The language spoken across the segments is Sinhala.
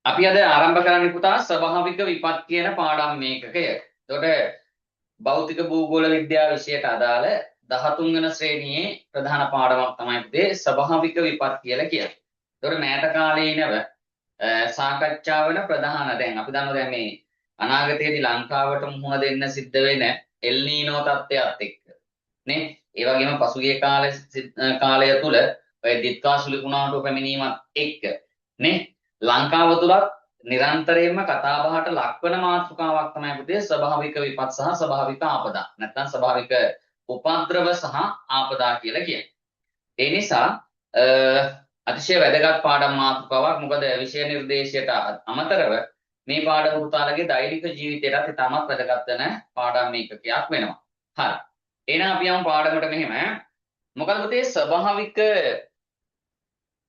අපි අද ආරම්භ කරන්නේ පුතා ස්වභාවික විපත් කියන පාඩම් මේකකය. එතකොට භෞතික භූගෝල විද්‍යාව විෂයට අදාළ 13 වෙනි ශ්‍රේණියේ ප්‍රධාන පාඩමක් තමයි පුතේ ස්වභාවික විපත් කියලා කියන්නේ. එතකොට මෑත කාලේ ඉනව සාකච්ඡා වෙන ප්‍රධාන දැන් අපි දන්නවා දැන් මේ අනාගතයේදී ලංකාවට මුහුණ දෙන්න සිද්ධ වෙන එල් නීනෝ තත්ත්වයක් එක්ක නේ ඒ වගේම පසුගිය කාලය තුල ඔය දිත්කාසුලි කුණාටුව පැමිණීමත් එක්ක නේ ලංකාව තුලත් නිරන්තරයෙන්ම කතා බහට ලක්වන මාතෘකාවක් තමයි පුතේ ස්වභාවික විපත් සහ ස්වභාවික ආපදා. නැත්නම් ස්වභාවික උපද්‍රව සහ ආපදා කියලා කියන්නේ. ඒ නිසා අතිශය වැදගත් පාඩම් මාතෘකාවක්. මොකද විෂය නිර්දේශයට අමතරව මේ පාඩම පුතාලගේ දෛනික ජීවිතයටත් ඉතාමත් වැදගත් වෙන පාඩම් මේකකයක් වෙනවා. හරි. එහෙනම් අපි යමු පාඩමට මෙහෙම. මොකද පුතේ ස්වභාවික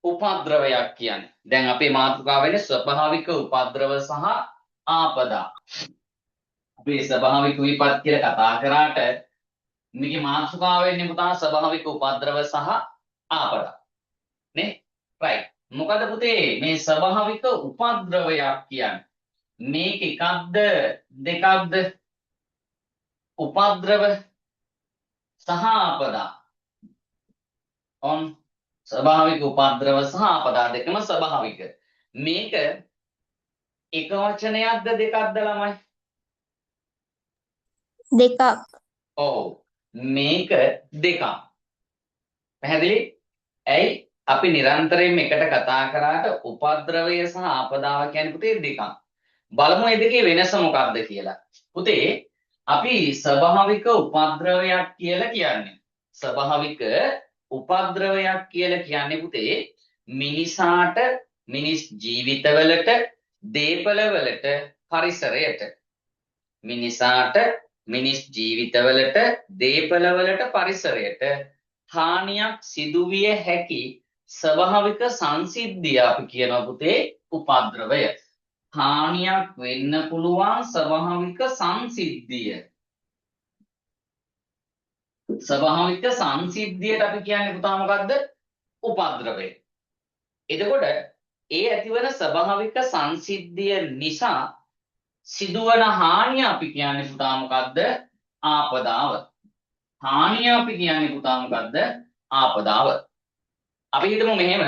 උපද්‍රවයක් කියන්නේ. දැන් අපේ මාතෘකාව වෙන්නේ ස්වභාවික උපද්‍රව සහ ආපදා. අපි ස්වභාවික විපත් කියලා කතා කරාට මේකේ මාතෘකාව වෙන්නේ පුතා ස්වභාවික උපද්‍රව සහ ආපදා. නේ? right. මොකද පුතේ මේ ස්වභාවික උපද්‍රවයක් කියන්නේ මේක එකක්ද දෙකක්ද උපද්‍රව සහ ආපදා. on ස්වභාවික උපද්‍රව සහ ආපදා දෙකම ස්වභාවික. මේක එක වචනයක්ද දෙකක්ද ළමයි? දෙකක්. ඔව්. මේක දෙකක්. පැහැදිලි? ඇයි? අපි නිරන්තරයෙන් එකට කතා කරාට උපද්‍රවය සහ ආපදාව කියන්නේ පුතේ දෙකක්. බලමු මේ දෙකේ වෙනස මොකක්ද කියලා. පුතේ අපි ස්වභාවික උපද්‍රවයක් කියලා කියන්නේ. ස්වභාවික උපද්‍රවයක් කියලා කියන්නේ පුතේ මිනිසාට මිනිස් ජීවිතවලට දේපලවලට පරිසරයට මිනිසාට මිනිස් ජීවිතවලට දේපලවලට පරිසරයට හානියක් සිදුවිය හැකි ස්වභාවික සංසිද්ධිය අපි කියනවා පුතේ උපද්‍රවය. හානියක් වෙන්න පුළුවන් ස්වභාවික සංසිද්ධිය. ස්වභාවික සංසිද්ධියට අපි කියන්නේ පුතා මොකද්ද? උපද්‍රවය. එතකොට ඒ ඇතිවන ස්වභාවික සංසිද්ධිය නිසා සිදුවන හානිය අපි කියන්නේ පුතා මොකද්ද? ආපදාව. හානිය අපි කියන්නේ පුතා මොකද්ද? ආපදාව. අපි හිතමු මෙහෙම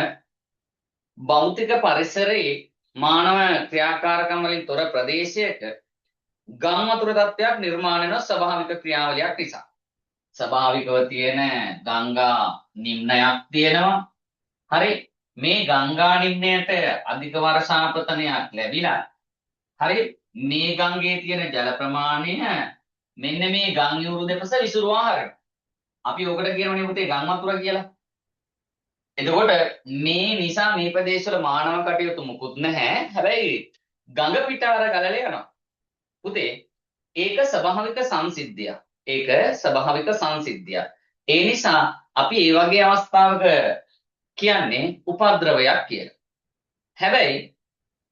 භෞතික පරිසරයේ මානව ක්‍රියාකාරකම් වලින් තොර ප්‍රදේශයක ගම් වතුර තත්ත්වයක් නිර්මාණය වෙන ස්වභාවික ක්‍රියාවලියක් නිසා. ස්වභාවිකව තියෙන ගංගා නිම්නයක් තියෙනවා. හරි. මේ ගංගා නිම්නයට අධික වර්ෂාපතනයක් ලැබිලා හරි මේ ගංගේ තියෙන ජල ප්‍රමාණය මෙන්න මේ ගම් යුරු දෙපස විසිරුවා හරිනවා. අපි ඔකට කියනවනේ පුතේ ගම් වතුර කියලා. එතකොට මේ නිසා මේ ප්‍රදේශවල මානව කටයුතු මුකුත් නැහැ. හැබැයි ගඟ පිටාර ගලල යනවා. පුතේ ඒක ස්වභාවික සංසිද්ධියක්. ඒක ස්වභාවික සංසිද්ධියක්. ඒ නිසා අපි මේ වගේ අවස්ථාවක කියන්නේ උපද්‍රවයක් කියලා. හැබැයි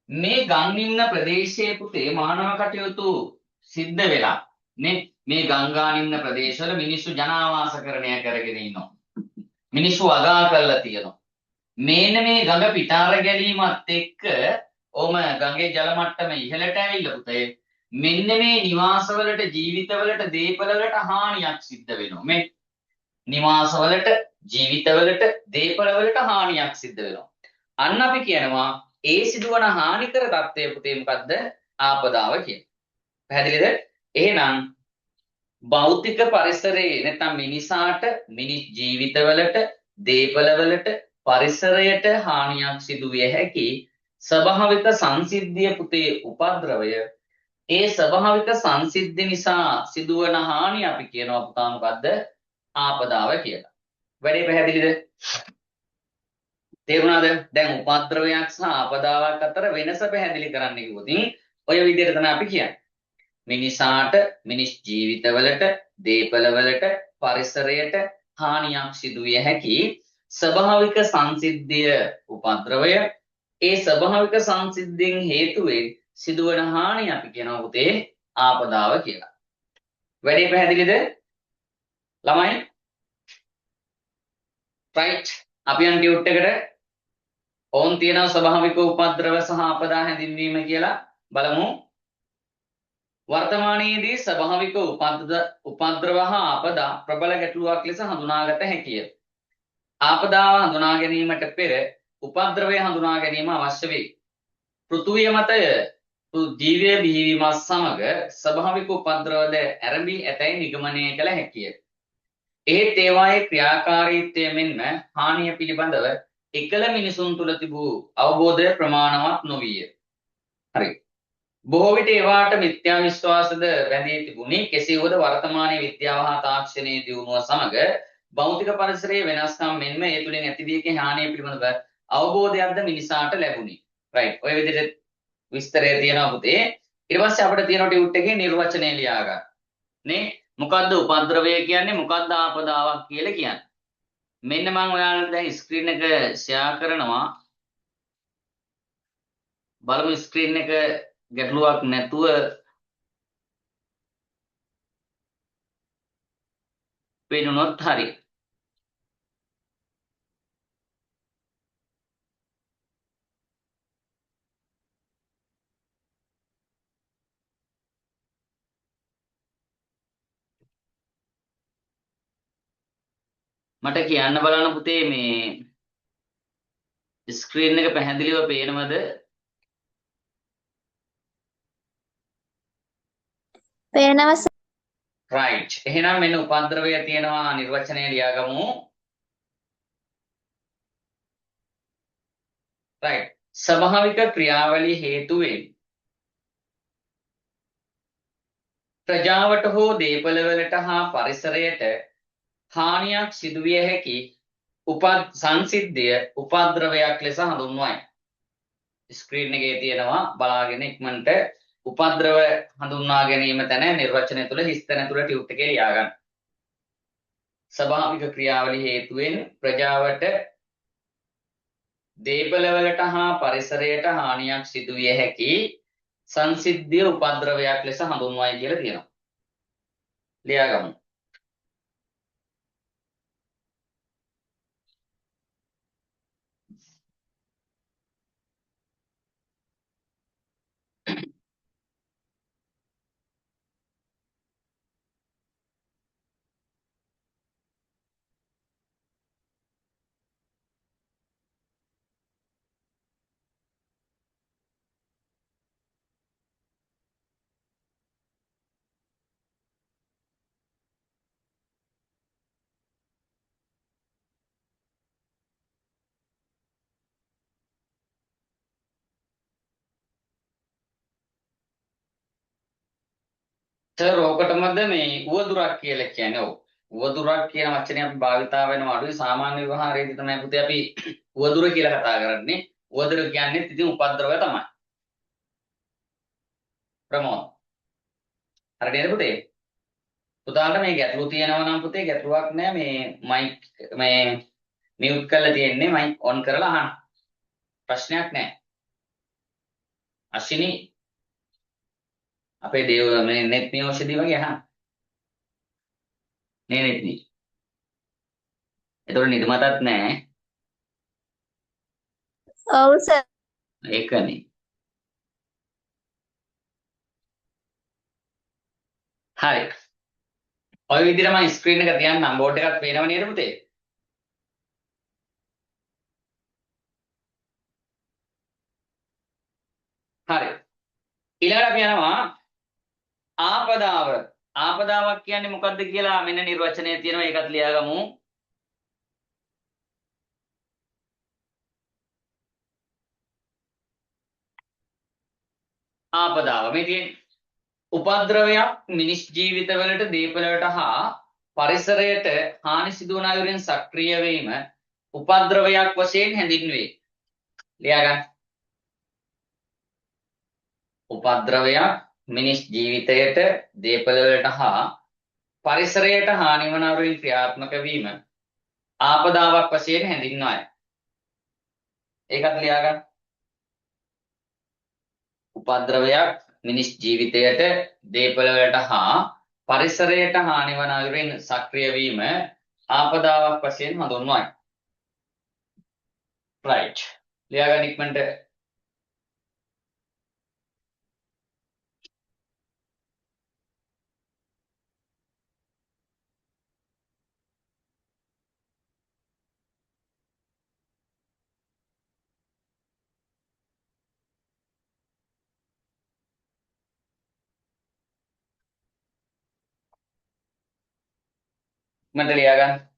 මේ ගම් නිම්න ප්‍රදේශයේ පුතේ මානව කටයුතු සිද්ධ වෙලා නේ මේ ගංගා නිම්න ප්‍රදේශවල මිනිස්සු ජනාවාසකරණය කරගෙන ඉන්නවා. මිනිස්සු වගා කරලා තියෙනවා. මේන මේ ගඟ පිටාර ගැනීමත් එක්ක ඔම ගඟේ ජල මට්ටම ඉහළට ඇවිල්ලා පුතේ මෙන්න මේ නිවාසවලට ජීවිතවලට දේපලවලට හානියක් සිද්ධ වෙනවා. මේ නිවාසවලට ජීවිතවලට දේපලවලට හානියක් සිද්ධ වෙනවා. අන්න අපි කියනවා ඒ සිදුවන හානිකර තත්ත්වය පුතේ මොකද්ද? ආපදාව කියන්නේ. පැහැදිලිද? එහෙනම් භෞතික පරිසරයේ නැත්නම් මිනිසාට මිනිස් ජීවිතවලට දේපලවලට පරිසරයට හානියක් සිදු විය හැකි ස්වභාවික සංසිද්ධිය පුතේ උපද්‍රවය. ඒ ස්වභාවික සංසිද්ධි නිසා සිදුවන හානිය අපි කියනවා පුතා මොකද්ද? ආපදාව කියලා. වැඩේ පැහැදිලිද? තේරුණාද? දැන් උපද්‍රවයක් සහ ආපදාවක් අතර වෙනස පැහැදිලි කරන්න කිව්වොත් ඔය විදිහට තමයි අපි කියන්නේ. මිනිසාට මිනිස් ජීවිතවලට දේපලවලට පරිසරයට හානියක් සිදු විය හැකි ස්වභාවික සංසිද්ධිය උපද්‍රවය. ඒ ස්වභාවික සංසිද්ධියෙන් හේතුවෙන් සිදුවන හානිය අපි කියනවා පුතේ ආපදාව කියලා. වැඩේ පැහැදිලිද? ළමයි right අපි යන් ටියුට් එකට ඕන් තියෙනවා ස්වභාවික උපද්‍රව සහ ආපදා හැඳින්වීම කියලා බලමු. වර්තමානයේදී ස්වභාවික උපද්‍රව හා ආපදා ප්‍රබල ගැටලුවක් ලෙස හඳුනාගත හැකිය. ආපදාව හඳුනා ගැනීමට පෙර උපද්‍රවය හඳුනා ගැනීම අවශ්‍ය වේ. පෘථුවිය මත ජීවය බිහිවීමත් සමග ස්වභාවික උපද්‍රවද ඇරඹී ඇතැයි නිගමනය කළ හැකිය. එහෙත් ඒවායේ ක්‍රියාකාරීත්වය මෙන්ම හානිය පිළිබඳව එකල මිනිසුන් තුළ තිබූ අවබෝධය ප්‍රමාණවත් නොවිය. හරි. බොහෝ විට ඒවාට මිත්‍යා විශ්වාසද රැඳී තිබුණි. කෙසේ වුවද වර්තමානයේ විද්‍යාව හා තාක්ෂණයේ දියුණුව සමග භෞතික පරිසරයේ වෙනස්කම් මෙන්ම ඒ තුළින් ඇතිවිය හැකි හානිය පිළිබඳව අවබෝධයක්ද මිනිසාට ලැබුණි. රයිට්. ඔය විදිහට විස්තරය තියෙනවා පුතේ. ඊට පස්සේ අපිට තියෙන ටියුට් එකේ නිර්වචනය ලියා ගන්න. නේ මොකද්ද උපද්‍රවය කියන්නේ මොකද්ද ආපදාවක් කියලා කියන්නේ. මෙන්න මම ඔයාලට දැන් ස්ක්‍රීන් එක ෂෙයා කරනවා. බලමු ස්ක්‍රීන් එක ගැටලුවක් නැතුව පේනුනොත් හරි. මට කියන්න බලන්න පුතේ මේ ස්ක්‍රීන් එක පැහැදිලිව පේනවද? පේනවා සර්. රයිට්. එහෙනම් මෙන්න උපද්‍රවය තියෙනවා නිර්වචනය ලියාගමු. රයිට්. ස්වභාවික ක්‍රියාවලිය හේතුවෙන් ප්‍රජාවට හෝ දේපළවලට හා පරිසරයට හානියක් සිදුවිය හැකි සංසිද්ධිය උපද්‍රවයක් ලෙස හඳුන්වයි. ස්ක්‍රීන් එකේ තියෙනවා බලාගෙන ඉක්මනට උපද්‍රව හඳුන්වා ගැනීම තැන නිර්වචනය තුළ හිස්තැන තුළ ටියුට් එකේ ලියා ගන්න. ස්වභාවික ක්‍රියාවලිය හේතුවෙන් ප්‍රජාවට දේපළවලට හා පරිසරයට හානියක් සිදුවිය හැකි සංසිද්ධිය උපද්‍රවයක් ලෙස හඳුන්වයි කියලා තියෙනවා. ලියාගමු. ඕකටමද මේ උවදුරක් කියලා කියන්නේ. ඔව්. උවදුරක් කියන වචනේ අපි භාවිතා වෙනවා අඩුයි. සාමාන්‍ය ව්‍යවහාරයේදී තමයි පුතේ අපි උවදුර කියලා කතා කරන්නේ. උවදුර කියන්නේ ඉතින් උපද්‍රවය තමයි. ප්‍රමෝද. හරි නේද පුතේ? පුතාලට මේ ගැටලු තියෙනවා නම් පුතේ ගැටලුවක් නෑ මේ මයික් මේ මියුට් කරලා තියෙන්නේ මයික් ඔන් කරලා අහන්න. ප්‍රශ්නයක් නෑ. අශ්විනී අපේ දේව මේ net මේ ඖෂධි වගේ අහන්න. නේ නෙත්නි. ඒතකොට නිදිමතක් නෑ. ඔව් සර්. ඒකනේ. හරි. ඔය විදිහට මම ස්ක්‍රීන් එක තියන්නම් බෝඩ් එකක් පේනව නේද පුතේ? හරි. ඊළඟට අපි යනවා ආපදාව. ආපදාවක් කියන්නේ මොකක්ද කියලා මෙන්න නිර්වචනය තියෙනවා ඒකත් ලියාගමු. ආපදාව මේ තියෙන්නේ උපද්‍රවයක් මිනිස් ජීවිතවලට දේපළවලට හා පරිසරයට හානි සිදුවන අයුරින් සක්‍රිය වීම උපද්‍රවයක් වශයෙන් හැඳින්වේ. ලියා ගන්න. උපද්‍රවයක් මිනිස් ජීවිතයට දේපළවලට හා පරිසරයට හානි වන අයුරින් ක්‍රියාත්මක වීම ආපදාවක් වශයෙන් හැඳින්වයි. ඒකත් ලියා ගන්න. උපද්‍රවයක් මිනිස් ජීවිතයට දේපළවලට හා පරිසරයට හානි වන අයුරින් සක්‍රිය වීම ආපදාවක් වශයෙන් හඳුන්වයි. right. ලියා ගන්න ඉක්මනට. ඉක්මනට ලියා ගන්න.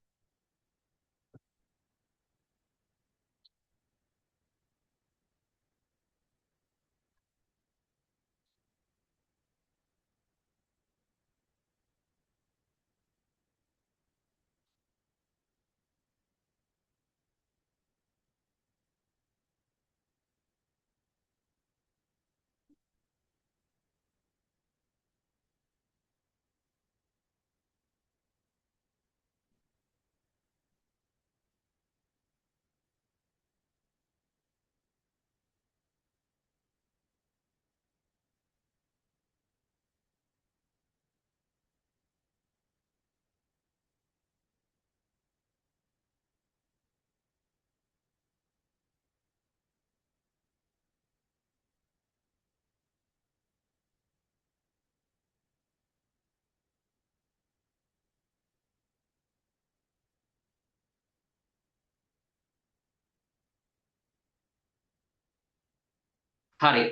හරි.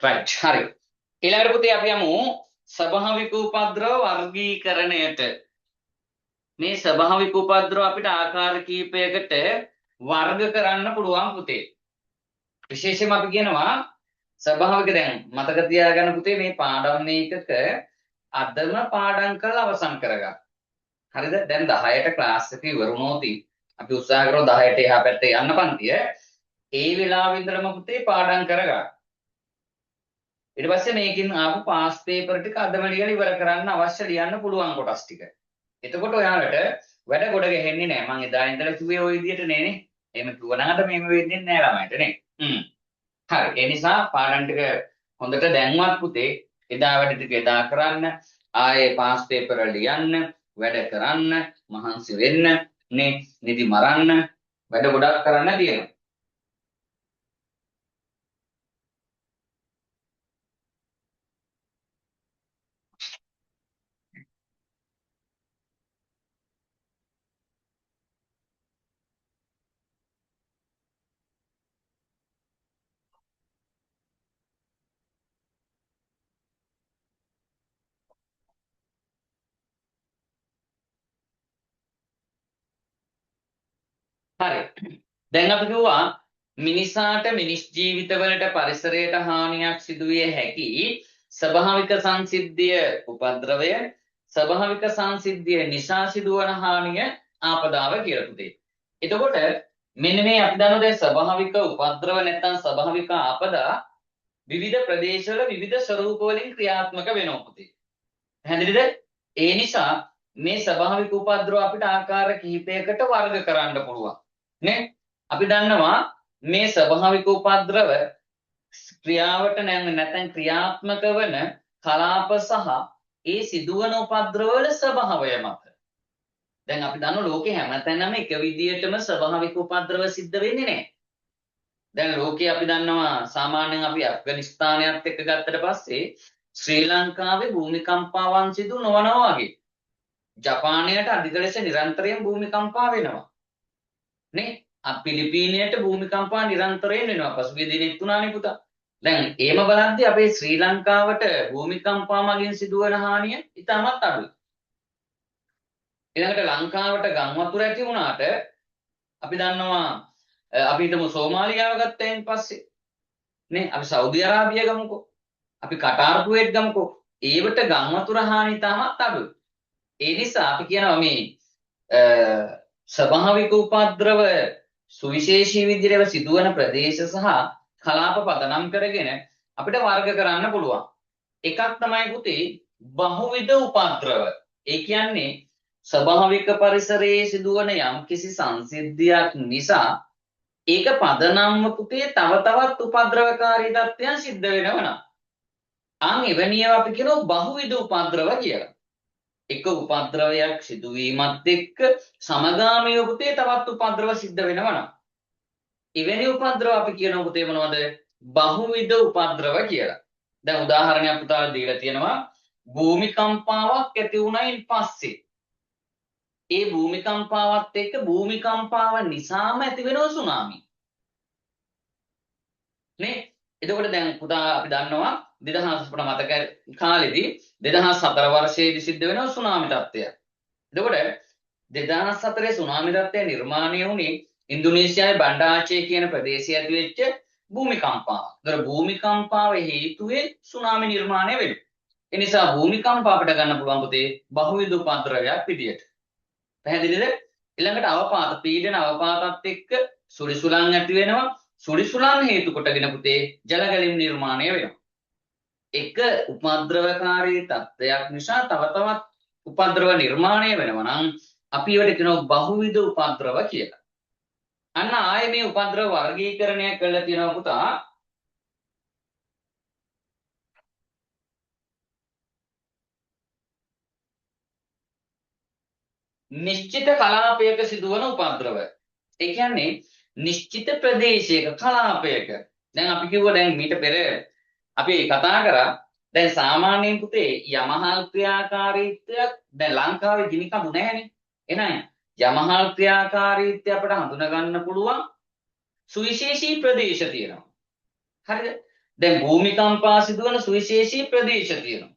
රයිට්. හරි. ඊළඟට පුතේ අපි යමු ස්වභාවික උපද්‍රව වර්ගීකරණයට. මේ ස්වභාවික උපද්‍රව අපිට ආකාර කීපයකට වර්ග කරන්න පුළුවන් පුතේ. විශේෂයෙන්ම අපි කියනවා ස්වභාවික, දැන් මතක තියාගන්න පුතේ මේ පාඩම් මේකක අදම පාඩම් කරලා අවසන් කරගන්න. හරිද? දැන් 10ට ක්ලාස් එක ඉවර වුණොත් අපි උත්සාහ කරමු 10ට එහා පැත්තේ යන්න පන්තිය. ඒ වෙලාවෙ ඉඳලම පුතේ පාඩම් කරගන්න. ඊට පස්සේ මේකින් ආපු පාස් පේපර් ටික අදම ලියලා ඉවර කරන්න අවශ්‍ය ලියන්න පුළුවන් කොටස් ටික. එතකොට ඔයාලට වැඩ ගොඩ ගැහෙන්නේ නැහැ. මම එදා ඉඳලා කිව්වේ ওই විදිහට නේ. එහෙම කිව්වනකට මේව වෙන්නේ නැහැ ළමයිට නේ. හරි. ඒ නිසා පාඩම් ටික හොඳට දැන්වත් පුතේ එදා වැඩ ටික එදා කරන්න, ආයේ පාස් පේපර් ලියන්න, වැඩ කරන්න, මහන්සි වෙන්න නේ, නිදි මරන්න, වැඩ ගොඩක් කරන්න තියෙනවා. හරි. දැන් අපි කිව්වා මිනිසාට මිනිස් ජීවිතවලට පරිසරයට හානියක් සිදුවිය හැකි ස්වභාවික සංසිද්ධිය උපද්‍රවය, ස්වභාවික සංසිද්ධිය නිසා සිදුවන හානිය ආපදාව කියලා පුතේ. එතකොට මෙන්න මේ අපි දන්නවා දැන් ස්වභාවික උපද්‍රව නැත්නම් ස්වභාවික ආපදා විවිධ ප්‍රදේශවල විවිධ ස්වරූප වලින් ක්‍රියාත්මක වෙනවා පුතේ. පැහැදිලිද? ඒ නිසා මේ ස්වභාවික උපද්‍රව අපිට ආකාර කිහිපයකට වර්ග කරන්න පුළුවන්. නේ? අපි දන්නවා මේ ස්වභාවික උපද්‍රව ක්‍රියාවට නැත්නම් ක්‍රියාත්මක වන කලාප සහ ඒ සිදුවන උපද්‍රවවල ස්වභාවය මත. දැන් අපි දන්නවා ලෝකේ හැමතැනම එක විදියටම ස්වභාවික උපද්‍රව සිද්ධ වෙන්නේ නැහැ. දැන් ලෝකේ අපි දන්නවා සාමාන්‍යයෙන් අපි ඇෆ්ගනිස්තානයත් එක්ක ගත්තට පස්සේ ශ්‍රී ලංකාවේ භූමිකම්පාවන් සිදු නොවනවා වගේ. ජපානයට අධික ලෙස නිරන්තරයෙන් භූමිකම්පා වෙනවා. නේ? පිලිපීනයට භූමිකම්පා නිරන්තරයෙන් වෙනවා. පසුගිය දිනෙත් වුණානේ පුතා. දැන් එහෙම බලද්දී අපේ ශ්‍රී ලංකාවට භූමිකම්පා මගින් සිදුවන හානිය ඉතාමත් අඩුයි. ඊළඟට ලංකාවට ගම් වතුර ඇති වුණාට අපි දන්නවා අපි හිතමු සෝමාලියාව ගත්තයින් පස්සේ නේ අපි සෞදි අරාබිය ගමුකෝ. අපි කටාර් කුවේට් ගමුකෝ. ඒවට ගම් වතුර හානි ඉතාමත් අඩුයි. ඒ නිසා අපි කියනවා මේ ස්වභාවික උපද්‍රව සුවිශේෂී විදිහට සිදුවන ප්‍රදේශ සහ කලාප පදනම් කරගෙන අපිට වර්ග කරන්න පුළුවන්. එකක් තමයි පුතේ බහුවිධ උපද්‍රව. ඒ කියන්නේ ස්වභාවික පරිසරයේ සිදුවන යම්කිසි සංසිද්ධියක් නිසා ඒක පදනම්ව පුතේ තව තවත් උපද්‍රවකාරී තත්ත්වයන් සිද්ධ වෙනවා. අන් එවැනි ඒවා අපි කියනවා බහුවිධ උපද්‍රව කියලා. එක උපද්‍රවයක් සිදුවීමත් එක්ක සමගාමීව පුතේ තවත් උපද්‍රව සිද්ධ වෙනවා නම් එවැනි උපද්‍රව අපි කියනවා පුතේ මොනවද? බහුවිධ උපද්‍රව කියලා. දැන් උදාහරණයක් පුතාලා දීලා තියෙනවා භූමිකම්පාවක් ඇති වුණයින් පස්සේ ඒ භූමිකම්පාවත් එක්ක භූමිකම්පාව නිසාම ඇති වෙන සුනාමි. නේ? එතකොට දැන් පුතා අපි දන්නවා 2000 මතක කාලෙදී 2004 වර්ෂයේදී සිද්ධ වෙන සුනාමි තත්ත්වය. එතකොට 2004 සුනාමි තත්ත්වය නිර්මාණය වුණේ ඉන්දුනීසියාවේ බණ්ඩාආච්චේ කියන ප්‍රදේශයේ ඇති වෙච්ච භූමිකම්පාවක්. ඒතර භූමිකම්පාව හේතුවෙන් සුනාමි නිර්මාණය වෙනවා. ඒ නිසා භූමිකම්ප අපිට ගන්න පුළුවන් පුතේ බහුවිධ උපද්‍රවයක් විදියට. පැහැදිලිද? ඊළඟට අවපාත පීඩන අවපාතත් එක්ක සුරිසුලන් ඇති වෙනවා. සුරිසුලන් හේතු කොටගෙන පුතේ ජල ගැලීම් නිර්මාණය වෙනවා. එක උපද්‍රවකාරී තත්ත්වයක් නිසා තව තවත් උපද්‍රව නිර්මාණය වෙනවා නම් අපි ඒවට කියනවා බහුවිධ උපද්‍රව කියලා. අන්න ආයේ මේ උපද්‍රව වර්ගීකරණය කරලා තියෙනවා පුතා. නිශ්චිත කලාපයක සිදුවන උපද්‍රව. ඒ කියන්නේ නිශ්චිත ප්‍රදේශයක කලාපයක. දැන් අපි කිව්වා දැන් මීට පෙර අපි කතා කරා දැන් සාමාන්‍යයෙන් පුතේ යමහල් ක්‍රියාකාරීත්වයක් දැන් ලංකාවේ ගිනි කඳු නැහැනේ. එහෙනම් යමහල් ක්‍රියාකාරීත්වය අපිට හඳුනා ගන්න පුළුවන් සුවිශේෂී ප්‍රදේශ තියෙනවා. හරිද? දැන් භූමිකම්පා සිදුවන සුවිශේෂී ප්‍රදේශ තියෙනවා.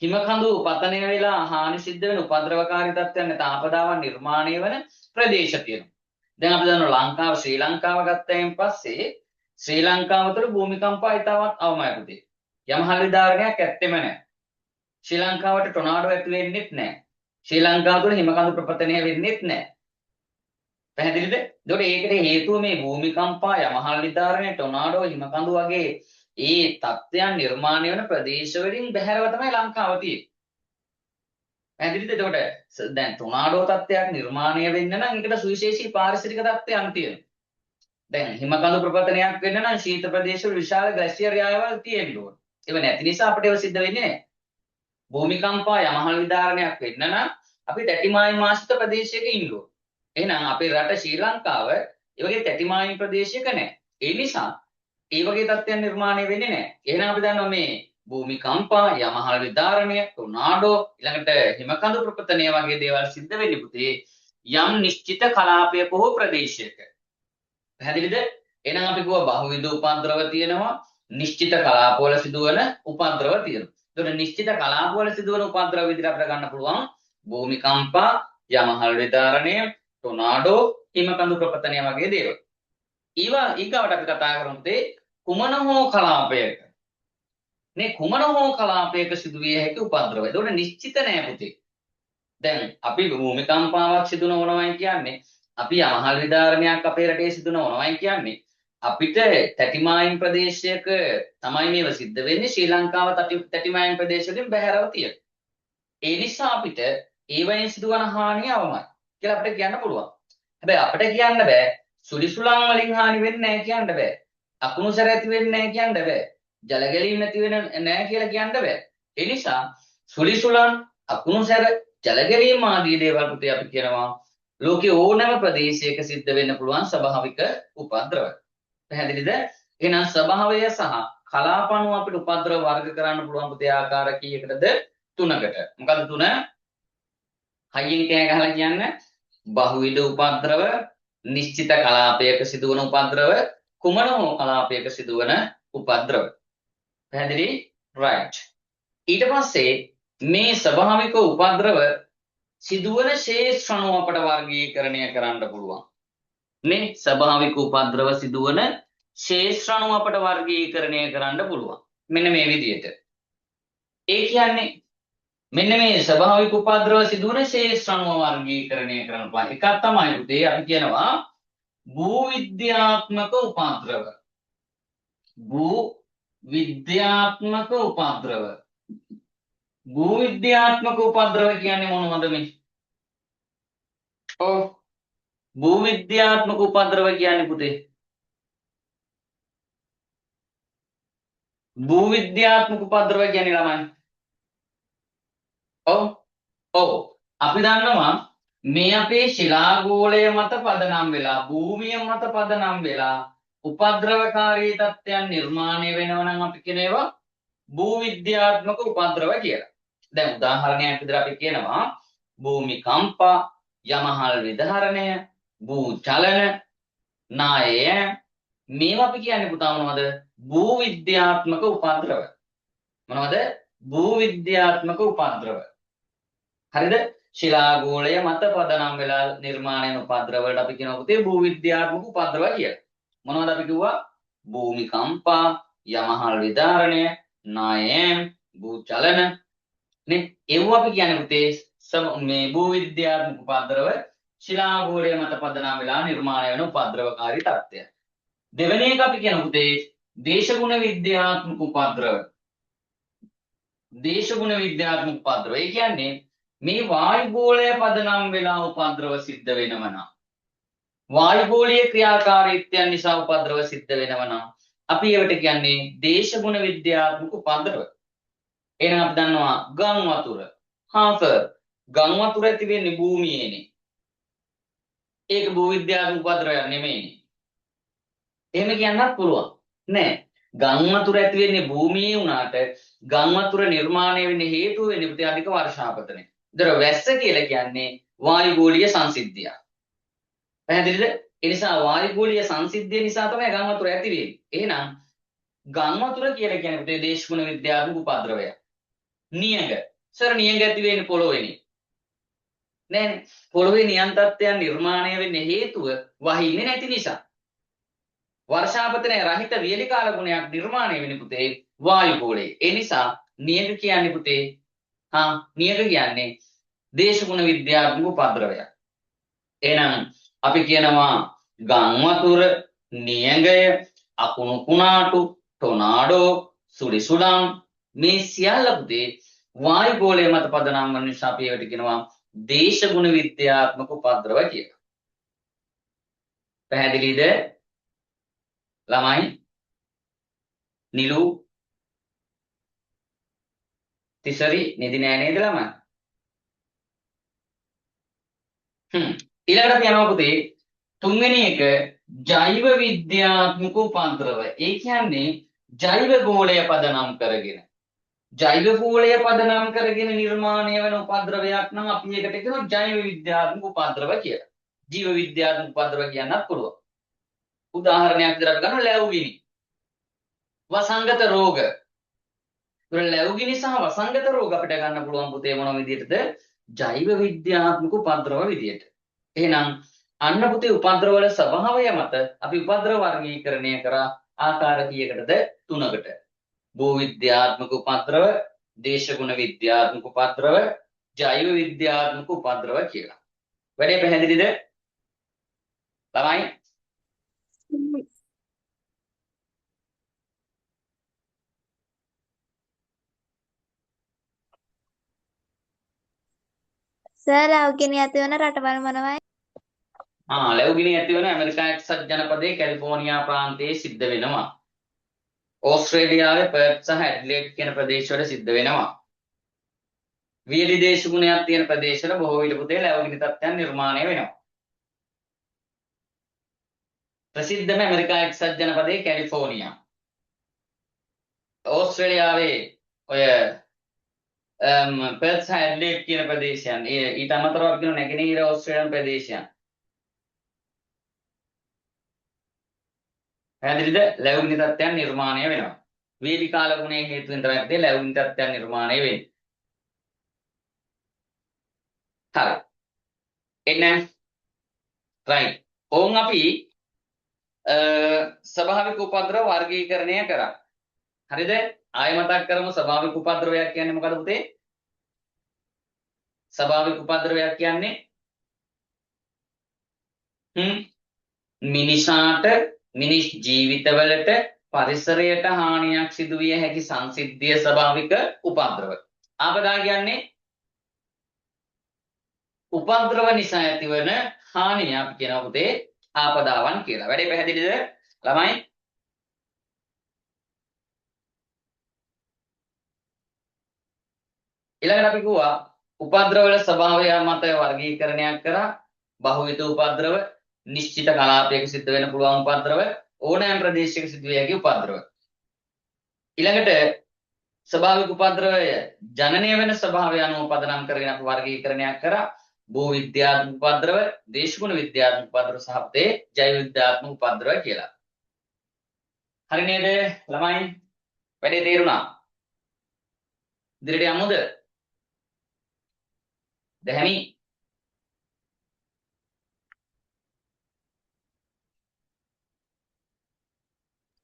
හිමකඳු පතනය වෙලා හානි සිද්ධ වෙන උපද්‍රවකාරී තත්ත්වයන් නැත්නම් ආපදාවන් නිර්මාණය වෙන ප්‍රදේශ තියෙනවා. දැන් අපි දන්නවා ලංකාව ශ්‍රී ලංකාව ගත්තයින් පස්සේ ශ්‍රී ලංකාව තුළ භූමිකම්පා ඉතාමත් අවමයි පුතේ. යමහල් විදාරණයක් ඇත්තෙම නැහැ. ශ්‍රී ලංකාවට ටොනාඩෝ ඇති වෙන්නෙත් නැහැ. ශ්‍රී ලංකාව තුළ හිමකඳු ප්‍රපතනය වෙන්නෙත් නැහැ. පැහැදිලිද? ඒකට ඒකට හේතුව මේ භූමිකම්පා යමහල් විදාරණය ටොනාඩෝ හිමකඳු වගේ ඒ තත්ත්වයන් නිර්මාණය වෙන ප්‍රදේශ වලින් බැහැරව තමයි ලංකාව තියෙන්නේ. පැහැදිලිද? එතකොට දැන් ටොනාඩෝ තත්ත්වයක් නිර්මාණය වෙන්න නම් ඒකට සුවිශේෂී පාරිසරික තත්ත්වයන් තියෙනවා. දැන් හිමකඳු ප්‍රපතනයක් වෙන්න නම් ශීත ප්‍රදේශවල විශාල ග්ලැෂියර් යායවල් තියෙන්න ඕන. ඒව නැති නිසා අපිට ඒව සිද්ධ වෙන්නේ නැහැ. භූමිකම්පා යමහල් විදාරණයක් වෙන්න නම් අපි තැටිමායිම් ආශ්‍රිත ප්‍රදේශයක ඉන්න ඕන. එහෙනම් අපේ රට ශ්‍රී ලංකාව ඒ වගේ තැටිමායිම් ප්‍රදේශයක නැහැ. ඒ නිසා ඒ වගේ තත්ත්වයන් නිර්මාණය වෙන්නේ නැහැ. එහෙනම් අපි දන්නවා මේ භූමිකම්පා යමහල් විදාරණය ටොනාඩෝ ඊළඟට හිමකඳු ප්‍රපතනය වගේ දේවල් සිද්ධ වෙන්නේ පුතේ යම් නිශ්චිත කලාපයක හෝ ප්‍රදේශයක. පැහැදිලිද? එහෙනම් අපි කිව්වා බහුවිධ උපද්‍රව තියෙනවා නිශ්චිත කලාපවල සිදුවන උපද්‍රව තියෙනවා. ඒතකොට නිශ්චිත කලාපවල සිදුවන උපද්‍රව විදිහට අපිට ගන්න පුළුවන් භූමිකම්පා යමහල් විදාරණය ටොනාඩෝ හිමකඳු ප්‍රපතනය වගේ දේවල්. ඊගාවට අපි කතා කරමු කුමන හෝ කලාපයක මේ කුමන හෝ කලාපයක සිදුවිය හැකි උපද්‍රව. ඒතකොට නිශ්චිත නෑ පුතේ. දැන් අපි භූමිකම්පාවක් සිදු නොවනවයි කියන්නේ අපි යමහල් විදාරණයක් අපේ රටේ සිදු නොවනවයි කියන්නේ අපිට තැටිමායිම් ප්‍රදේශයක තමයි මේව සිද්ධ වෙන්නේ. ශ්‍රී ලංකාව තැටිමායිම් ප්‍රදේශවලින් බැහැරව තියෙනවා. ඒ නිසා අපිට ඒවයින් සිදුවන හානිය අවමයි කියලා අපිට කියන්න පුළුවන්. හැබැයි අපිට කියන්න බෑ සුලිසුලන් වලින් හානි වෙන්නේ නැහැ කියන්න බෑ. අකුණු සැර ඇති වෙන්නේ නැහැ කියන්න බෑ. ජල ගැලීම් නැති වෙන නැහැ කියලා කියන්න බෑ. ඒ නිසා සුලිසුලන් අකුණු සැර ජල ගැලීම් ආදී දේවල් පුතේ අපි කියනවා ලෝකේ ඕනෑම ප්‍රදේශයක සිද්ධ වෙන්න පුළුවන් ස්වභාවික උපද්‍රව. පැහැදිලිද? එහෙනම් ස්වභාවය සහ කලාපණුව අපිට උපද්‍රව වර්ග කරන්න පුළුවන් පුතේ ආකාර කීයකටද? 3කට. මොකද 3? හයියෙන් කෑ ගහලා කියන්න. බහුවිධ උපද්‍රව, නිශ්චිත කලාපයක සිදුවන උපද්‍රව, කුමන හෝ කලාපයක සිදුවන උපද්‍රව. පැහැදිලි? right. ඊට පස්සේ මේ ස්වභාවික උපද්‍රව සිදුවන ශේෂ්ත්‍ර අනුව අපට වර්ගීකරණය කරන්න පුළුවන්. මේ ස්වභාවික උපද්‍රව සිදුවන ශේෂ්ත්‍ර අනුව අපට වර්ගීකරණය කරන්න පුළුවන්. මෙන්න මේ විදිහට. ඒ කියන්නේ මෙන්න මේ ස්වභාවික උපද්‍රව සිදුවන ශේෂ්ත්‍ර අනුව වර්ගීකරණය කරන්න පුළුවන්. එකක් තමයි පුතේ අපි කියනවා භූවිද්‍යාත්මක උපද්‍රව. භූවිද්‍යාත්මක උපද්‍රව. භූවිද්‍යාත්මක උපද්‍රව කියන්නේ මොනවද මේ? ඔව් භූවිද්‍යාත්මක උපද්‍රව කියන්නේ පුතේ භූවිද්‍යාත්මක උපද්‍රව කියන්නේ ළමයි. ඔව් ඔව්. අපි දන්නවා මේ අපේ ශිලාගෝලය මත පදනම් වෙලා භූමිය මත පදනම් වෙලා උපද්‍රවකාරී තත්ත්වයන් නිර්මාණය වෙනවා නම් අපි කියන ඒවා භූවිද්‍යාත්මක උපද්‍රව කියලා. දැන් උදාහරණයක් විදිහට අපි කියනවා භූමිකම්පා, යමහල් විදාරණය, භූ චලන, නායය මේවා අපි කියන්නේ පුතා මොනවද? භූවිද්‍යාත්මක උපද්‍රව. මොනවද? භූවිද්‍යාත්මක උපද්‍රව. හරිද? ශිලාගෝලය මත පදනම් වෙලා නිර්මාණය වෙන උපද්‍රව වලට අපි කියනවා පුතේ භූවිද්‍යාත්මක උපද්‍රව කියලා. මොනවද අපි කිව්වා? භූමිකම්පා, යමහල් විදාරණය, නායම්, භූ චලන නේ ඒව අපි කියන්නේ පුතේ මේ භූවිද්‍යාත්මක උපද්‍රව ශිලාගෝලය මත පදනම් වෙලා නිර්මාණය වෙන උපද්‍රවකාරී තත්ත්වය. දෙවෙනි එක අපි කියන පුතේ දේශගුණ විද්‍යාත්මක උපද්‍රව. දේශගුණ විද්‍යාත්මක උපද්‍රව. ඒ කියන්නේ මේ වායුගෝලය පදනම් වෙලා උපද්‍රව සිද්ධ වෙනවා නම් වායුගෝලීය ක්‍රියාකාරීත්වයන් නිසා උපද්‍රව සිද්ධ වෙනවා නම් අපි ඒවට කියන්නේ දේශගුණ විද්‍යාත්මක උපද්‍රව. එහෙනම් අපි දන්නවා ගම් වතුර. සර් ගම් වතුර ඇති වෙන්නේ භූමියේනේ. ඒක භූවිද්‍යාත්මක උපද්‍රවයක් නෙමෙයිනේ. එහෙම කියන්නත් පුළුවන්. නෑ. ගම් වතුර ඇති වෙන්නේ භූමියේ වුණාට ගම් වතුර නිර්මාණය වෙන්න හේතුව වෙන්නේ පුතේ අධික වර්ෂාපතනය. ඒතර වැස්ස කියලා කියන්නේ වායුගෝලීය සංසිද්ධියක්. පැහැදිලිද? ඒ නිසා වායුගෝලීය සංසිද්ධිය නිසා තමයි ගම් වතුර ඇති වෙන්නේ. එහෙනම් ගම් වතුර කියලා කියන්නේ පුතේ දේශගුණ විද්‍යාත්මක උපද්‍රවයක්. නියඟ. සර් නියඟ ඇති වෙන්නේ පොළොවේනේ. නෑනේ. පොළොවේ නියම් තත්ත්වයන් නිර්මාණය වෙන්න හේතුව වහින්නේ නැති නිසා. වර්ෂාපතනය රහිත වියලි කාල ගුණයක් නිර්මාණය වෙන්නේ පුතේ වායුගෝලයේ. ඒ නිසා නියඟ කියන්නේ පුතේ නියඟ කියන්නේ දේශගුණ විද්‍යාත්මක උපද්‍රවයක්. එහෙනම් අපි කියනවා ගම් වතුර, නියඟය, අකුණු කුණාටු, ටොනාඩෝ, සුළි සුළං මේ සියල්ල පුතේ වායුගෝලය මත පදනම් වන නිසා අපි ඒවට කියනවා දේශගුණ විද්‍යාත්මක උපද්‍රව කියලා. පැහැදිලිද? ළමයි නිලු තිසරි නිදි නෑ නේද ළමයි? ඊළඟට අපි යනවා පුතේ තුන්වෙනි එක ජෛව විද්‍යාත්මක උපද්‍රව. ඒ කියන්නේ ජෛව ගෝලය පදනම් කරගෙන ජෛව ගෝලය පදනම් කරගෙන නිර්මාණය වෙන උපද්‍රවයක් නම් අපි ඒකට කියනවා ජෛව විද්‍යාත්මක උපද්‍රව කියලා. ජීව විද්‍යාත්මක උපද්‍රව කියන්නත් පුළුවන්. උදාහරණයක් විදිහට අපි ගන්න ලැබුගිනි. වසංගත රෝග. ලැබුගිනි සහ වසංගත රෝග අපිට ගන්න පුළුවන් පුතේ මොන විදිහටද? ජෛව විද්‍යාත්මක උපද්‍රව විදියට. එහෙනම් අන්න පුතේ උපද්‍රව වල ස්වභාවය මත අපි උපද්‍රව වර්ගීකරණය කරා ආකාර කීයකටද? 3කට. භූවිද්‍යාත්මක උපද්‍රව, දේශගුණ විද්‍යාත්මක උපද්‍රව, ජෛව විද්‍යාත්මක උපද්‍රව කියලා. වැඩේ පැහැදිලිද? ළමයි සර් ලැබුගිනි ඇති වෙන රටවල් මොනවයි? ලැබුගිනි ඇති වෙන ඇමරිකා එක්සත් ජනපදයේ කැලිෆෝනියා ප්‍රාන්තයේ සිද්ධ වෙනවා. ඕස්ට්‍රේලියාවේ පර්ත් සහ ඇඩ්ලේඩ් කියන ප්‍රදේශවල සිද්ධ වෙනවා. වියලි දේශගුණයක් තියෙන ප්‍රදේශවල බොහෝ විට පුතේ ලැබුගිනි තත්ත්වයන් නිර්මාණය වෙනවා. ප්‍රසිද්ධම ඇමරිකා එක්සත් ජනපදයේ කැලිෆෝනියා. ඕස්ට්‍රේලියාවේ ඔය පර්ත් සහ ඇඩ්ලේඩ් කියන ප්‍රදේශයන් ඊට අමතරව අපි කියන නැගෙනහිර ඕස්ට්‍රේලියානු ප්‍රදේශයන්. පැහැදිලිද? ලැබුගිනි තත්ත්වයන් නිර්මාණය වෙනවා. වේලි කාල ගුණයේ හේතුවෙන් තමයි පුතේ ලැබුගිනි තත්ත්වයන් නිර්මාණය වෙන්නේ. හරි. එන්න right. ඕන් අපි ස්වභාවික උපද්‍රව වර්ගීකරණය කරා. හරිද? ආයෙ මතක් කරමු ස්වභාවික උපද්‍රවයක් කියන්නේ මොකද පුතේ? ස්වභාවික උපද්‍රවයක් කියන්නේ මිනිසාට මිනිස් ජීවිතවලට පරිසරයට හානියක් සිදු විය හැකි සංසිද්ධිය ස්වභාවික උපද්‍රව. ආපදා කියන්නේ උපද්‍රව නිසා ඇතිවන හානිය අපි කියනවා පුතේ ආපදාවන් කියලා. වැඩේ පැහැදිලිද ළමයි? ඊළඟට අපි කිව්වා උපද්‍රව වල ස්වභාවය මත වර්ගීකරණයක් කරා. බහුවිධ උපද්‍රව, නිශ්චිත කලාපයක සිද්ධ වෙන්න පුළුවන් උපද්‍රව, ඕනෑම ප්‍රදේශයක සිදු විය හැකි උපද්‍රව. ඊළඟට ස්වභාවික උපද්‍රවය ජනනය වෙන ස්වභාවය අනුව පදනම් කරගෙන අපි වර්ගීකරණයක් කරා. භූ විද්‍යාත්මක උපද්‍රව, දේශගුණ විද්‍යාත්මක උපද්‍රව සහ ජෛව විද්‍යාත්මක උපද්‍රව කියලා. හරි නේද ළමයි? වැඩේ තේරුණා? ඉදිරියට යමුද? දැහැමි?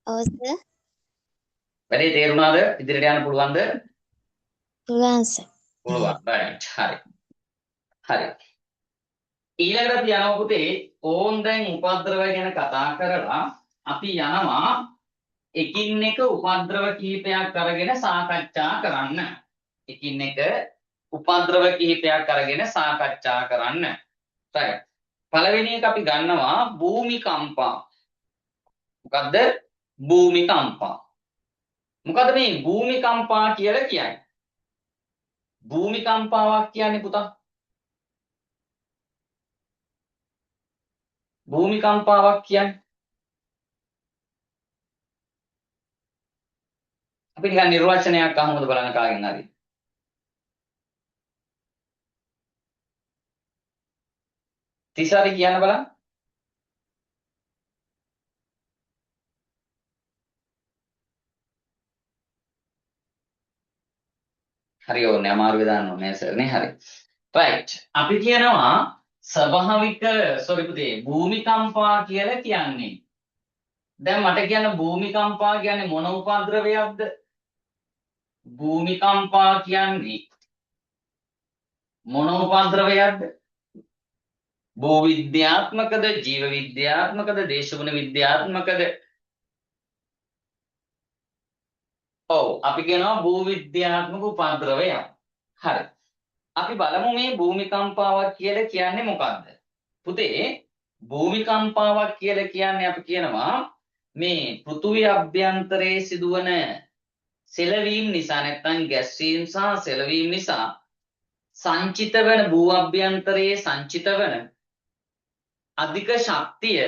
ඔව් සර්. වැඩේ තේරුණාද? ඉදිරියට යන්න පුළුවන්ද? පුළුවන් සර්. පුළුවන්. right. හරි. ඊළඟට අපි යනවා පුතේ ඕන් දැන් උපද්‍රව ගැන කතා කරලා අපි යනවා එකින් එක උපද්‍රව කිහිපයක් අරගෙන සාකච්ඡා කරන්න. එකින් එක උපද්‍රව කිහිපයක් අරගෙන සාකච්ඡා කරන්න. right. පළවෙනි එක අපි ගන්නවා භූමිකම්පා. මොකද්ද? භූමිකම්පා. මොකද මේ භූමිකම්පා කියලා කියන්නේ? භූමිකම්පාවක් කියන්නේ පුතා භූමිකම්පාවක් කියන්නේ අපි නිකන් නිර්වචනයක් අහමුද බලන්න කාගෙන් හරි. තිසාරි කියන්න බලන්න. හරි ඕනේ අමාරුවේ දාන්න ඕනේ සර් නේ හරි. right. අපි කියනවා ස්වභාවික පුතේ භූමිකම්පා කියලා කියන්නේ. දැන් මට කියන්න භූමිකම්පා කියන්නේ මොන උපද්‍රවයක්ද? භූමිකම්පා කියන්නේ මොන උපද්‍රවයක්ද? භූ විද්‍යාත්මකද, ජීව විද්‍යාත්මකද, දේශගුණ විද්‍යාත්මකද? ඔව් අපි කියනවා භූ විද්‍යාත්මක උපද්‍රවයක්. හරි. අපි බලමු මේ භූමිකම්පාවක් කියලා කියන්නේ මොකක්ද? පුතේ භූමිකම්පාවක් කියලා කියන්නේ අපි කියනවා මේ පෘථුවිය අභ්‍යන්තරයේ සිදුවන සෙලවීම නිසා නැත්නම් ගැස්සීම් සහ සෙලවීම නිසා සංචිත වන භූ අභ්‍යන්තරයේ සංචිත වන අධික ශක්තිය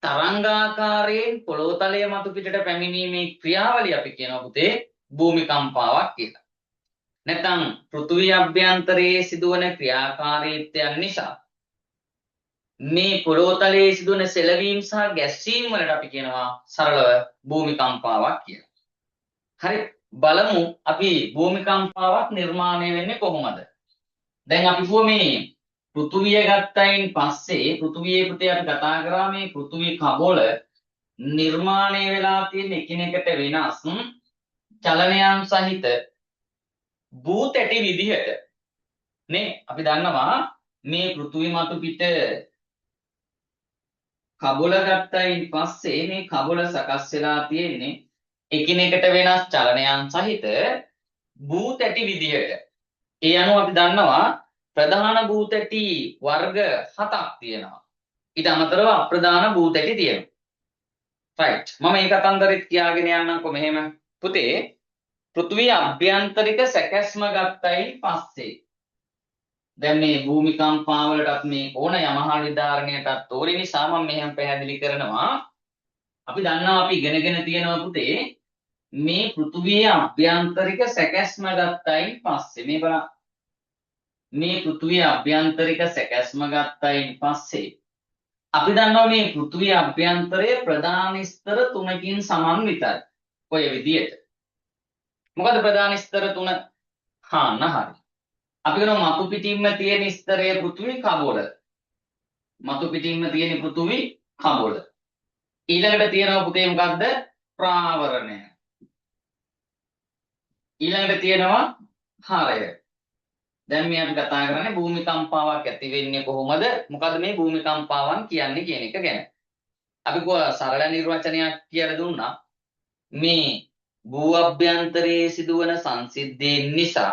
තරංගාකාරයෙන් පොළොව තලය මතු පිටට පැමිණීමේ ක්‍රියාවලිය අපි කියනවා පුතේ භූමිකම්පාවක් කියලා. නැත්නම් පෘථුවිය අභ්‍යන්තරයේ සිදුවන ක්‍රියාකාරීත්වයන් නිසා මේ පොළොව තලයේ සිදුවන සෙලවීම සහ ගැස්සීම් වලට අපි කියනවා සරලව භූමිකම්පාවක් කියලා. හරි බලමු අපි භූමිකම්පාවක් නිර්මාණය වෙන්නේ කොහොමද? දැන් අපි කිව්ව මේ පෘථුවිය ගත්තයින් පස්සේ පෘථුවියේ පුතේ අපි කතා කරා මේ පෘථුවි කබොල නිර්මාණය වෙලා තියෙන එකිනෙකට වෙනස් චලනයන් සහිත භූතැටි විදිහට නේ අපි දන්නවා මේ පෘථුවි මතු පිට කබොල ගත්තයින් පස්සේ මේ කබොල සකස් වෙලා තියෙන්නේ එකිනෙකට වෙනස් චලනයන් සහිත භූතැටි විදිහට. ඒ අනුව අපි දන්නවා ප්‍රධාන භූතැටි වර්ග 7ක් තියෙනවා. ඊට අමතරව අප්‍රධාන භූතැටි තියෙනවා. right. මම මේ කතන්දරෙත් කියාගෙන යන්නම්කො මෙහෙම. පුතේ පෘථුවිය අභ්‍යන්තරික සැකැස්ම ගත්තයින් පස්සේ දැන් මේ භූමිකම්පා වලටත් මේ ඕන යමහා නිර්ධාරණයටත් ඕනි නිසා මම මෙහෙම පැහැදිලි කරනවා. අපි දන්නවා අපි ඉගෙනගෙන තියෙනවා පුතේ මේ පෘථුවියේ අභ්‍යන්තරික සැකැස්ම ගත්තයින් පස්සේ මේ බලන්න මේ පෘථුවියේ අභ්‍යන්තරික සැකැස්ම ගත්තයින් පස්සේ අපි දන්නවා මේ පෘථුවියේ අභ්‍යන්තරය ප්‍රධාන ස්තර 3කින් සමන්විතයි. ඔය විදියට. මොකද ප්‍රධාන ස්තර 3? හරි. අපි කියනවා මතු පිටින්ම තියෙන ස්තරය පෘථුවි කබොල. මතු පිටින්ම තියෙන පෘථුවි කබොල. ඊළඟට තියෙනවා පුතේ මොකද්ද? ප්‍රාවරණය. ඊළඟට තියෙනවා හරය. දැන් මේ අපි කතා කරන්නේ භූමිකම්පාවක් ඇති වෙන්නේ කොහොමද? මොකද මේ භූමිකම්පාවන් කියන්නේ කියන එක ගැන. අපි සරල නිර්වචනයක් කියලා දුන්නා. මේ භූ අභ්‍යන්තරයේ සිදුවන සංසිද්ධීන් නිසා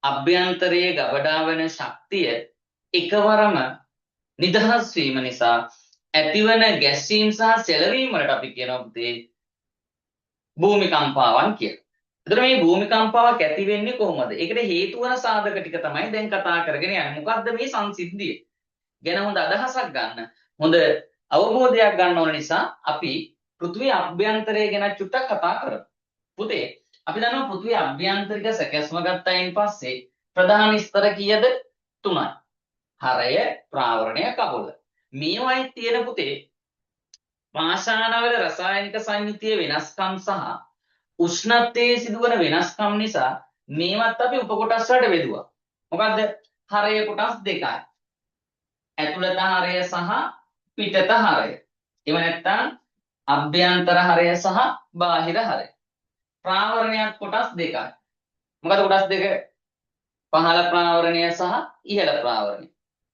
අභ්‍යන්තරයේ ගබඩා වෙන ශක්තිය එකවරම නිදහස් වීම නිසා ඇතිවන ගැස්සීම් සහ සෙලවීම වලට අපි කියනවා පුතේ භූමිකම්පාවන් කියලා. එතකොට මේ භූමිකම්පාවක් ඇති වෙන්නේ කොහොමද? ඒකට හේතු වන සාධක ටික තමයි දැන් කතා කරගෙන යන්නේ. මොකද්ද මේ සංසිද්ධිය? ගැන හොඳ අදහසක් ගන්න. හොඳ අවබෝධයක් ගන්න ඕන නිසා අපි පෘථිවි අභ්‍යන්තරය ගැන චුට්ටක් කතා කරමු. පුතේ අපි දන්නවා පෘථිවි අභ්‍යන්තරික සැකැස්ම ගත්තයින් පස්සේ ප්‍රධාන ස්තර කීයද? 3යි. හරය, ප්‍රාවරණය, කබොල. මේවායි තියෙන පුතේ පාෂාණවල රසායනික සංයුතියේ වෙනස්කම් සහ උෂ්ණත්වයේ සිදුවන වෙනස්කම් නිසා මේවත් අපි උපකොටස් වලට බෙදුවා. මොකද්ද? හරය කොටස් දෙකයි. ඇතුළත හරය සහ පිටත හරය. එහෙම නැත්නම් අභ්‍යන්තර හරය සහ බාහිර හරය. ප්‍රාවරණයක් කොටස් දෙකයි. මොකද කොටස් දෙක? පහළ ප්‍රාවරණය සහ ඉහළ ප්‍රාවරණය.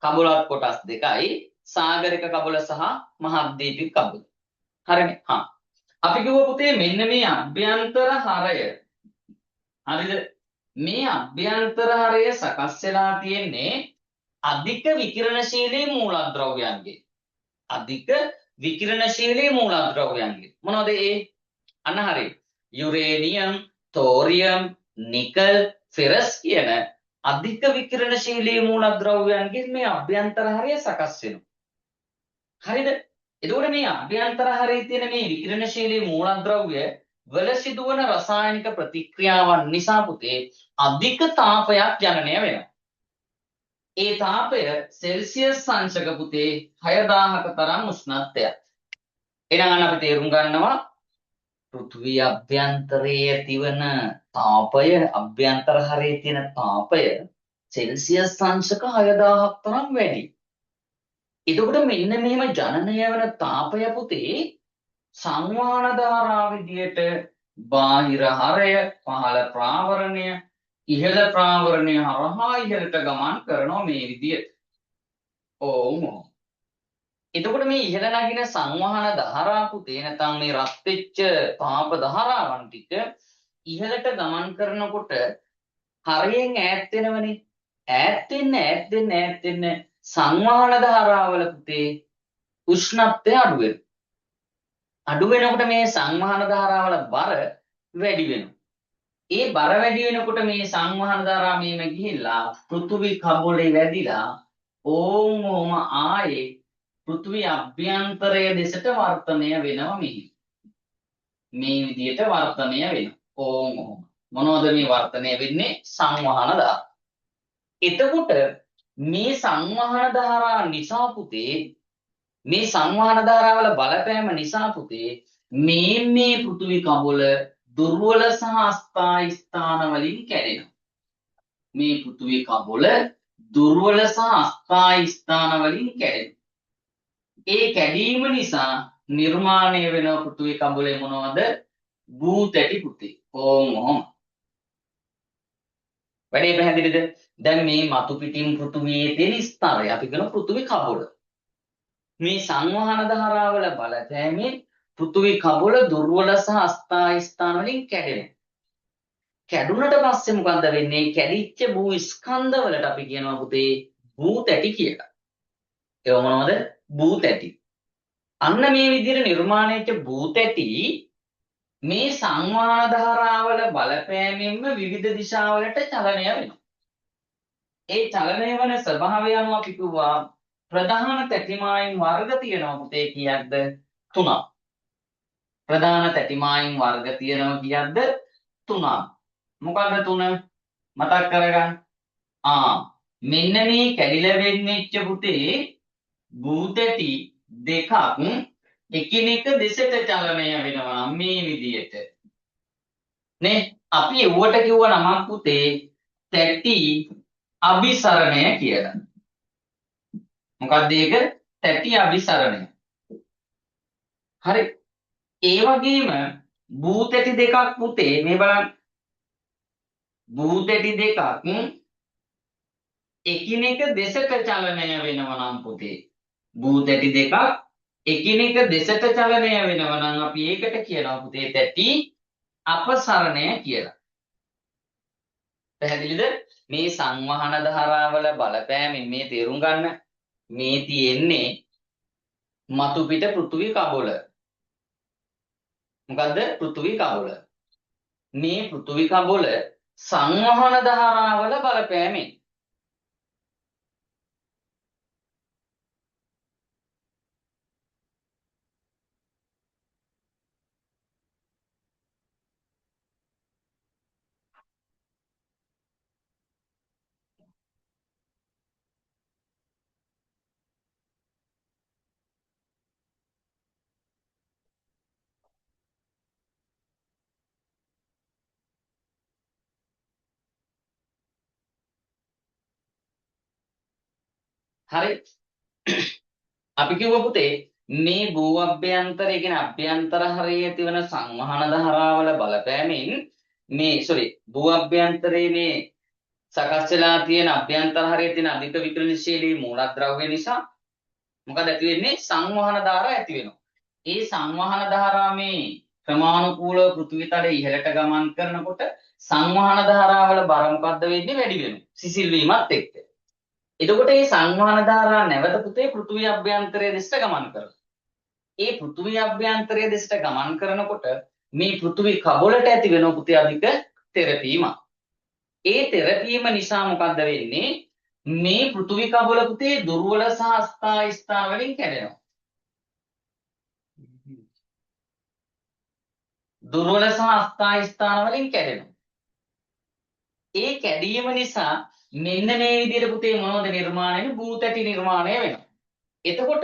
කබොලත් කොටස් දෙකයි. සාගරික කබොල සහ මහද්වීපික කබොල. හරිනේ. අපි කිව්ව පුතේ මෙන්න මේ අභ්‍යන්තර හරය. හරිද? මේ අභ්‍යන්තර හරය සකස් වෙලා තියෙන්නේ අධික විකිරණශීලී මූලද්‍රව්‍යයන්ගේ. අධික විකිරණශීලී මූලද්‍රව්‍යයන්ගේ. මොනවද ඒ? අන්න හරිය. යුරේනියම්, තෝරියම්, නිකල්, ෆෙරස් කියන අධික විකිරණශීලී මූලද්‍රව්‍යයන්ගේ මේ අභ්‍යන්තර හරය සකස් වෙනවා. හරිද? එතකොට මේ අභ්‍යන්තර හරයේ තියෙන මේ විකිරණශීලී මූලද්‍රව්‍ය වල සිදුවන රසායනික ප්‍රතික්‍රියාවන් නිසා පුතේ අධික තාපයක් ජනනය වෙනවා. ඒ තාපය සෙල්සියස් අංශක පුතේ 6000ක තරම් උෂ්ණත්වයක්. එහෙනම් අපි තේරුම් ගන්නවා පෘථිවි අභ්‍යන්තරයේ ඇතිවන තාපය අභ්‍යන්තර හරයේ තියෙන තාපය සෙල්සියස් අංශක 6000ක් තරම් වැඩි. එතකොට මෙන්න මෙහෙම ජනනය වෙන තාපය පුතේ සංවහන ධාරා විදියට බාහිර හරය, පහළ ප්‍රාවරණය, ඉහළ ප්‍රාවරණය හරහා ඉහළට ගමන් කරනවා මේ විදියට. ඕම. එතකොට මේ ඉහළ නගින සංවහන ධාරා පුතේ නැත්නම් මේ රත් වෙච්ච තාප ධාරාවන් ටික ඉහළට ගමන් කරනකොට හරයෙන් ඈත් වෙනවනේ. ඈත් වෙන්න සංවහන ධාරාවල පුතේ උෂ්ණත්වය අඩු වෙනවා. අඩු වෙනකොට මේ සංවහන ධාරාවල බර වැඩි වෙනවා. ඒ බර වැඩි වෙනකොට මේ සංවහන ධාරා මේම ගිහිල්ලා පෘථිවි කබොලේ වැදිලා ඕම ආයේ පෘථිවි අභ්‍යන්තරයේ දෙසට වර්තනය වෙනවා මෙහි. මේ විදියට වර්තනය වෙනවා. ඕම මොනවද මේ වර්තනය වෙන්නේ? සංවහන ධාරා. එතකොට මේ සංවහන ධාරා නිසා පුතේ මේ සංවහන ධාරාවල බලපෑම නිසා පුතේ මේ පෘථිවි කබොල දුර්වල සහ අස්ථායි ස්ථාන වලින් කැඩෙනවා. මේ පෘථිවි කබොල දුර්වල සහ අස්ථායි ස්ථාන වලින් කැඩෙනවා. ඒ කැඩීම නිසා නිර්මාණය වෙන පෘථිවි කබොලේ මොනවද? භූතැටි පුතේ. ඔහොම. වැඩේ පැහැදිලිද? දැන් මේ මතු පිටින් පෘථිවියේ තියෙන ස්තරය අපි කියන පෘථිවි කබොල. මේ සංවහන ධාරාවල බලපෑමෙන් පෘථිවි කබොල දුර්වල සහ අස්ථායි ස්ථාන වලින් කැඩෙනවා. කැඩුනට පස්සේ මොකද්ද වෙන්නේ? කැඩිච්ච භූ ස්කන්ධ වලට අපි කියනවා පුතේ භූතැටි කියලා. ඒව මොනවද? භූතැටි. අන්න මේ විදිහට නිර්මාණය වෙච්ච භූතැටි මේ සංවහන ධාරාවල බලපෑමෙන්ම විවිධ දිශාවලට චලනය වෙනවා. ඒ චලනය වන ස්වභාවය අනුව අපි කිව්වා ප්‍රධාන තැටිමායින් වර්ග තියෙනවා පුතේ කීයක්ද? 3ක්. ප්‍රධාන තැටිමායින් වර්ග තියෙනවා කීයක්ද? 3ක්. මොකක්ද 3? මතක් කරගන්න. මෙන්න මේ කැඩිලා වෙන්නේච්ච පුතේ භූතැටි දෙකක් එකිනෙක දෙසට චලනය වෙනවා මේ විදියට. නේ අපි එව්වට කිව්ව නමක් පුතේ තැටි අபிසරණය කියලා. මොකක්ද ඒක? තැටි අபிසරණය. හරි. ඒ වගේම භූතැටි දෙකක් පුතේ මේ බලන්න. භූතැටි දෙකක් එකිනෙක දෙසට චලනය වෙනවා නම් පුතේ. භූතැටි දෙකක් එකිනෙක දෙසට චලනය වෙනවා නම් අපි ඒකට කියනවා පුතේ තැටි අපසරණය කියලා. පැහැදිලිද? මේ සංවහන ධාරාවල බලපෑමෙන් මේ තේරුම් ගන්න මේ තියෙන්නේ මතු පිට පෘථිවි කබොල. මොකද්ද? පෘථිවි කබොල. මේ පෘථුවි කබොල සංවහන ධාරාවල බලපෑමෙන්. හරි. අපි කිව්ව පුතේ මේ භූ අභ්‍යන්තරය කියන්නේ අභ්‍යන්තර හරයේ ඇතිවන සංවහන ධාරාවල බලපෑමෙන් භූ අභ්‍යන්තරයේ මේ සකස් වෙලා තියෙන අභ්‍යන්තර හරයේ තියෙන අධික විකිරණශීලී මූලද්‍රව්‍ය නිසා මොකද ඇති වෙන්නේ? සංවහන ධාරා ඇති වෙනවා. ඒ සංවහන ධාරා මේ ක්‍රමානුකූලව පෘථිවි තලයේ ඉහළට ගමන් කරනකොට සංවහන ධාරාවල බර මොකද්ද වෙන්නේ? වැඩි වෙනවා. සිසිල් වීමත් එක්ක. එතකොට මේ සංවහන ධාරා නැවත පුතේ පෘථිවි අභ්‍යන්තරයේ දෙසට ගමන් කරනවා. ඒ පෘථිවි අභ්‍යන්තරයේ දෙසට ගමන් කරනකොට මේ පෘථිවි කබොලට ඇති වෙන පුතේ අධික තෙරපීමක්. ඒ තෙරපීම නිසා මොකද්ද වෙන්නේ? මේ පෘථිවි කබොල පුතේ දුර්වල සහ අස්ථායී ස්ථාන වලින් කැඩෙනවා. දුර්වල සහ අස්ථායී ස්ථාන වලින් කැඩෙනවා. ඒ කැඩීම නිසා මෙන්න මේ විදිහට පුතේ මොනවද නිර්මාණය වෙන්නේ? භූතැටි නිර්මාණය වෙනවා. එතකොට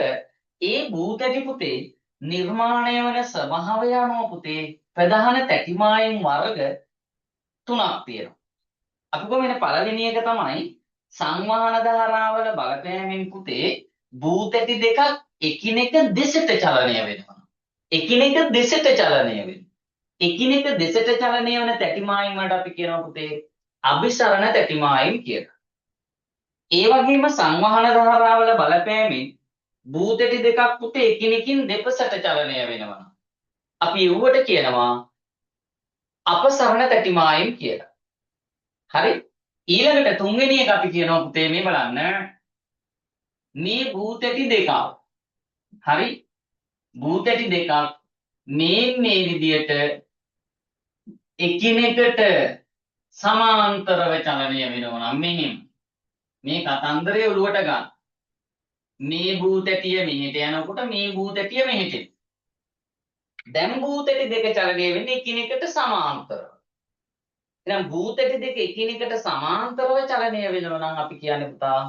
ඒ භූතැටි පුතේ නිර්මාණය වන ස්වභාවය අනුව පුතේ ප්‍රධාන තැටිමායින් වර්ග තුනක් තියෙනවා. අපි කොහොමද පළවෙනි එක තමයි සංවහන ධාරාවල බලපෑමෙන් පුතේ භූතැටි දෙකක් එකිනෙක දෙසට චලනය වෙනවා. එකිනෙක දෙසට චලනය වෙනවා. එකිනෙක දෙසට චලනය වන තැටිමායින් වලට අපි කියනවා පුතේ අභිසරණ තැටිමායින් කියලා. ඒ වගේම සංවහන ධාරාවල බලපෑමෙන් භූතැටි දෙකක් පුතේ එකිනෙකින් දෙපසට චලනය වෙනවා. අපි ඌවට කියනවා අපසරණ තැටිමායින් කියලා. හරි. ඊළඟට තුන්වෙනි එක අපි කියනවා පුතේ මේ බලන්න. මේ භූතැටි දෙකක්. හරි. භූතැටි දෙකක් මේ විදියට එකිනෙකට සමාන්තරව චලනය වෙනවා නම් මෙහෙම. මේ කතන්දරය ඔලුවට ගන්න. මේ භූතැටිය මෙහෙට යනකොට මේ භූතැටිය මෙහෙට. දැන් භූතැටි දෙක චලනය වෙන්නේ එකිනෙකට සමාන්තරව. එහෙනම් භූතැටි දෙක එකිනෙකට සමාන්තරව චලනය වෙනවා නම් අපි කියන්නේ පුතා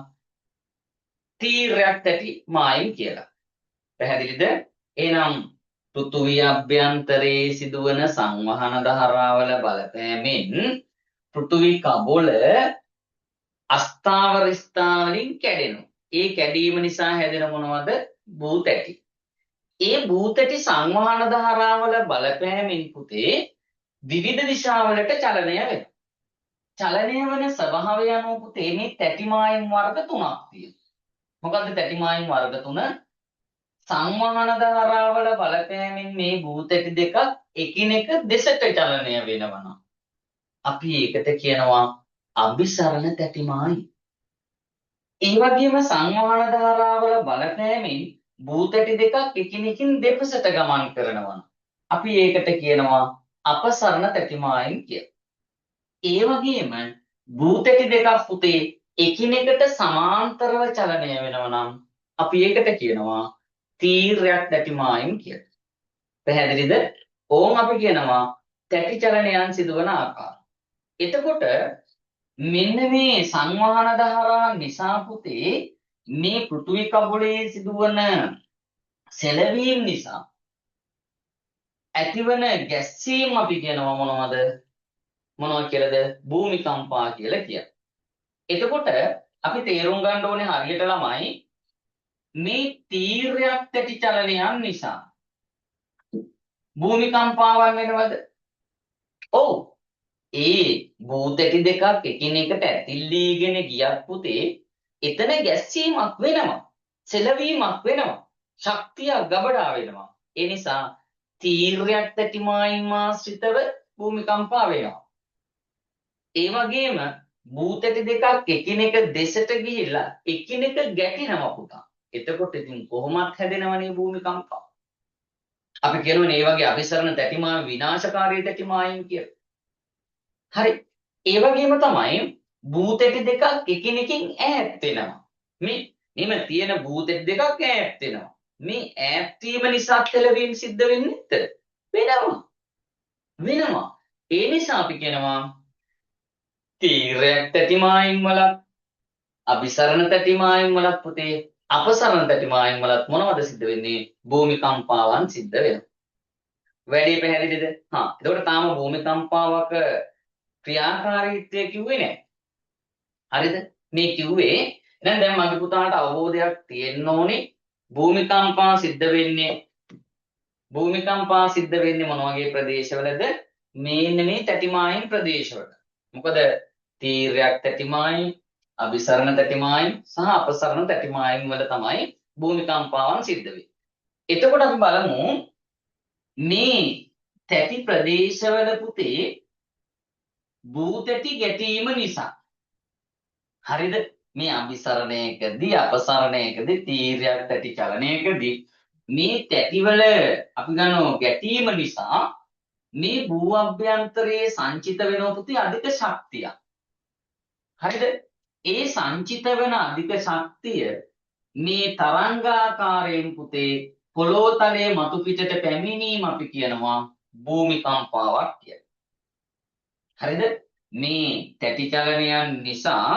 තීර්යක් තැටි මායිම් කියලා. පැහැදිලිද? එහෙනම් පෘථුවි අභ්‍යන්තරයේ සිදුවන සංවහන ධාරාවල බලපෑමෙන් පෘථුවි කබොල අස්ථාවර ස්ථානවලින් කැඩෙනවා. ඒ කැඩීම නිසා හැදෙන මොනවද? භූතැටි. ඒ භූතැටි සංවහන ධාරාවල බලපෑමෙන් පුතේ විවිධ දිශාවලට චලනය වෙනවා. චලනය වන ස්වභාවය අනුව පුතේ මේ තැටිමායින් වර්ග තුනක් තියෙනවා. මොකද්ද තැටිමායින් වර්ග තුන? සංවහන ධාරාවල බලපෑමෙන් මේ භූතැටි දෙකක් එකිනෙක දෙසට චලනය වෙනවා. අපි ඒකට කියනවා අභිසරණ තැටිමායි. ඒ වගේම සංවහන ධාරාවල බලපෑමෙන් භූතැටි දෙකක් එකිනෙකින් දෙපසට ගමන් කරනවා. අපි ඒකට කියනවා අපසරණ තැටිමායින් කියලා. ඒ වගේම භූතැටි දෙකක් පුතේ එකිනෙකට සමාන්තරව චලනය වෙනවා නම් අපි ඒකට කියනවා තීර්යක් තැටිමායින් කියලා. පැහැදිලිද? ඕම් අපි කියනවා තැටි චලනයන් සිදුවන ආකාරය. එතකොට මෙන්න මේ සංවහන ධාරා නිසා පුතේ මේ පෘථිවි කබොලේ සිදුවන සෙලවීම නිසා ඇතිවන ගැස්සීම් අපි කියනවා මොනවද? මොනවා කියලාද? භූමිකම්පා කියලා කියනවා. එතකොට අපි තේරුම් ගන්න ඕනේ හරියට ළමයි මේ තීර්යක් තැටි චලනයන් නිසා භූමිකම්පාවන් වෙනවද? ඔව්. ඒ භූතැටි දෙකක් එකිනෙකට ඇතිල්ලීගෙන ගියත් පුතේ එතන ගැස්සීමක් වෙනවා. සෙලවීමක් වෙනවා. ශක්තියක් ගබඩා වෙනවා. ඒ නිසා තීර්යක් තැටිමායින් ආශ්‍රිතව භූමිකම්පා වෙනවා. ඒ වගේම භූතැටි දෙකක් එකිනෙක දෙසට ගිහිල්ලා එකිනෙක ගැටෙනවා පුතා. එතකොට ඉතින් කොහොමත් හැදෙනවනේ භූමිකම්පා. අපි කියනවනේ මේ වගේ අභිසරණ තැටිමායන් විනාශකාරී තැටිමායන් කියලා. හරි. ඒ වගේම තමයි භූතැටි දෙකක් එකිනෙකින් ඈත් වෙනවා. මෙහෙම තියෙන භූතැටි දෙකක් ඈත් වෙනවා. මේ ඈත් වීම නිසා කෙලවීම සිද්ධ වෙන්නේ නැද්ද? වෙනවා. වෙනවා. ඒ නිසා අපි කියනවා තීරයක් තැටිමායින් වලත් අபிසරණ තැටිමායින් වලත් පුතේ අපසරණ තැටිමායින් වලත් මොනවද සිද්ධ වෙන්නේ? භූමිකම්පාවන් සිද්ධ වෙනවා. වැඩි පැහැදිලිද? එතකොට තාම භූමිකම්පාවක ක්‍රියාකාරීත්වය කිව්වේ නැහැ. හරිද? මේ කිව්වේ දැන් මගේ පුතාට අවබෝධයක් තියෙන්න ඕනේ භූමිකම්පා සිද්ධ වෙන්නේ මොන වගේ ප්‍රදේශවලද? මේන්න මේ තැටිමායින් ප්‍රදේශවල. මොකද තීරයක් තැටිමායින්, අபிසරණ තැටිමායින් සහ අපසරණ තැටිමායින් වල තමයි භූමිකම්පාවන් සිද්ධ වෙන්නේ. එතකොට අපි බලමු මේ තැටි ප්‍රදේශවල පුතේ භූතැටි ගැටීම නිසා හරිද මේ අபிසරණයකදී අපසරණයකදී තීරයක් තැටි චලනයකදී මේ තැටිවල අපි ගන්නවා ගැටීම නිසා මේ භූ අභ්‍යන්තරයේ සංචිත වෙන පුතේ අධික ශක්තියක්. හරිද? ඒ සංචිත වෙන අධික ශක්තිය මේ තරංගාකාරයෙන් පුතේ පොළොව තලයේ මතු පිටට පැමිණීම අපි කියනවා භූමිකම්පාවක් කියලා. හරිද? මේ තැටි චලනයන් නිසා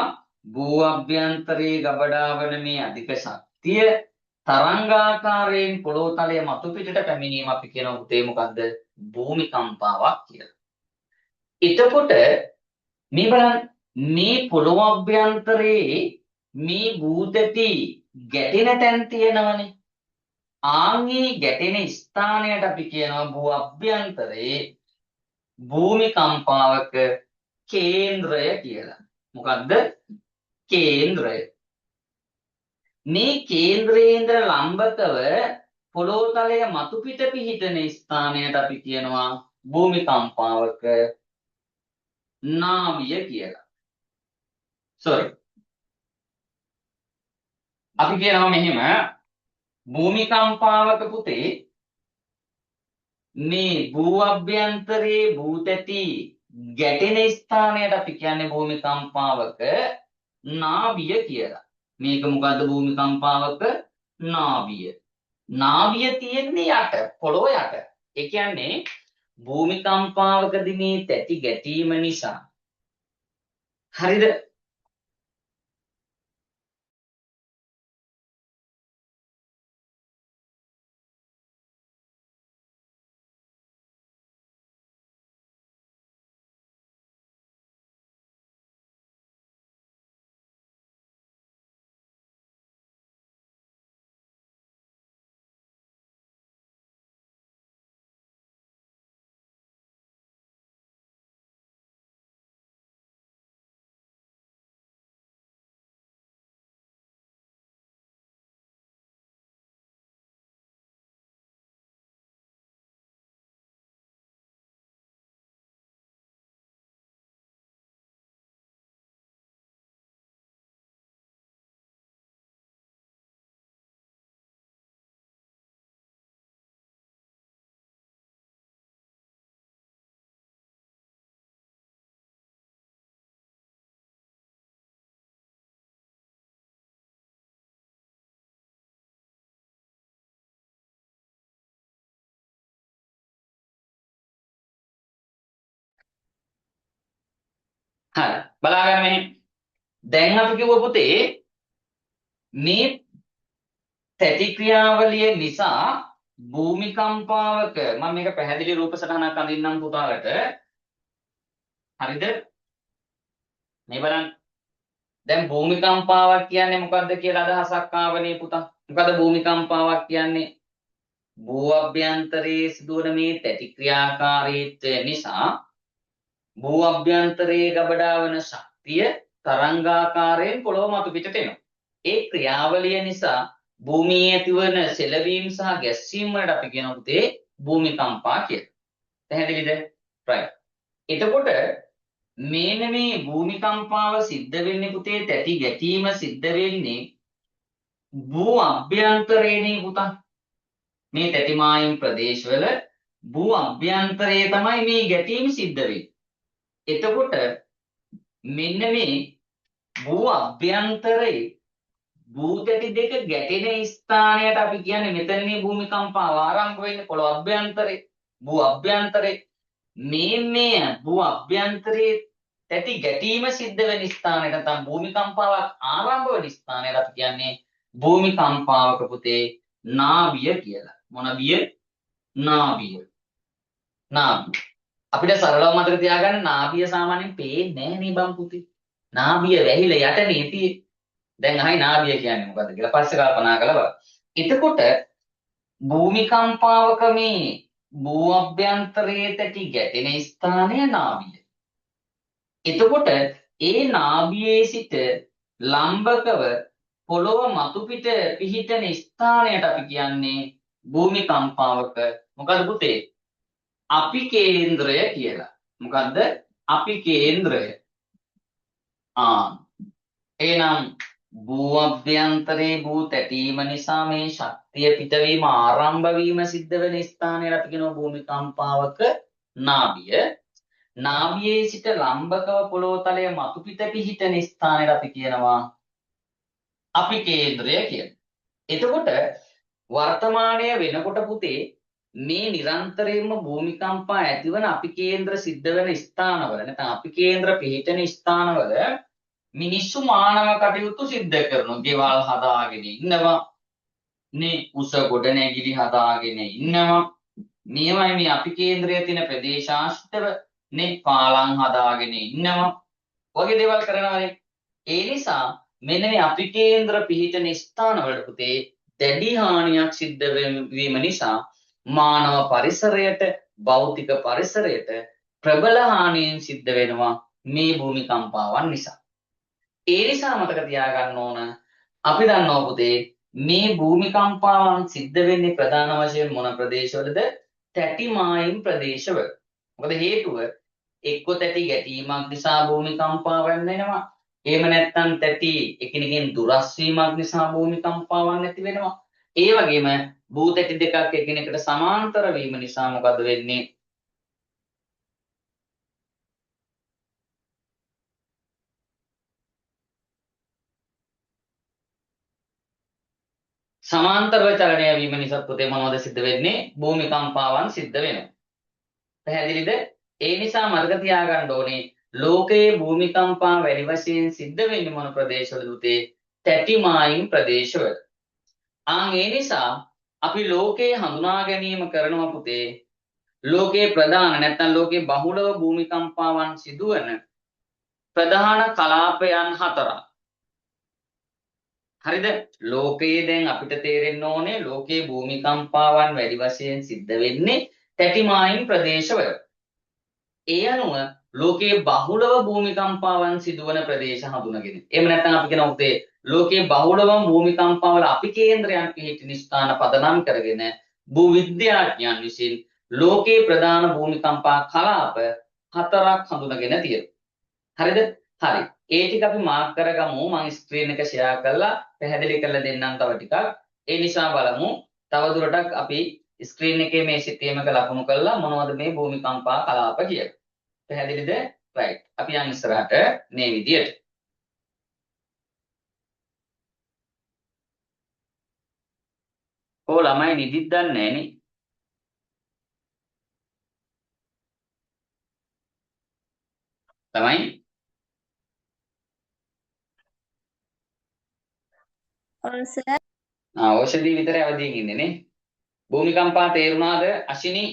භූ අභ්‍යන්තරයේ ගබඩා වන මේ අධික ශක්තිය තරංගාකාරයෙන් පොළොව තලයේ මතු පිටට පැමිණීම අපි කියනවා පුතේ මොකද්ද? භූමිකම්පාවක් කියලා. එතකොට මේ බලන්න මේ පොළොව අභ්‍යන්තරයේ මේ භූතැටි ගැටෙන තැන් තියෙනවනේ. ආන්ගේ ගැටෙන ස්ථානයට අපි කියනවා භූ අභ්‍යන්තරයේ භූමිකම්පාවක කේන්ද්‍රය කියලා. මොකද්ද? කේන්ද්‍රය. මේ කේන්ද්‍රයේ ඉඳලා ලම්බකව පොළොව තලය මතු පිට පිහිටන ස්ථානයට අපි කියනවා භූමිකම්පාවක නාභිය කියලා. අපි කියනවා මෙහෙම භූමිකම්පාවක පුතේ මේ භූ අභ්‍යන්තරයේ භූතැටි ගැටෙන ස්ථානයට අපි කියන්නේ භූමිකම්පාවක නාභිය කියලා. මේක මොකද්ද භූමිකම්පාවක නාභිය. නාභිය තියෙන්නේ යට පොළොව යට. ඒ කියන්නේ භූමිකම්පාවකදී මේ තැටි ගැටීම නිසා හරිද? හරි බලාගන්න මෙහෙම. දැන් අපි කිව්ව පුතේ මේ තැටි ක්‍රියාවලිය නිසා භූමිකම්පාවක මම මේක පැහැදිලි රූප සටහනක් අඳින්නම් පුතාලට. හරිද? මේ බලන්න. දැන් භූමිකම්පාවක් කියන්නේ මොකද්ද කියලා අදහසක් ආවනේ පුතා. මොකද භූමිකම්පාවක් කියන්නේ? භූ අභ්‍යන්තරයේ සිදුවන මේ තැටි ක්‍රියාකාරීත්වය නිසා භූ අභ්‍යන්තරයේ ගබඩා වන ශක්තිය තරංගාකාරයෙන් පොළොව මතු පිටට එනවා. ඒ ක්‍රියාවලිය නිසා භූමියේ ඇතිවන සෙලවීම සහ ගැස්සීම් වලට අපි කියනවා පුතේ භූමිකම්පා කියලා. පැහැදිලිද? right. එතකොට මේන මේ භූමිකම්පාව සිද්ධ වෙන්නේ පුතේ තැටි ගැටීම සිද්ධ වෙන්නේ භූ අභ්‍යන්තරයේනේ පුතා. මේ තැටිමායිම් ප්‍රදේශවල භූ අභ්‍යන්තරයේ තමයි මේ ගැටීම සිද්ධ වෙන්නේ. එතකොට මෙන්න මේ භූ අභ්‍යන්තරයේ භූතටි දෙක ගැටෙන ස්ථානයට අපි කියන්නේ මෙතනනේ භූමිකම්පාව ආරම්භ වෙන්නේ පොළොව අභ්‍යන්තරේ භූ අභ්‍යන්තරේ මේ භූ අභ්‍යන්තරයේ තැටි ගැටීම සිද්ධ වෙන ස්ථානයට නැත්නම් භූමිකම්පාවක් ආරම්භ වෙන ස්ථානයට අපි කියන්නේ භූමිකම්පාවක පුතේ නාභිය කියලා. මොන බිය? නාභිය. නාභිය. අපිට සරලව මතක තියාගන්න නාභිය සාමාන්‍යයෙන් පේන්නේ නැහැ නේ බං පුතේ. නාභිය වැහිලා යටනේ තියෙන්නේ. දැන් අහයි නාභිය කියන්නේ මොකද්ද කියලා පස්සේ කල්පනා කරලා බලන්න. එතකොට භූමිකම්පාවක මේ භූ අභ්‍යන්තරයේ තැටි ගැටෙන ස්ථානය නාභිය. එතකොට ඒ නාභියේ සිට ලම්බකව පොළොව මතු පිට පිහිටන ස්ථානයට අපි කියන්නේ භූමිකම්පාවක මොකද පුතේ? අපි කේන්ද්‍රය කියලා. මොකද්ද? අපි කේන්ද්‍රය. එහෙනම් භූ අභ්‍යන්තරේ භූ තැටීම නිසා මේ ශක්තිය පිටවීම ආරම්භ වීම සිද්ධ වෙන ස්ථානයට අපි කියනවා භූමිකම්පාවක නාභිය. නාභියේ සිට ලම්බකව පොළොව තලයේ මතු පිට පිහිටන ස්ථානයට අපි කියනවා අපි කේන්ද්‍රය කියලා. එතකොට වර්තමානයේ වෙනකොට පුතේ මේ නිරන්තරයෙන්ම භූමිකම්පා ඇතිවන අපි කේන්ද්‍ර සිද්ධ වෙන ස්ථානවල නැත්නම් අපි කේන්ද්‍ර පිහිටන ස්ථානවල මිනිස්සු මානව කටයුතු සිද්ධ කරනවා. ගෙවල් හදාගෙන ඉන්නවා. නේ උස ගොඩනැගිලි හදාගෙන ඉන්නවා. මේවයි මේ අපි කේන්ද්‍රයේ තියෙන ප්‍රදේශාශ්‍රිතව නේ පාලම් හදාගෙන ඉන්නවා. වගේ දේවල් කරනවානේ. ඒ නිසා මෙන්න මේ අපි කේන්ද්‍ර පිහිටන ස්ථානවල පුතේ දැඩි හානියක් සිද්ධ වීම නිසා මානව පරිසරයට භෞතික පරිසරයට ප්‍රබල හානියෙන් සිද්ධ වෙනවා මේ භූමිකම්පාවන් නිසා. ඒ නිසා මතක තියාගන්න ඕන අපි දන්නවා පුතේ මේ භූමිකම්පාවන් සිද්ධ වෙන්නේ ප්‍රධාන වශයෙන් මොන ප්‍රදේශවලද? තැටි මායිම් ප්‍රදේශවල. මොකද හේතුව එක්ක තැටි ගැටීමක් නිසා භූමිකම්පාවන් වෙනවා. එහෙම නැත්නම් තැටි එකිනෙකින් දුරස් වීමක් නිසා භූමිකම්පාවන් ඇති වෙනවා. ඒ වගේම භූ තැටි දෙකක් එකිනෙකට සමාන්තර වීම නිසා මොකද වෙන්නේ? සමාන්තරව චලනය වීම නිසා පුතේ මොනවද සිද්ධ වෙන්නේ? භූමිකම්පාවන් සිද්ධ වෙනවා. පැහැදිලිද? ඒ නිසා මතක තියාගන්න ඕනේ ලෝකයේ භූමිකම්පා වැඩි වශයෙන් සිද්ධ වෙන්නේ මොන ප්‍රදේශවලද පුතේ? තැටි මායිම් ප්‍රදේශවල. ඒ නිසා අපි ලෝකයේ හඳුනා ගැනීම කරනවා පුතේ ලෝකයේ ප්‍රධාන නැත්නම් ලෝකයේ බහුලව භූමිකම්පාවන් සිදුවන ප්‍රධාන කලාපයන් හතරක්. හරිද? ලෝකයේ දැන් අපිට තේරෙන්න ඕනේ ලෝකයේ භූමිකම්පාවන් වැඩි වශයෙන් සිද්ධ වෙන්නේ තැටි මායිම් ප්‍රදේශවල. ඒ අනුව ලෝකයේ බහුලව භූමිකම්පාවන් සිදුවන ප්‍රදේශ හඳුනගෙන. එහෙම නැත්නම් අපි කියනවා පුතේ ලෝකයේ බහුලවම භූමිකම්පාවල අපි කේන්ද්‍රයන් පිහිටින ස්ථාන පදනම් කරගෙන භූ විද්‍යාඥයන් විසින් ලෝකයේ ප්‍රධාන භූමිකම්පා කලාප හතරක් හඳුනගෙන තියෙනවා. හරිද? හරි. ඒ ටික අපි මාක් කරගමු. මම ස්ක්‍රීන් එක ෂෙයා කරලා පැහැදිලි කරලා දෙන්නම් තව ටිකක්. ඒ නිසා බලමු තවදුරටත් අපි ස්ක්‍රීන් එකේ මේ සිතියමක ලකුණු කරලා මොනවද මේ භූමිකම්පා කලාප කියලා. පැහැදිලිද? රයිට්. අපි යන් ඉස්සරහට මේ විදියට. ඕ ළමයි නිදිත් දන්නේ නැහැ නේ. ළමයි ඔව් සර්. ඖෂධි විතරයි අවදියෙන් ඉන්නේ නේ. භූමිකම්පා තේරුණාද? අශිනි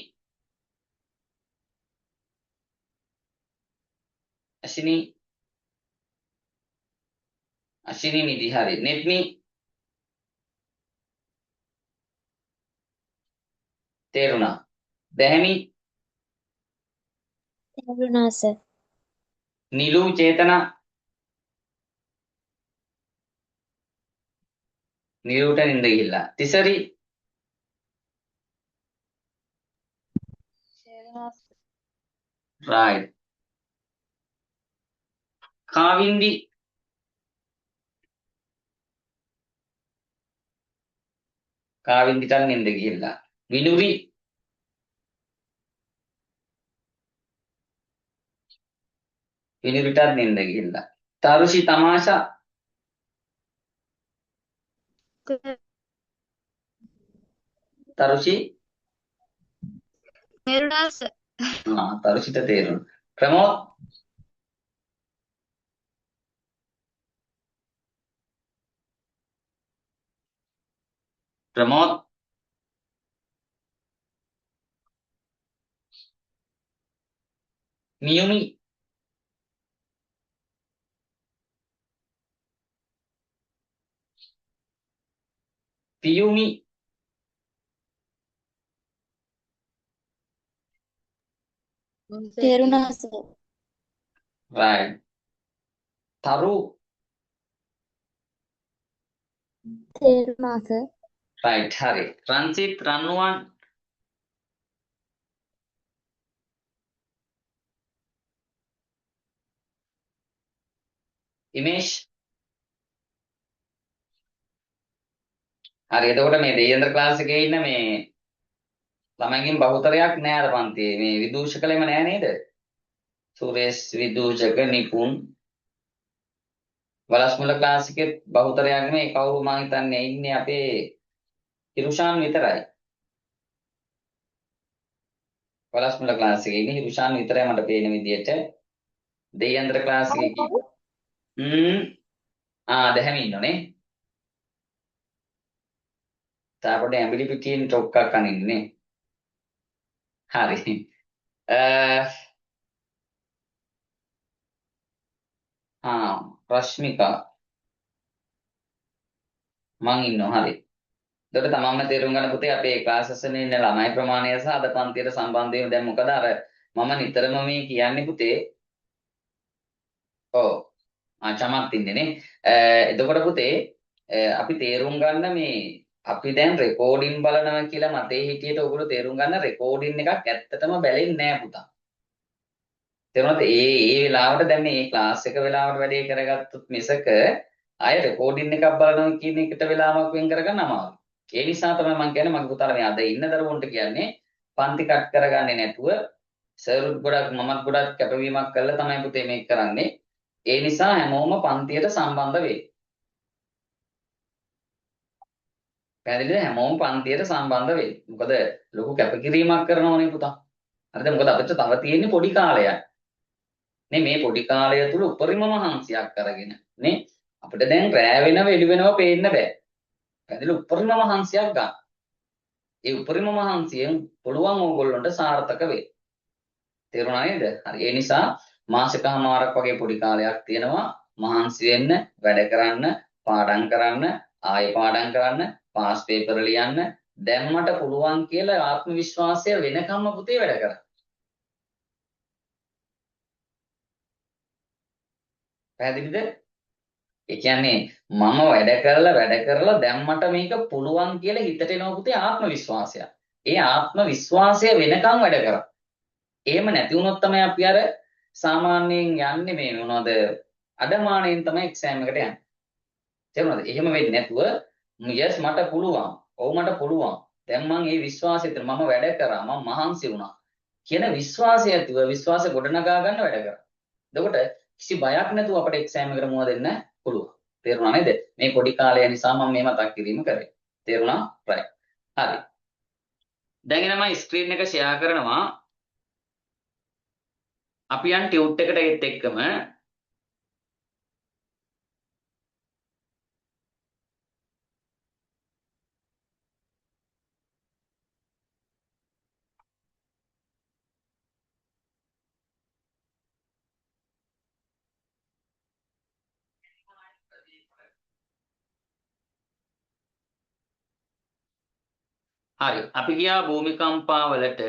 අශිනි නිදි හරි. නෙත්නි තේරුණා. දැහැමි තේරුණා සර්. නිලු චේතනා නිලුට නින්ද ගිහිල්ලා. තිසරි right. කාවින්දි කාවින්දිටත් නින්ද ගිහිල්ලා. විනුරි විනිවිටත් නින්ද ගිහිල්ලා. තරුෂි තමාෂා තරුෂි තේරුණා සර්. තරුෂිට තේරුණා. ප්‍රමෝද් ප්‍රමෝද් මියුමි පියුමි තේරුණා සර්. right තරු තේරුණා සර්. right හරි රන්සිත් රන්නුවන් ඉමේෂ් හරි එතකොට මේ දෙයන්ත්‍ර ක්ලාස් එකේ ඉන්න මේ ළමයින්ගෙන් බහුතරයක් නෑ අර පන්තියේ මේ විදූෂකලෙම නෑ නේද සුරේෂ් විදූෂක නිපුන් වලස්මුල ක්ලාස් එකේ බහුතරයක් මේ කවුරු මං හිතන්නේ ඉන්නේ අපේ හිරුෂාන් විතරයි වලස්මුල ක්ලාස් එකේ ඉන්නේ හිරුෂාන් විතරයි මට පේන විදියට දෙයන්ත්‍ර ක්ලාස් එකේ දැහැමි ඉන්නෝනේ තාපොඩ ඇඹිලි පිටියෙන් ටොක්කක් අනින්නේ හරි රශ්මිකා මං ඉන්නවා හරි එතකොට තමන්ම තේරුම් ගන්න පුතේ අපේ ක්ලාසස් වල ඉන්න ළමයි ප්‍රමාණය සහ අද පන්තියට සම්බන්ධ වීම දැන් මොකද අර මම නිතරම මේ කියන්නේ පුතේ ඔව් චමත් ඉන්නේ නේ එතකොට පුතේ අපි තේරුම් ගන්න මේ අපි දැන් රෙකෝඩින් බලනවා කියලා මතේ හිටියට ඔයගොල්ලෝ තේරුම් ගන්න රෙකෝඩින් එකක් ඇත්තටම බැලෙන්නේ නැහැ පුතා තේරුණාද ඒ වෙලාවට දැන් මේ ක්ලාස් එක වෙලාවට වැඩේ කරගත්තොත් මිසක ආය රෙකෝඩින් එකක් බලනවා කියන එකට වෙලාවක් වෙන් කරගන්න අමාරුයි ඒ නිසා තමයි මම කියන්නේ මගේ පුතාලා මේ අද ඉන්න දරුවන්ට කියන්නේ පන්ති කට් කරගන්නේ නැතුව සර්වර් ගොඩක් මමත් ගොඩක් කැපවීමක් කරලා තමයි පුතේ මේක කරන්නේ ඒ නිසා හැමෝම පන්තියට සම්බන්ධ වෙයි පැහැදිලිද හැමෝම පන්තියට සම්බන්ධ වෙයි මොකද ලොකු කැපකිරීමක් කරනවනේ පුතා හරිද මොකද අපිට තව තියෙන්නේ පොඩි කාලයක් නේ මේ පොඩි කාලය තුල උපරිම මහන්සියක් අරගෙන නේ අපිට දැන් රෑ වෙනව එළි වෙනව පේන්න බෑ පැහැදිලි උපරිම මහන්සියක් ගන්න. ඒ උපරිම මහන්සියෙන් පුළුවන් ඕගොල්ලන්ට සාර්ථක වෙයි. තේරුණා නේද? හරි. ඒ නිසා මාසිකමාරක් වගේ පොඩි කාලයක් තියෙනවා මහන්සි වෙන්න, වැඩ කරන්න, පාඩම් කරන්න, ආයෙ පාඩම් කරන්න, පාස් පේපර් ලියන්න, දැම්මට පුළුවන් කියලා ආත්ම විශ්වාසය වෙනකම්ම පුතේ වැඩ කරන්න. පැහැදිලිද? ඒ කියන්නේ මම වැඩ කරලා දැම්මට මේක පුළුවන් කියලා හිතට එනවා පුතේ ආත්ම විශ්වාසය. ඒ ආත්ම විශ්වාසය වෙනකන් වැඩ කරා. එහෙම නැති වුණොත් තමයි අපි අර සාමාන්‍යයෙන් යන්නේ මේ මොනවද අඩමාණයෙන් තමයි එක්සෑම් එකට යන්නේ. තේරුණාද? එහෙම වෙන්නේ නැතුව yes මට පුළුවන්. ඔව් මට පුළුවන්. දැන් මම මේ විශ්වාසයෙන් මම වැඩ කරා. මම මහන්සි වුණා. කියන විශ්වාසය ඇතිව විශ්වාසය ගොඩනගා ගන්න වැඩ කරා. එතකොට කිසි බයක් නැතුව අපිට එක්සෑම් එකට මුහුණ දෙන්න පුළුවන්. තේරුණා නේද? මේ පොඩි කාලය නිසා මම මේ මතක් කිරීම කරේ. තේරුණා? right. හරි. දැන් එනම ස්ක්‍රීන් එක ෂෙයා කරනවා. අපි යන් ටියුට් එකට ඒත් එක්කම හරි අපි ගියා භූමිකම්පා වලට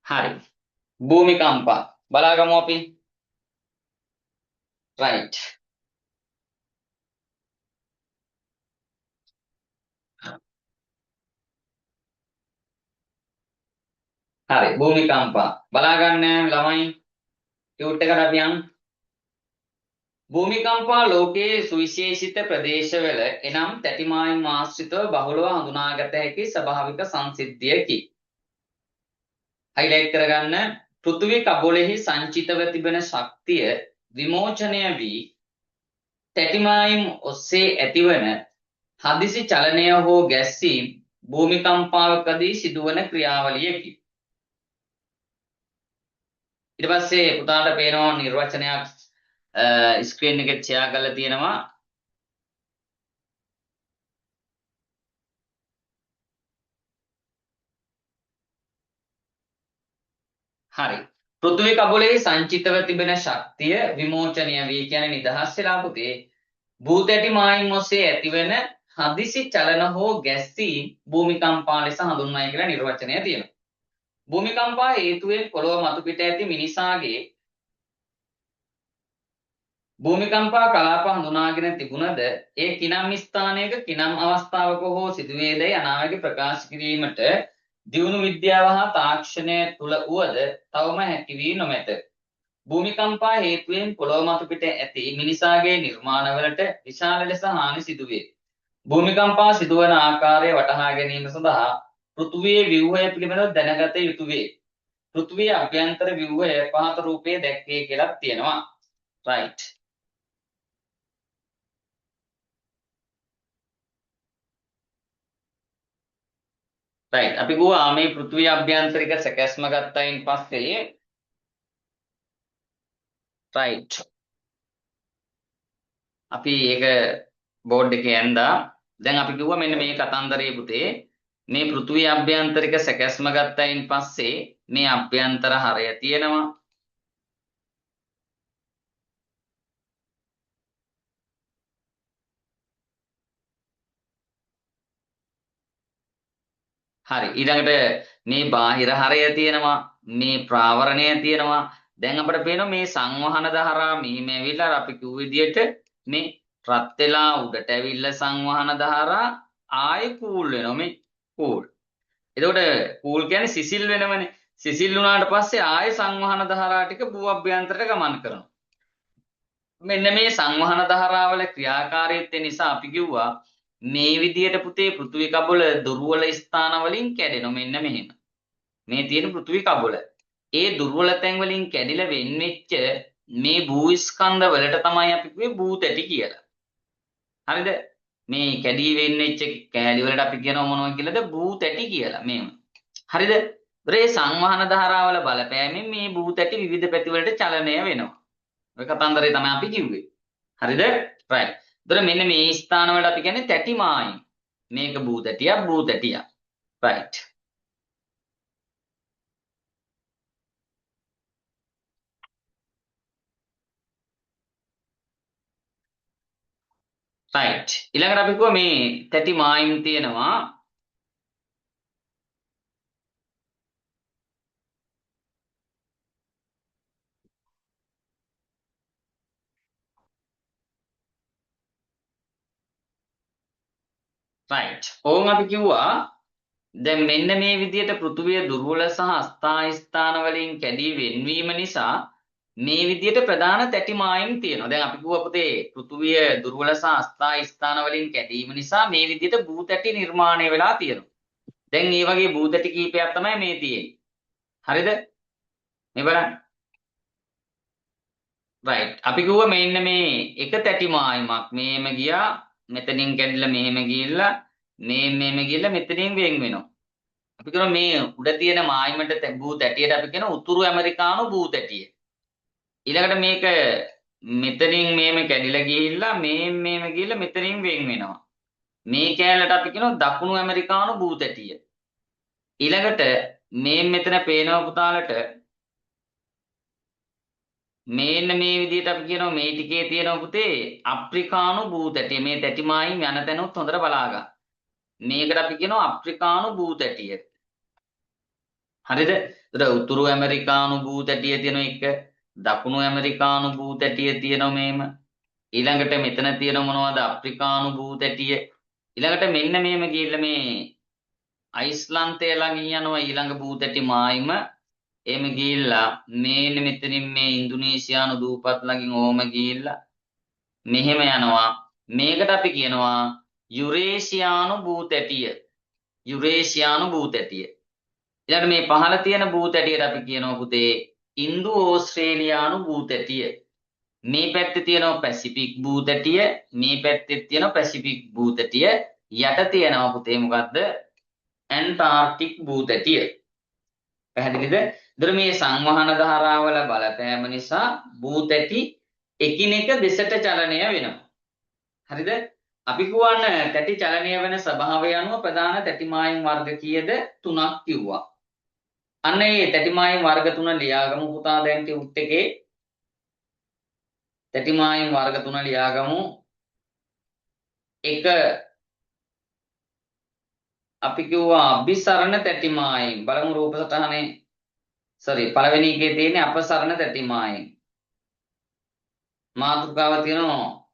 හරි භූමිකම්පා බලාගමු අපි right හරි භූමිකම්පා බලා ගන්න ළමයි ටියුට් එකට අපි යන් භූමිකම්පා ලෝකයේ සුවිශේෂිත ප්‍රදේශවල එනම් තැටිමායිම් ආශ්‍රිතව බහුලව හඳුනාගත හැකි ස්වභාවික සංසිද්ධියකි highlight කරගන්න පෘථිවි කබොලෙහි සංචිතව තිබෙන ශක්තිය විමෝචනය වී තැටිමායිම් ඔස්සේ ඇතිවන හදිසි චලනය හෝ ගැස්සීම් භූමිකම්පාවකදී සිදුවන ක්‍රියාවලියකි. ඊට පස්සේ පුතාට පේනවා නිර්වචනයක් ස්ක්‍රීන් එකේ ෂෙයා කරලා තියෙනවා. හරි. පෘථිවි කබොලේ සංචිතව තිබෙන ශක්තිය විමෝචනය වී කියන්නේ නිදහස් වෙලා පුතේ භූතැටි මායිම් ඔස්සේ ඇතිවෙන හදිසි චලන හෝ ගැස්සීම් භූමිකම්පා ලෙස හඳුන්වයි කියලා නිර්වචනය තියෙනවා. භූමිකම්පා හේතුවෙන් පොළොව මතු පිට ඇති මිනිසාගේ භූමිකම්පා කලාප හඳුනාගෙන තිබුණද ඒ කිනම් ස්ථානයක කිනම් අවස්ථාවක හෝ සිදුවේදයි අනාවැකි ප්‍රකාශ කිරීමට දියුණු විද්‍යාව හා තාක්ෂණය තුල වුවද තවම හැකි වී නොමැත. භූමිකම්පා හේතුවෙන් පොළොව මතු පිට ඇති මිනිසාගේ නිර්මාණවලට විශාල ලෙස හානි සිදුවේ. භූමිකම්පා සිදුවන ආකාරය වටහා ගැනීම සඳහා පෘථුවියේ ව්‍යුහය පිළිබඳව දැනගත යුතු වේ. පෘථුවියේ අභ්‍යන්තර ව්‍යුහය පහත රූපයේ දැක්වේ කියලා තියෙනවා. right. right. අපි ගුවා මේ පෘථුවිය අභ්‍යන්තරික සැකැස්ම ගත්තයින් පස්සේ right. අපි ඒක බෝඩ් එකේ ඇඳා දැන් අපි කිව්වා මෙන්න මේ කතන්දරේ පුතේ මේ පෘථුවිය අභ්‍යන්තරික සැකැස්ම ගත්තයින් පස්සේ මේ අභ්‍යන්තර හරය තියෙනවා. හරි ඊළඟට මේ බාහිර හරය තියෙනවා මේ ප්‍රාවරණය තියෙනවා. දැන් අපිට පේනවා මේ සංවහන ධාරා මෙහිම ඇවිල්ලා අපි කිව්ව විදිහට මේ රත් වෙලා උඩට ඇවිල්ලා සංවහන ධාරා ආයෙ කූල් වෙනවා මේ කූල්. එතකොට කූල් කියන්නේ සිසිල් වෙනවනේ. සිසිල් වුණාට පස්සේ ආයෙ සංවහන ධාරා ටික භූ අභ්‍යන්තරයට ගමන් කරනවා. මෙන්න මේ සංවහන ධාරාවල ක්‍රියාකාරීත්වය නිසා අපි කිව්වා මේ විදියට පුතේ පෘථිවි කබොල දුර්වල ස්ථාන වලින් කැඩෙනවා. මෙන්න මෙහෙම. මේ තියෙන පෘථිවි කබොල. ඒ දුර්වල තැන් වලින් කැඩිලා වෙන්වෙච්ච මේ භූ ස්කන්ධ වලට තමයි අපි කිව්වේ භූතැටි කියලා. හරිද? මේ කැඩී වෙන්වෙච්ච කැලි වලට අපි කියනවා මොනවද කියලාද? භූතැටි කියලා. මේව. හරිද? ඒ සංවහන ධාරාවල බලපෑමෙන් මේ භූතැටි විවිධ පැති වලට චලනය වෙනවා. ඔය කතන්දරේ තමයි අපි කිව්වේ. හරිද? right. දර මෙන්න මේ ස්ථාන වලට අපි කියන්නේ තැටි මායිම්. මේක භූතැටියක් භූතැටියක්. right. right. ඊළඟට අපි කිව්වා මේ තැටි මායිම් තියෙනවා. right. ඕන් අපි කිව්වා දැන් මෙන්න මේ විදියට පෘථුවිය දුර්වල සහ අස්ථායි ස්ථාන වලින් කැඩී වෙන්වීම නිසා මේ විදියට ප්‍රධාන තැටි මායිම් තියෙනවා. දැන් අපි කිව්වා පුතේ පෘථුවිය දුර්වල සහ අස්ථායි ස්ථාන වලින් කැඩීම නිසා මේ විදියට භූතැටි නිර්මාණය වෙලා තියෙනවා. දැන් මේ වගේ භූතැටි කීපයක් තමයි මේ තියෙන්නේ. හරිද? මේ බලන්න. right. අපි කිව්වා මෙන්න මේ එක තැටි මායිමක් මෙහෙම ගියා මෙතනින් කැඩිලා මෙහෙම ගිහිල්ලා මෙහෙම ගිහිල්ලා මෙතනින් වෙන් වෙනවා. අපි කරා මේ උඩ තියෙන මායිමට භූතැටියට අපි කියන උතුරු ඇමරිකානු භූතැටිය. ඊළඟට මේක මෙතනින් මෙහෙම කැඩිලා ගිහිල්ලා මෙහෙම ගිහිල්ලා මෙතනින් වෙන් වෙනවා. මේ කැලලට අපි කියනවා දකුණු ඇමරිකානු භූතැටිය. ඊළඟට මේ මෙතන පේනවා පුතාලට මේන්න මේ විදිහට අපි කියනවා මේ ටිකේ තියෙනවා පුතේ අප්‍රිකානු භූතැටිය. මේ තැටි මායිම් යන තැනොත් හොඳට බලා ගන්න. මේකට අපි කියනවා අප්‍රිකානු භූතැටිය. හරිද? ඒතර උතුරු ඇමරිකානු භූතැටිය තියෙන එක, දකුණු ඇමරිකානු භූතැටිය තියෙනවා මේම. ඊළඟට මෙතන තියෙන මොනවද? අප්‍රිකානු භූතැටිය. ඊළඟට මෙන්න මෙහෙම ගිහිල්ලා මේ අයිස්ලන්තය ළඟින් යනවා ඊළඟ භූතැටි මායිම. එහෙම ගිහිල්ලා මේන්න මෙතනින් මේ ඉන්දුනීසියානු දූපත් ළඟින් ඕම ගිහිල්ලා මෙහෙම යනවා. මේකට අපි කියනවා යුරේසියානු භූතැටිය. යුරේසියානු භූතැටිය. ඊළඟ මේ පහළ තියෙන භූතැටියට අපි කියනවා පුතේ ඉන්දු ඕස්ට්‍රේලියානු භූතැටිය. මේ පැත්තේ තියෙනවා පැසිෆික් භූතැටිය, මේ පැත්තේ තියෙනවා පැසිෆික් භූතැටිය, යට තියෙනවා පුතේ මොකද්ද? ඇන්ටාර්ක්ටික් භූතැටිය. පැහැදිලිද? ඒතර මේ සංවහන ධාරාවල බලපෑම නිසා භූතැටි එකිනෙක දෙසට චලනය වෙනවා. හරිද? අපි කියවන තැටි චලනය වෙන ස්වභාවය අනුව ප්‍රධාන තැටි මායිම් වර්ග කීයද? 3ක් කිව්වා. අන්න ඒ තැටි මායිම් වර්ග 3 ලියාගමු පුතා දැන් ටියුට් එකේ. තැටි මායිම් වර්ග 3 ලියාගමු. එක අපි කිව්වා අභිසරණ තැටි මායිම්. බලමු රූප සටහනේ. පළවෙනි එකේ තියෙන්නේ අපසරණ තැටි මායිම්. මාතෘකාව තියෙනවා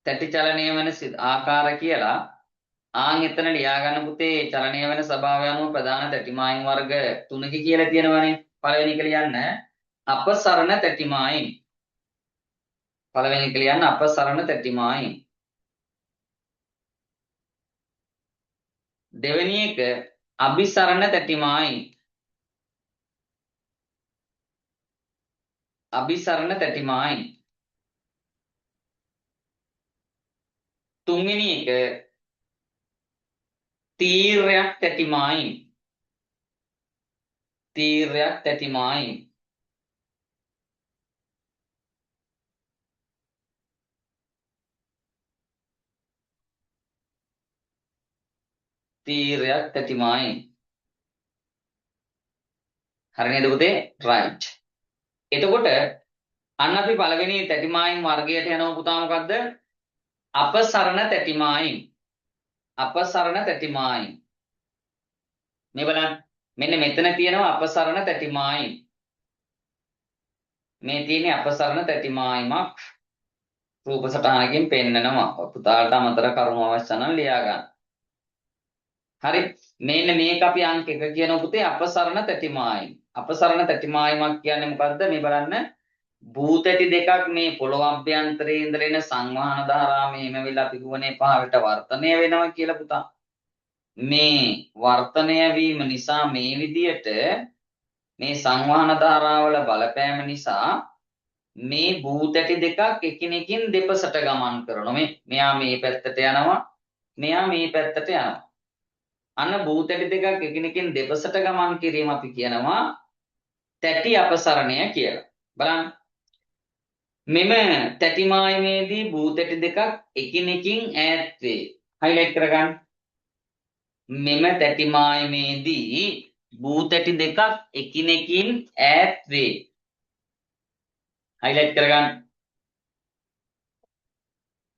තැටි චලනය වෙන ආකාර කියලා. ආන් එතන ලියා ගන්න පුතේ චලනය වෙන ස්වභාවය අනුව ප්‍රධාන තැටි මායිම් වර්ග 3ක කියලා තියෙනවනේ. පළවෙනි එක ලියන්න අපසරණ තැටි මායිම්. පළවෙනි එක ලියන්න අපසරණ තැටි මායිම්. දෙවෙනි එක අභිසරණ තැටි මායිම්. අභිසරණ තැටි මායිම්. තුන්වෙනි එක තීර්යක් තැටි මායිම්. තීර්යක් තැටි මායිම්. තීර්යක් තැටි මායිම්. හරි නේද පුතේ? රයිට්. එතකොට අන්න අපි පළවෙනි තැටි මායිම් වර්ගයට යනවා පුතා මොකද්ද? අපසරණ තැටි මායිම්. අපසරණ තැටි මායිම්. මේ බලන්න මෙන්න මෙතන තියෙනවා අපසරණ තැටි මායිම්. මේ තියෙන්නේ අපසරණ තැටි මායිමක්. රූප සටහනකින් පෙන්නනවා. පුතාලට අමතර කරුණු අවශ්‍ය නම් ලියා ගන්න. හරි මෙන්න මේක අපි අංක 1 කියනවා පුතේ අපසරණ තැටි මායිම්. අපසරණ තැටි මායිමක් කියන්නේ මොකද්ද? මේ බලන්න භූතැටි දෙකක් මේ පොළොව අභ්‍යන්තරයේ ඉඳලා එන සංවහන ධාරා මේම වෙලා අපි ගුවනේ පහකට වර්තනය වෙනවා කියලා පුතා. මේ වර්තනය වීම නිසා මේ විදියට මේ සංවහන ධාරාවල බලපෑම නිසා මේ භූතැටි දෙකක් එකිනෙකින් දෙපසට ගමන් කරනවා. මෙයා මේ පැත්තට යනවා, මෙයා මේ පැත්තට යනවා. අන්න භූතැටි දෙකක් එකිනෙකින් දෙපසට ගමන් කිරීම අපි කියනවා තැටි අපසරණය කියලා. බලන්න මෙම තැටි මායිමේදී භූතැටි දෙකක් එකිනෙකින් ඈත් වේ. හයිලයිට් කරගන්න. මෙම තැටි මායිමේදී භූතැටි දෙකක් එකිනෙකින් ඈත් වේ. හයිලයිට් කරගන්න.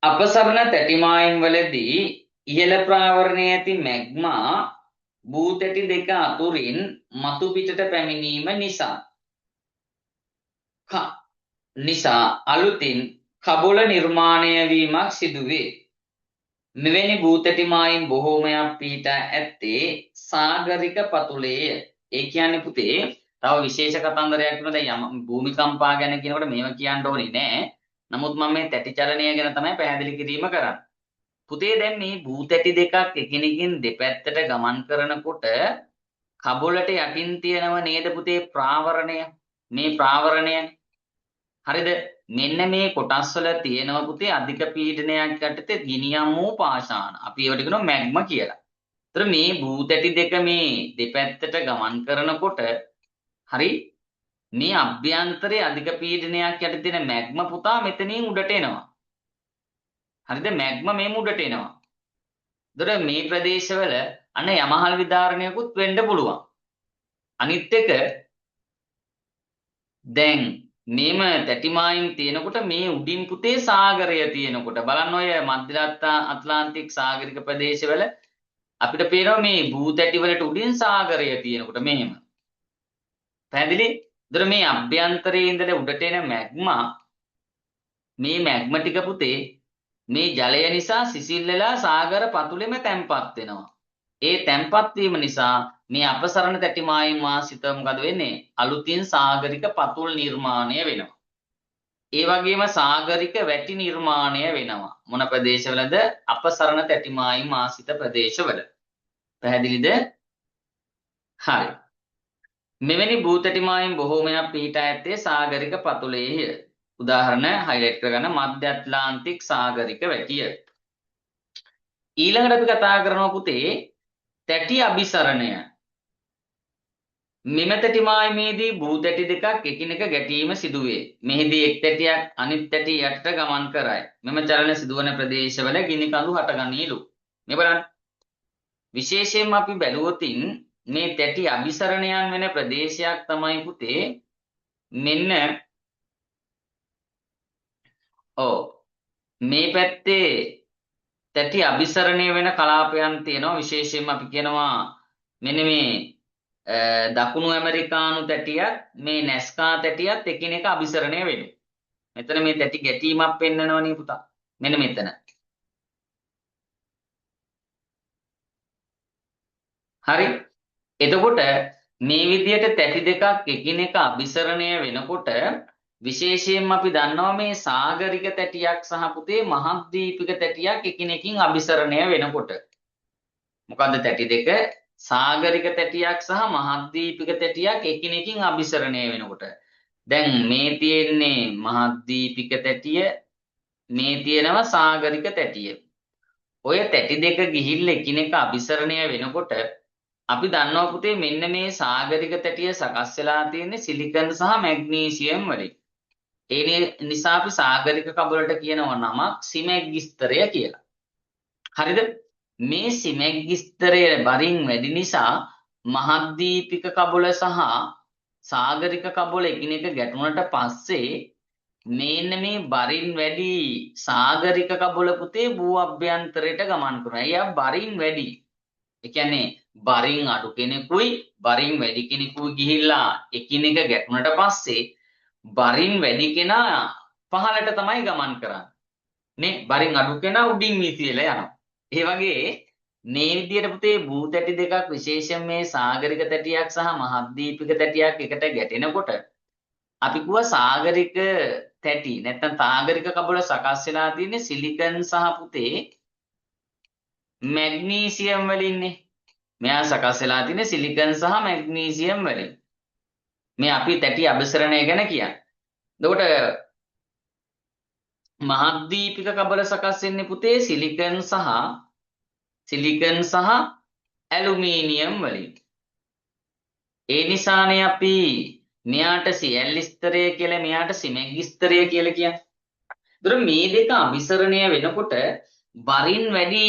අපසරණ තැටි මායිම් වලදී ඉහළ ප්‍රාවරණයේ ඇති මැග්මා භූතැටි දෙක අතුරින් මතු පිටට පැමිණීම නිසා අලුතින් කබොල නිර්මාණය වීමක් සිදුවේ. මෙවැනි භූතැටි මායිම් බොහෝමයක් පිහිටා ඇත්තේ සාගරික පතුලේය. ඒ කියන්නේ පුතේ තව විශේෂ කතන්දරයක් වෙනවා. දැන් භූමිකම්පා ගැන කියනකොට මේව කියන්න ඕනේ නෑ. නමුත් මම මේ තැටි චලනය ගැන තමයි පැහැදිලි කිරීම කරන්නේ. පුතේ දැන් මේ භූතැටි දෙකක් එකිනෙකින් දෙපැත්තට ගමන් කරනකොට කබොලට යටින් තියෙනව නේද පුතේ ප්‍රාවරණය. මේ ප්‍රාවරණය හරිද? මෙන්න මේ කොටස් වල තියෙනවා පුතේ අධික පීඩනයක් යටතේ ගිනියම් වූ පාෂාණ. අපි ඒවට කියනවා මැග්මා කියලා. ඒතර මේ භූතැටි දෙක මේ දෙපැත්තට ගමන් කරනකොට හරි මේ අභ්‍යන්තරයේ අධික පීඩනයක් යටතේ තියෙන මැග්මා පුතා මෙතනින් උඩට එනවා. හරිද? මැග්මා මේ උඩට එනවා. ඒතර මේ ප්‍රදේශවල අන්න යමහල් විදාරණයකුත් වෙන්න පුළුවන්. අනිත් එක දැන් මේම තැටි මායිම් තියෙනකොට මේ උඩින් පුතේ සාගරය තියෙනකොට බලන්න ඔය මධ්‍ය අත්ලාන්තික් සාගරික ප්‍රදේශවල අපිට පේනවා මේ භූතැටි වලට උඩින් සාගරය තියෙනකොට මෙහෙම. පැහැදිලි? ඒතර මේ අභ්‍යන්තරයේ ඉඳලා උඩට එන මැග්මා මේ මැග්මා ටික පුතේ මේ ජලය නිසා සිසිල් වෙලා සාගර පතුලෙම තැම්පත් වෙනවා. ඒ තැම්පත් වීම නිසා මේ අපසරණ තැටි මායිම් වාසිත මොකද වෙන්නේ? අලුතින් සාගරික පතුල් නිර්මාණය වෙනවා. ඒ වගේම සාගරික වැටි නිර්මාණය වෙනවා. මොන ප්‍රදේශවලද? අපසරණ තැටි මායිම් වාසිත ප්‍රදේශවල. පැහැදිලිද? හරි. මෙවැනි භූතැටි මායිම් බොහෝමයක් පිහිටා ඇත්තේ සාගරික පතුලේය. උදාහරණ හයිලයිට් කරගන්න මධ්‍ය ඇට්ලාන්ටික් සාගරික වැටිය. ඊළඟට අපි කතා කරනවා පුතේ තැටි අபிසරණය. මෙම තැටි මායිමේදී භූතැටි දෙකක් එකිනෙක ගැටීම සිදුවේ. මෙහිදී එක් තැටියක් අනිත් තැටි යටට ගමන් කරයි. මෙම චලන සිදුවන ප්‍රදේශවල ගිනි කඳු හටගනීලු. මේ බලන්න. විශේෂයෙන්ම අපි බැලුවොතින් මේ තැටි අபிසරණයන් වෙන ප්‍රදේශයක් තමයි පුතේ මෙන්න මේ පැත්තේ තැටි අபிසරණය වෙන කලාපයන් තියෙනවා. විශේෂයෙන්ම අපි කියනවා මෙන්න මේ දකුණු ඇමරිකානු තැටියත් මේ නැස්කා තැටියත් එකිනෙක අபிසරණය වෙනවා. මෙතන මේ තැටි ගැටීමක් පෙන්නනවනේ පුතා. මෙන්න මෙතන. හරි. එතකොට මේ විදිහට තැටි දෙකක් එකිනෙක අபிසරණය වෙනකොට විශේෂයෙන්ම අපි දන්නවා මේ සාගරික තැටියක් සහ පුතේ මහද්වීපික තැටියක් එකිනෙකින් අபிසරණය වෙනකොට මොකද්ද තැටි දෙක සාගරික තැටියක් සහ මහද්වීපික තැටියක් එකිනෙකින් අபிසරණය වෙනකොට දැන් මේ තියෙන්නේ මහද්වීපික තැටිය මේ තියෙනවා සාගරික තැටිය. ඔය තැටි දෙක ගිහිල්ලා එකිනෙක අபிසරණය වෙනකොට අපි දන්නවා පුතේ මෙන්න මේ සාගරික තැටිය සකස් වෙලා තියෙන්නේ සිලිකන් සහ මැග්නීසියම් වලින්. ඒ නිසා අපි සාගරික කබලට කියනවා නමක් සිමැග්ගිස්තරය කියලා. හරිද? මේ සිමැග්ගිස්තරය බරින් වැඩි නිසා මහද්වීපික කබල සහ සාගරික කබල එකිනෙක ගැටුණට පස්සේ මේන්න මේ බරින් වැඩි සාගරික කබල පුතේ භූ අභ්‍යන්තරයට ගමන් කරනවා. එයා බරින් වැඩි. ඒ කියන්නේ බරින් අඩු කෙනෙකුයි බරින් වැඩි කෙනෙකුයි ගිහිල්ලා එකිනෙක ගැටුණට පස්සේ බරින් වැඩි කෙනා පහළට තමයි ගමන් කරන්නේ. නේ බරින් අඩු කෙනා උඩින් විසිරලා යනවා. ඒ වගේ මේ විදියට පුතේ භූතැටි දෙකක් විශේෂයෙන් මේ සාගරික තැටියක් සහ මහද්වීපික තැටියක් එකට ගැටෙනකොට අපි කිව්වා සාගරික තැටි නැත්නම් සාගරික කබල සකස් වෙලා තියෙන්නේ සිලිකන් සහ පුතේ මැග්නීසියම් වලින්නේ. මෙයා සකස් වෙලා තියෙන්නේ සිලිකන් සහ මැග්නීසියම් වලින්. මේ අපි තැටි අபிසරණය ගැන කියන්නේ. එතකොට මහද්වීපික කබල සකස් වෙන්නේ පුතේ සිලිකන් සහ ඇලුමිනියම් වලින්. ඒ නිසානේ අපි මෙයාට සියල් ස්තරය කියලා මෙයාට සිමෙග් ස්තරය කියලා කියන්නේ. ඒතර මේ දෙක අபிසරණය වෙනකොට බරින් වැඩි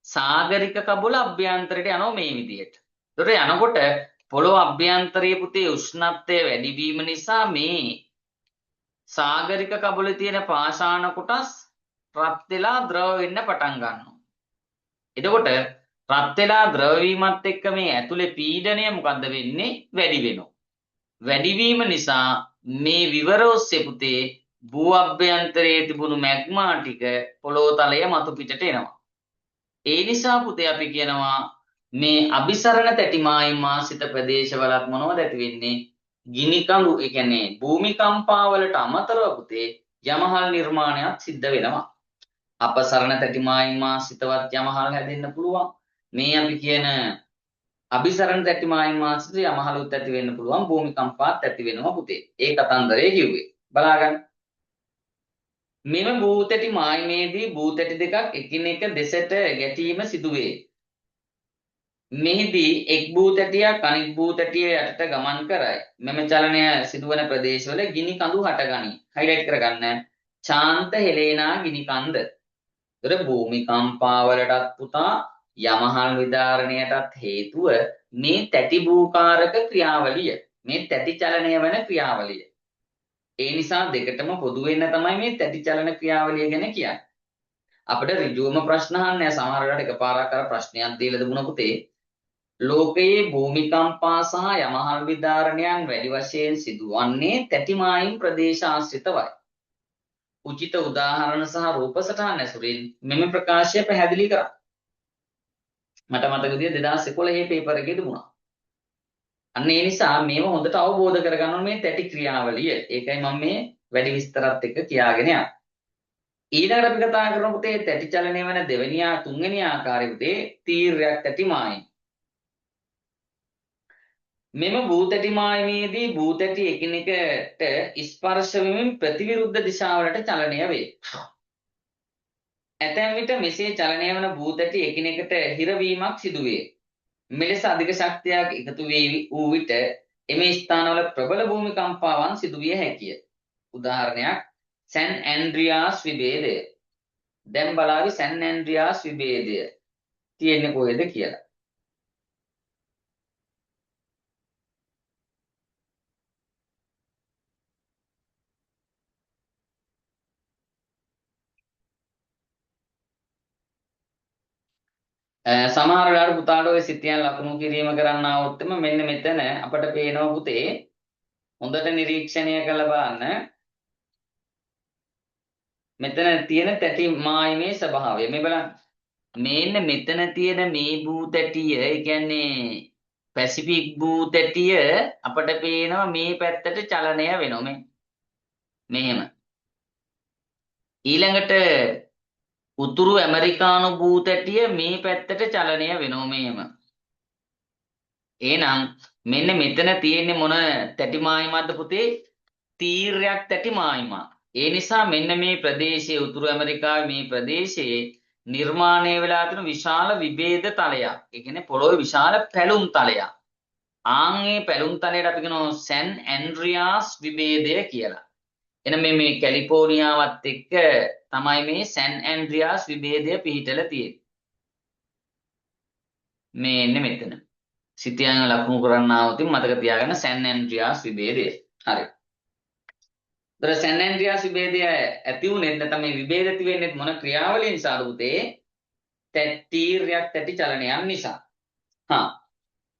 සාගරික කබල අභ්‍යන්තරයට යනවා මේ විදිහට. ඒතර යනකොට පොළොව අභ්‍යන්තරයේ පුතේ උෂ්ණත්වය වැඩි වීම නිසා මේ සාගරික කබලේ තියෙන පාෂාණ කොටස් රත් වෙලා ද්‍රව වෙන්න පටන් ගන්නවා. එතකොට රත් වෙලා ද්‍රව වීමත් එක්ක මේ ඇතුලේ පීඩනය මොකද්ද වෙන්නේ? වැඩි වෙනවා. වැඩි වීම නිසා මේ විවර ඔස්සේ පුතේ භූ අභ්‍යන්තරයේ තිබුණු මැග්මා ටික පොළොව තලය මතු පිටට එනවා. ඒ නිසා පුතේ අපි කියනවා මේ අபிසරණ තැටි මායිම් ආශ්‍රිත ප්‍රදේශවලත් මොනවද ඇති වෙන්නේ? ගිනි කඳු, ඒ කියන්නේ භූමි කම්පා වලට අමතරව පුතේ යමහල් නිර්මාණයක් සිද්ධ වෙනවා. අපසරණ තැටි මායිම් ආශ්‍රිතවත් යමහල් හැදෙන්න පුළුවන්. මේ අපි කියන අபிසරණ තැටි මායිම් ආශ්‍රිත යමහලුත් ඇති වෙන්න පුළුවන්. භූමි කම්පාත් ඇති වෙනවා පුතේ. ඒ කතන්දරේ කිව්වේ. බලාගන්න. මෙම භූතැටි මායිමේදී භූතැටි දෙකක් එකිනෙක දෙසට ගැටීම සිදුවේ. මෙහිදී එක් භූතැටියක් අනිත් භූතැටිය යටට ගමන් කරයි. මෙම චලනය සිදුවන ප්‍රදේශවල ගිනි කඳු හටගනී. හයිලයිට් කරගන්න. ශාන්ත හෙලේනා ගිනි කන්ද. ඒතර භූමිකම්පාවලටත් පුතා යමහල් විදාරණයටත් හේතුව මේ තැටි භූකාරක ක්‍රියාවලිය. මේ තැටි චලනය වෙන ක්‍රියාවලිය. ඒ නිසා දෙකටම පොදු වෙන්න තමයි මේ තැටි චලන ක්‍රියාවලිය ගැන කියන්නේ. අපිට ඍජුවම ප්‍රශ්න අහන්නේ සමහර වෙලාවට එකපාරක් අර ප්‍රශ්නයක් දීලා දුන්න පුතේ. ලෝකයේ භූමිකම්පා සහ යමහල් විදාරණයන් වැඩි වශයෙන් සිදුවන්නේ තැටි මායිම් ප්‍රදේශ ආශ්‍රිතවයි. උචිත උදාහරණ සහ රූප සටහන් ඇසුරින් මෙම ප්‍රකාශය පැහැදිලි කරා. මට මතක විදිහට 2011 පේපර් එකේ තිබුණා. අන්න ඒ නිසා මේව හොඳට අවබෝධ කරගන්න ඕනේ මේ තැටි ක්‍රියාවලිය. ඒකයි මම මේ වැඩි විස්තරات එක්ක කියාගෙන යන්නේ. ඊළඟට අපි කතා කරමු පුතේ තැටි චලනය වෙන තුන්වෙනි ආකාරය පුතේ තීර්යක් තැටි මායිම්. මෙම භූතැටි මායිමේදී භූතැටි එකිනෙකට ස්පර්ශ වෙමින් ප්‍රතිවිරුද්ධ දිශාවලට චලනය වේ. ඇතැම් විට මෙසේ චලනය වන භූතැටි එකිනෙකට හිරවීමක් සිදුවේ. මෙලෙස අධික ශක්තියක් එකතු වූ විට එම ස්ථානවල ප්‍රබල භූමිකම්පාවන් සිදුවිය හැකිය. උදාහරණයක් සැන් ඇන්ඩ්‍රියාස් විභේදය. දැන් බලාවි සැන් ඇන්ඩ්‍රියාස් විභේදය තියෙන්නේ කොහෙද කියලා. සමහර වෙලාවට පුතාට ඔය සිතියන් ලකුණු කිරීම කරන්න આવොත් මෙන්න මෙතන අපට පේනවා පුතේ හොඳට නිරීක්ෂණය කරලා බලන්න. මෙතන තියෙන තැටි මායිමේ ස්වභාවය මේ බලන්න. මේන්න මෙතන තියෙන මේ භූතැටිය ඒ කියන්නේ පැසිෆික් භූතැටිය අපට පේනවා මේ පැත්තට චලනය වෙනවා මෙහෙම. ඊළඟට උතුරු ඇමරිකානු භූතැටිය මේ පැත්තට චලනය වෙනවා මෙහෙම. එහෙනම් මෙන්න මෙතන තියෙන්නේ මොන තැටි මායිමක්ද පුතේ? තීර්යක් තැටි මායිමක්. ඒ නිසා මෙන්න මේ ප්‍රදේශයේ උතුරු ඇමරිකාවේ මේ ප්‍රදේශයේ නිර්මාණය වෙලා තියෙන විශාල විභේද තලයක්. ඒ කියන්නේ පොළොවේ විශාල පැලුම් තලයක්. ආන්ගේ පැලුම් තලයට අපි කියනවා සැන් ඇන්ඩ්‍රියාස් විභේදය කියලා. එන මේ කැලිෆෝනියාවත් එක්ක තමයි මේ සැන් ඇන්ඩ්‍රියාස් විභේදය පිහිටලා තියෙන්නේ. මේ එන්නේ මෙතන. සිතියන් ලකුණු කරන්න આવොත් මතක තියාගන්න සැන් ඇන්ඩ්‍රියාස් විභේදය. හරි. දර සැන් ඇන්ඩ්‍රියාස් විභේදය ඇති වුනේ නැත්නම් මේ විභේද ඇති වෙන්නේ මොන ක්‍රියාවලිය නිසාද පුතේ? තීර්යක් තැටි චලනයන් නිසා.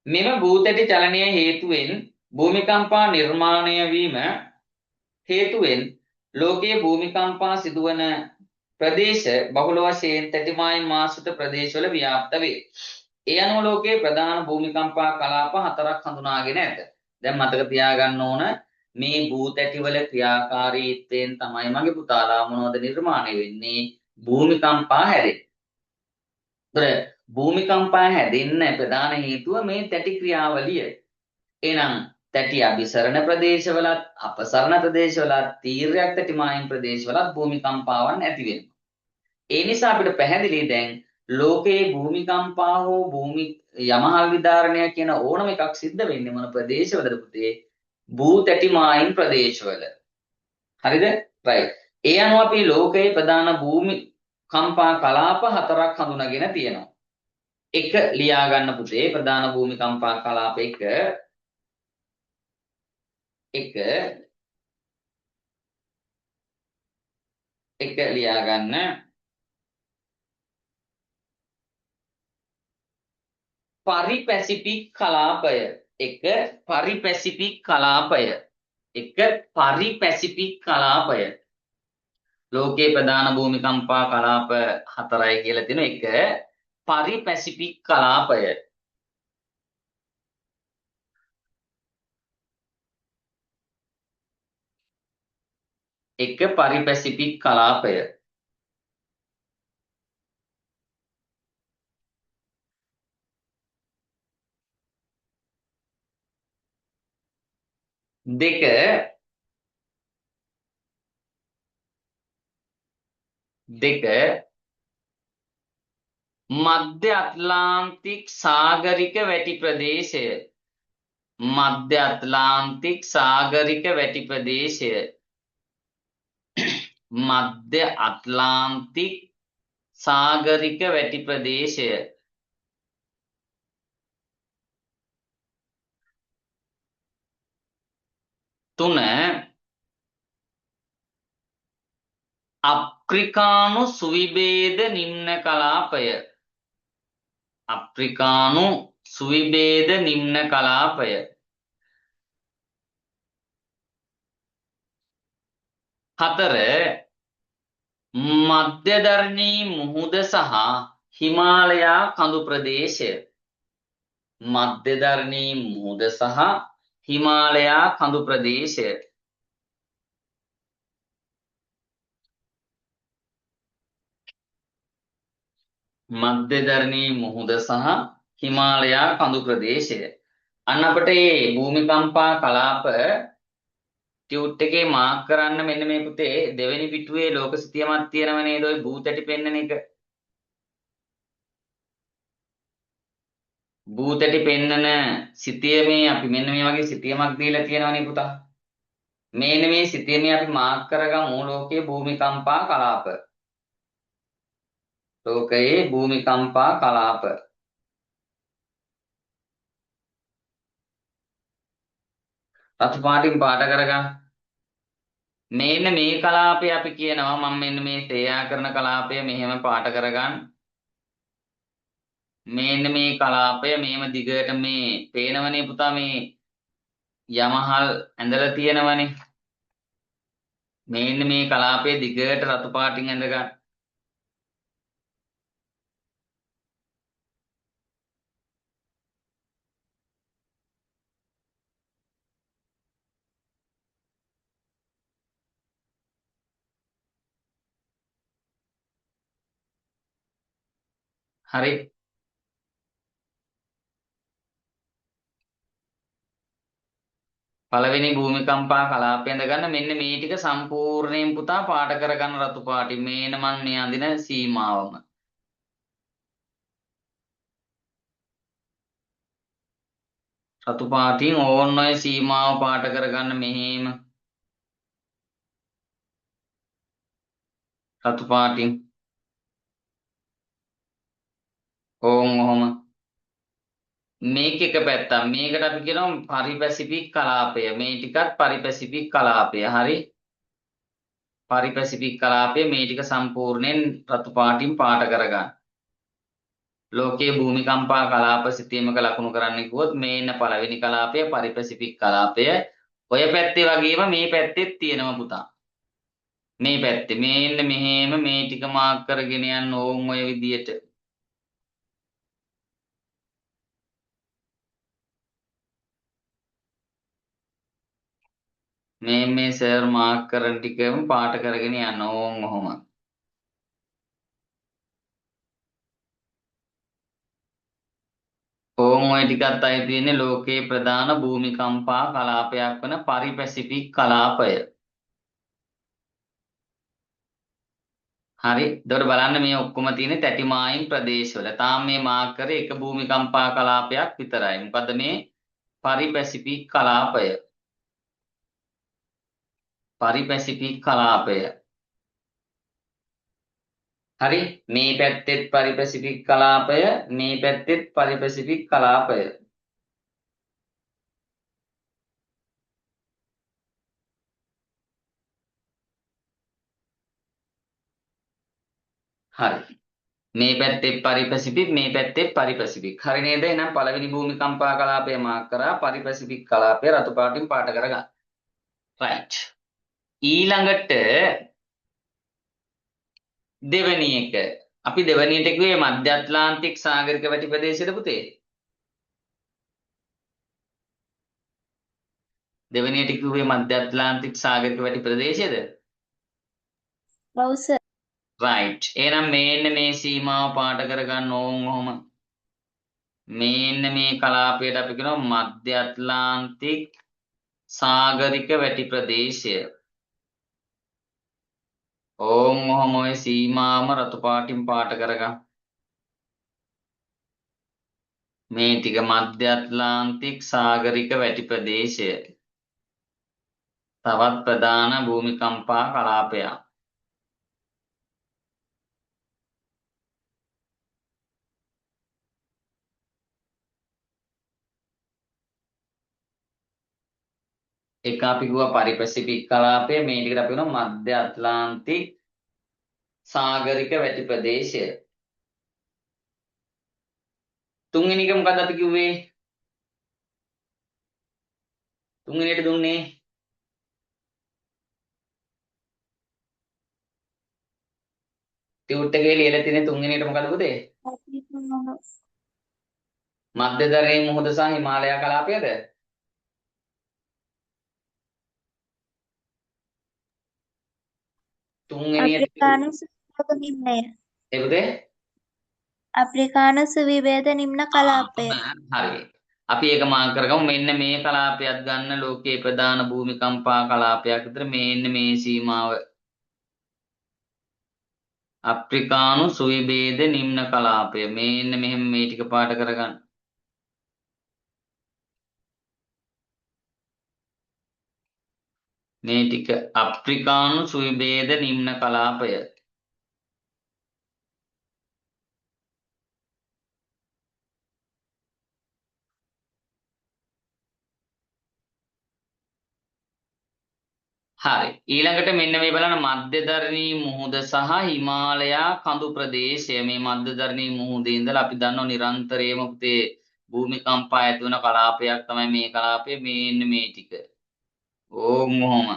මෙම භූතැටි චලනය හේතුවෙන් භූමිකම්පා නිර්මාණය වීම හේතුවෙන් ලෝකයේ භූමිකම්පා සිදුවන ප්‍රදේශ බහුල වශයෙන් තැටිමායිම් ආශ්‍රිත ප්‍රදේශවල ව්‍යාප්ත වේ. ඒ අනුව ලෝකයේ ප්‍රධාන භූමිකම්පා කලාප 4ක් හඳුනාගෙන ඇත. දැන් මතක තියාගන්න ඕන මේ භූතැටිවල ක්‍රියාකාරීත්වයෙන් තමයි මගේ පුතාලා මොනවද නිර්මාණය වෙන්නේ? භූමිකම්පා හැදෙන්නේ. භූමිකම්පා හැදෙන්න ප්‍රධාන හේතුව මේ තැටි ක්‍රියාවලිය. එහෙනම් තැටි අභිසරණ ප්‍රදේශවලත් අපසරණ ප්‍රදේශවලත් තීර්යක් තැටි මායිම් ප්‍රදේශවලත් භූමිකම්පාවන් ඇති වෙනවා. ඒ නිසා අපිට පැහැදිලි දැන් ලෝකයේ භූමිකම්පා හෝ භූමි යමහල් විදාරණය කියන ඕනම එකක් සිද්ධ වෙන්නේ මොන ප්‍රදේශවලද පුතේ? භූතැටි මායිම් ප්‍රදේශවල. හරිද? right. ඒ අනුව අපි ලෝකයේ ප්‍රධාන භූමිකම්පා කලාප 4ක් හඳුනාගෙන තියෙනවා. එක ලියා ගන්න පුතේ ප්‍රධාන භූමිකම්පා කලාප එක ලියා ගන්න. පරිපැසිෆික් කලාපය. පරිපැසිෆික් කලාපය. ලෝකයේ ප්‍රධාන භූමිකම්පා කලාප 4යි කියලා තියෙන එක පරිපැසිෆික් කලාපය. පරිපැසිෆික් කලාපය. දෙක මධ්‍ය ඇට්ලාන්ටික් සාගරික වැටි ප්‍රදේශය. මධ්‍ය ඇට්ලාන්ටික් සාගරික වැටි ප්‍රදේශය. මධ්‍ය ඇට්ලාන්ටික් සාගරික වැටි ප්‍රදේශය. 3 අප්‍රිකානු සුවිභේද නිම්න කලාපය. අප්‍රිකානු සුවිභේද නිම්න කලාපය. 4 මධ්‍යධරණී මුහුද සහ හිමාලයා කඳු ප්‍රදේශය. මධ්‍යධරණී මුහුද සහ හිමාලයා කඳු ප්‍රදේශය. මධ්‍යධරණී මුහුද සහ හිමාලයා කඳු ප්‍රදේශය. අන්න අපිට මේ භූමිකම්පා කලාප ටියුට් එකේ මාක් කරන්න මෙන්න මේ පුතේ දෙවෙනි පිටුවේ ලෝක සිතියමක් තියෙනව නේද ඔය භූතැටි පෙන්නන එක. භූතැටි පෙන්නන සිතියමේ අපි මෙන්න මේ වගේ සිතියමක් දීලා තියෙනවනේ පුතා. මෙන්න මේ සිතියමේ අපි මාක් කරගමු ලෝකයේ භූමිකම්පා කලාප. ලෝකයේ භූමිකම්පා කලාප. රතු පාටින් පාට කරගන්න. මෙන්න මේ කලාපය අපි කියනවා මම මෙන්න මේ තේයා කරන කලාපය මෙහෙම පාට කරගන්න. මෙන්න මේ කලාපය මේම දිගට මේ පේනවනේ පුතා මේ යමහල් ඇඳලා තියෙනවනේ. මෙන්න මේ කලාපයේ දිගට රතු පාටින් ඇඳගන්න. හරි. පළවෙනි භූමිකම්පා කලාපය ඇඳගන්න මෙන්න මේ ටික සම්පූර්ණයෙන් පුතා පාට කරගන්න රතු පාටින් මේන මන් මේ අඳින සීමාවම. රතු පාටින් ඕන්න ඔය සීමාව පාට කරගන්න මෙහෙම. රතු පාටින්. ඕන් ඔහොම. මේක එක පැත්තක්. මේකට අපි කියනවා පරිපැසිෆික් කලාපය. මේ ටිකත් පරිපැසිෆික් කලාපය. හරි. පරිපැසිෆික් කලාපය මේ ටික සම්පූර්ණයෙන් රතු පාටින් පාට කරගන්න. ලෝකයේ භූමිකම්පා කලාප සිතීමක ලකුණු කරන්න කිව්වොත් මේන්න පළවෙනි කලාපය පරිපැසිෆික් කලාපය. ඔය පැත්තේ වගේම මේ පැත්තෙත් තියෙනවා පුතා. මේ පැත්තේ මේන්න මෙහෙම මේ ටික මාක් කරගෙන යන්න ඕන් ඔය විදියට. මේ සර් මාක් කරන ටිකම පාට කරගෙන යන්න ඕන් ඔහොම. ඕන් ඔය ටිකත් අයිති වෙන්නේ ලෝකයේ ප්‍රධාන භූමිකම්පා කලාපයක් වන පරිපැසිෆික් කලාපය. හරි. එතකොට බලන්න මේ ඔක්කොම තියෙන්නේ තැටිමායිම් ප්‍රදේශවල. තාම මේ මාක් කරේ එක භූමිකම්පා කලාපයක් විතරයි. මොකද මේ පරිපැසිෆික් කලාපය. පරිපැසිෆික් කලාපය. හරි. මේ පැත්තෙත් පරිපැසිෆික් කලාපය, මේ පැත්තෙත් පරිපැසිෆික් කලාපය. හරි. මේ පැත්තේ පරිපැසිෆික් මේ පැත්තේ පරිපැසිෆික්. හරි නේද? එහෙනම් පළවෙනි භූමිකම්පා කලාපය මාක් කරා පරිපැසිෆික් කලාපය රතු පාටින් පාට කරගන්න. right. ඊළඟට දෙවෙනි එක. අපි දෙවෙනියට කිව්වේ මධ්‍ය ඇට්ලාන්ටික් සාගරික වැටි ප්‍රදේශයද පුතේ? දෙවෙනියට කිව්වේ මධ්‍ය ඇට්ලාන්ටික් සාගරික වැටි ප්‍රදේශයද? ඔව් සර්. right. එහෙනම් මේන්න මේ සීමාව පාට කරගන්න ඕන් ඔහොම. මේන්න මේ කලාපයට අපි කියනවා මධ්‍ය ඇට්ලාන්ටික් සාගරික වැටි ප්‍රදේශය. ඕන් ඔහොම ඔය සීමාවම රතු පාටින් පාට කරගන්න. මේ ටික මධ්‍ය ඇට්ලාන්ටික් සාගරික වැටි ප්‍රදේශය. තවත් ප්‍රධාන භූමිකම්පා කලාපයක්. එක අපි කිව්වා පරිපැසිෆික් කලාපය මේ ටිකට අපි කියනවා මධ්‍ය ඇට්ලාන්ටික් සාගරික වැටි ප්‍රදේශය. තුන්වෙනි එක මොකද්ද අපි කිව්වේ? තුන්වෙනියට දුන්නේ ටියුට් එකේ ලියලා තියෙන තුන්වෙනියට මොකද්ද පුතේ? මධ්‍යධරණී මුහුද සහ හිමාලය කලාපයද? තුන්වෙනියට අප්‍රිකානු සුවිභේද නිම්නය. ඒ පුතේ? අප්‍රිකානු සුවිභේද නිම්න කලාපය. හරි. අපි ඒක මාක් කරගමු. මෙන්න මේ කලාපයක් ගන්න ලෝකයේ ප්‍රධාන භූමිකම්පා කලාපයක් විතර මෙන්න මේ සීමාව අප්‍රිකානු සුවිභේද නිම්න කලාපය. මෙන්න මෙහෙම මේ ටික පාට කරගන්න. මේ ටික අප්‍රිකානු සුවිභේද නිම්න කලාපය. හරි. ඊළඟට මෙන්න මේ බලන්න මධ්‍යධරණී මුහුද සහ හිමාලයා කඳු ප්‍රදේශය. මේ මධ්‍යධරණී මුහුදේ ඉඳලා අපි දන්නවා නිරන්තරයෙන්ම පුතේ භූමිකම්පා ඇති වෙන කලාපයක් තමයි මේ කලාපය. මෙන්න මේ ටික. ඕම් මොහොම.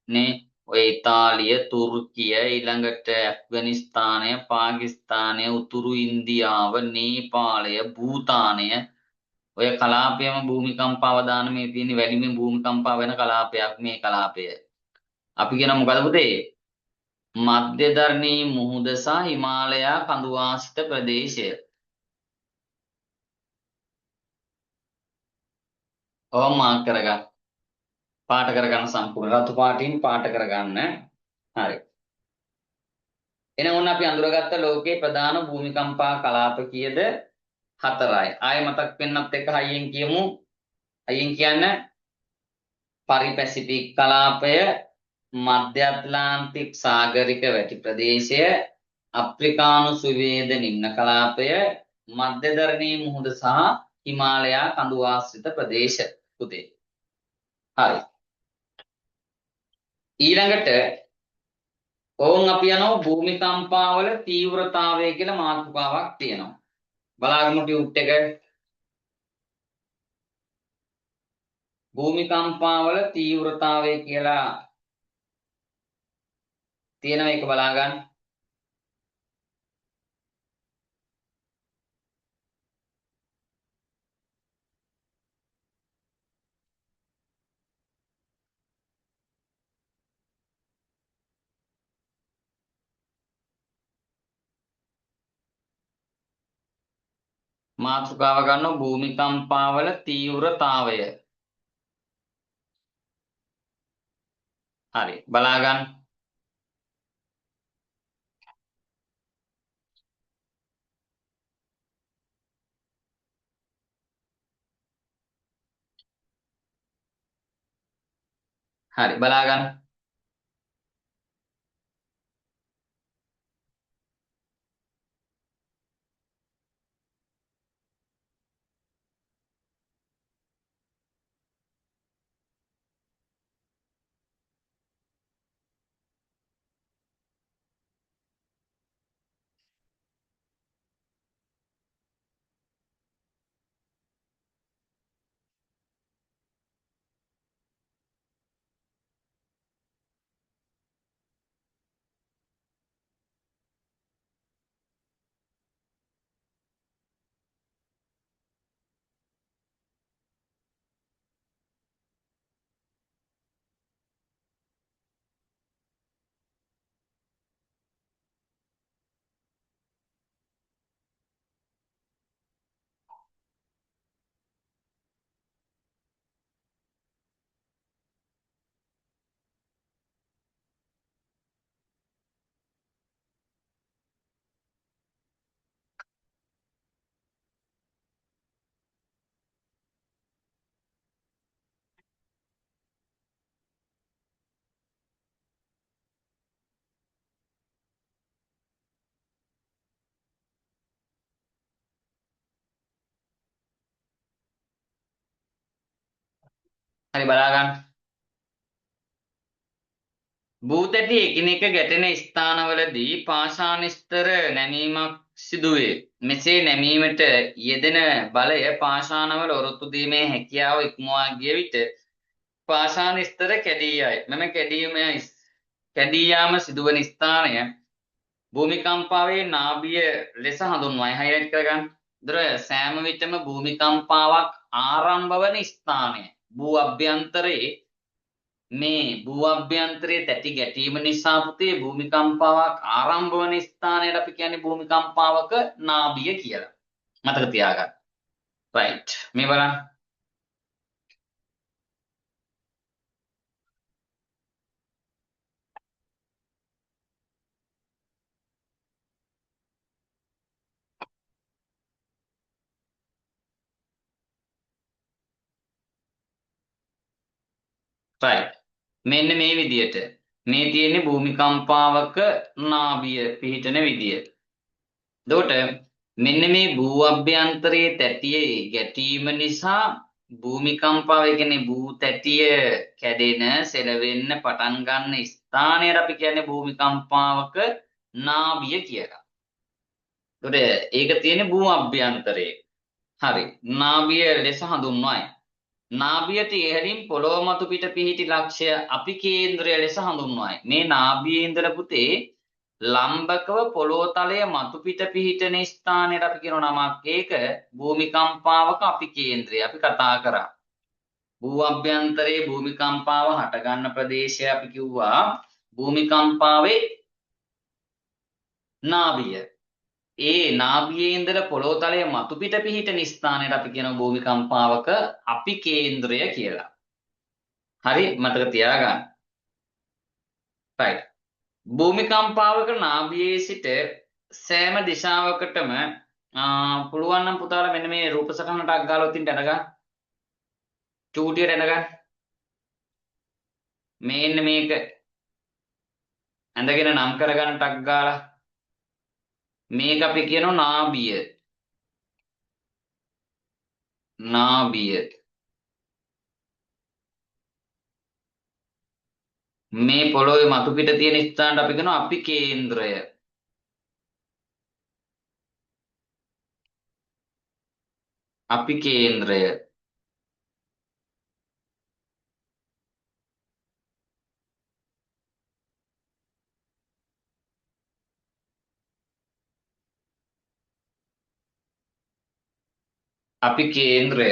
නේ ඔය ඉතාලිය, තුර්කිය, ඊළඟට ඇෆ්ගනිස්තානය, පාකිස්තානය, උතුරු ඉන්දියාව, නේපාලය, භූතානය ඔය කලාපයම භූමිකම්පා අවදානමේ තියෙන වැඩිම භූමිකම්පා වෙන කලාපයක් මේ කලාපය. අපි කියන මොකද පුතේ? මධ්‍යධරණී මුහුද සහ හිමාලයා කඳු ආශ්‍රිත ප්‍රදේශය. ඔව් මාක් කරගන්න. පාට කරගන්න සම්පූර්ණ රතු පාටින් පාට කරගන්න. හරි. එහෙනම් ඔන්න අපි අඳුරගත්ත ලෝකේ ප්‍රධාන භූමිකම්පා කලාප කීයද? 4යි. ආයෙ මතක් වෙන්නත් එක්ක හයියෙන් කියමු. හයියෙන් කියන්න. පරිපැසිෆික් කලාපය, මධ්‍ය ඇට්ලාන්ටික් සාගරික වැටි ප්‍රදේශය, අප්‍රිකානු සුවේද නිම්න කලාපය, මධ්‍යධරණී මුහුද සහ හිමාලයා කඳු ආශ්‍රිත ප්‍රදේශ පුතේ. හරි. ඊළඟට ඕන් අපි යනවා භූමිකම්පාවල තීව්‍රතාවය කියලා මාතෘකාවක් තියෙනවා. බලාගමු ටියුට් එක. භූමිකම්පාවල තීව්‍රතාවය කියලා තියෙනවා, ඒක බලා ගන්න. මාතෘකාව ගන්නවා භූමිකම්පාවල තීව්‍රතාවය. හරි බලා ගන්න. හරි බලා ගන්න. හරි බලා ගන්න. භූතැටි එකිනෙක ගැටෙන ස්ථානවලදී පාෂාණ ස්තර නැමීමක් සිදුවේ. මෙසේ නැමීමට යෙදෙන බලය පාෂාණවල ඔරොත්තු දීමේ හැකියාව ඉක්මවා ගිය විට පාෂාණ ස්තර කැඩී යයි. මෙම කැඩී යාම සිදුවන ස්ථානය භූමිකම්පාවේ නාභිය ලෙස හඳුන්වයි. හයිලයිට් කරගන්න. දර සෑම විටම භූමිකම්පාවක් ආරම්භ වන ස්ථානය භූ අභ්‍යන්තරයේ මේ භූ අභ්‍යන්තරයේ තැටි ගැටීම නිසා පුතේ භූමිකම්පාවක් ආරම්භ වන ස්ථානයට අපි කියන්නේ භූමිකම්පාවක නාභිය කියලා. මතක තියාගන්න. right මේ බලන්න right මෙන්න මේ විදියට මේ තියෙන්නේ භූමිකම්පාවක නාභිය පිහිටන විදිය. එතකොට මෙන්න මේ භූ අභ්‍යන්තරයේ තැටියේ ගැටීම නිසා භූමිකම්පාව කියන්නේ භූ තැටිය කැඩෙන සෙලවෙන්න පටන් ගන්න ස්ථානයට අපි කියන්නේ භූමිකම්පාවක නාභිය කියලා. එතකොට ඒක තියෙන්නේ භූ අභ්‍යන්තරයේ. හරි. නාභිය ලෙස හඳුන්වයි. නාභියට ඉහළින් පොළොව මතු පිට පිහිටි ලක්ෂ්‍ය අපි කේන්ද්‍රය ලෙස හඳුන්වයි. මේ නාභියේ ඉඳලා පුතේ ලම්බකව පොළොව තලය මතු පිට පිහිටන ස්ථානයට අපි කියන නමක් ඒක භූමිකම්පාවක අපි කේන්ද්‍රය අපි කතා කරා. භූ අභ්‍යන්තරයේ භූමිකම්පාව හට ගන්න ප්‍රදේශය අපි කිව්වා භූමිකම්පාවේ නාභිය. ඒ නාභියේ ඉඳලා පොළොව තලය මතු පිට පිහිටන ස්ථානයට අපි කියන භූමිකම්පාවක අපි කේන්ද්‍රය කියලා. හරි මතක තියාගන්න. right. භූමිකම්පාවක නාභියේ සිට සෑම දිශාවකටම පුළුවන් නම් පුතාලා මෙන්න මේ රූප සටහනට අක් ගාලා උතින් දැනගන්න. චූටියට දැනගන්න. මේන්න මේක ඇඳගෙන නම් කරගන්න ටක් ගාලා මේක අපි කියනවා නාභිය. නාභිය. මේ පොළොවේ මතු පිට තියෙන ස්ථානට අපි කියනවා අපි කේන්ද්‍රය. අපි කේන්ද්‍රය. අපි කේන්ද්‍රය.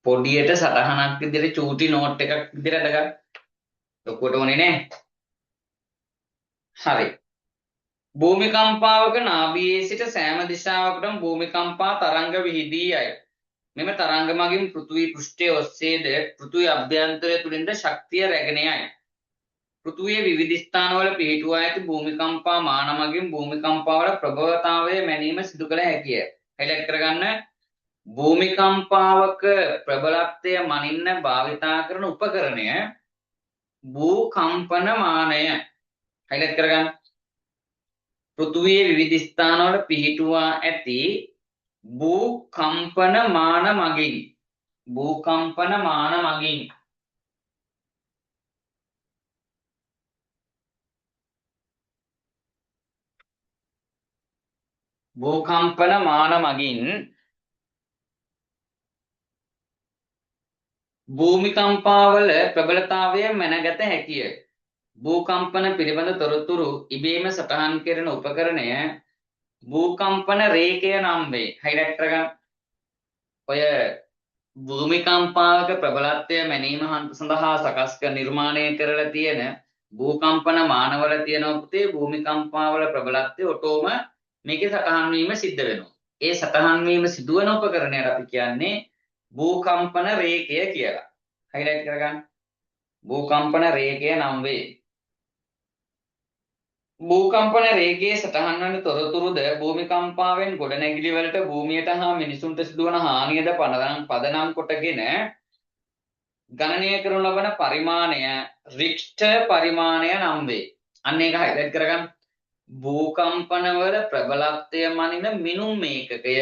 පොඩියට සටහනක් විදිහට චූටි නෝට් එකක් විදිහට අදගන්න. ඔක්කොට ඕනේ නේ. හරි. භූමිකම්පාවක නාභියේ සිට සෑම දිශාවකටම භූමිකම්පා තරංග විහිදී යයි. මෙම තරංග මගින් පෘථිවි පෘෂ්ඨය ඔස්සේද පෘථිවි අභ්‍යන්තරය තුලින්ද ශක්තිය රැගෙන යයි. පෘථිවියේ විවිධ ස්ථානවල පිහිටුවා ඇති භූමිකම්පා මාන මගින් භූමිකම්පාවල ප්‍රබලතාවය මැනීම සිදු කළ හැකිය. හයිලයිට් කරගන්න. භූමිකම්පාවක ප්‍රබලත්වය මනින්න භාවිතා කරන උපකරණය භූකම්පන මානය. හයිලයිට් කරගන්න. පෘථිවියේ විවිධ ස්ථානවල පිහිටුවා ඇති භූකම්පන මාන මගින් භූකම්පන මාන මගින් භූකම්පන මාන මගින් භූමිකම්පාවල ප්‍රබලතාවය මැනගත හැකිය. භූකම්පන පිළිබඳ තොරතුරු ඉබේම සටහන් කෙරෙන උපකරණය භූකම්පන රේඛය නම් වේ. හයිලයිට් කරගන්න. ඔය භූමිකම්පාවක ප්‍රබලත්වය මැනීම සඳහා සකස් කර නිර්මාණය කරලා තියෙන භූකම්පන මානවල තියෙන පුතේ භූමිකම්පාවල ප්‍රබලත්වය ඔටෝම මේකේ සටහන් වීම සිද්ධ වෙනවා. ඒ සටහන් වීම සිදුවන උපකරණයට අපි කියන්නේ භූකම්පන රේඛය කියලා. හයිලයිට් කරගන්න. භූකම්පන රේඛය නම් වේ. භූකම්පන රේඛයේ සටහන් වන තොරතුරුද භූමිකම්පාවෙන් ගොඩනැගිලි වලට භූමියට හා මිනිසුන්ට සිදුවන හානියද පදනම් කොටගෙන ගණනය කරනු ලබන පරිමාණය රික්ටර් පරිමාණය නම් වේ. අන්න ඒක හයිලයිට් කරගන්න. භූකම්පනවල ප්‍රබලත්වය මනින මිනුම් ඒකකය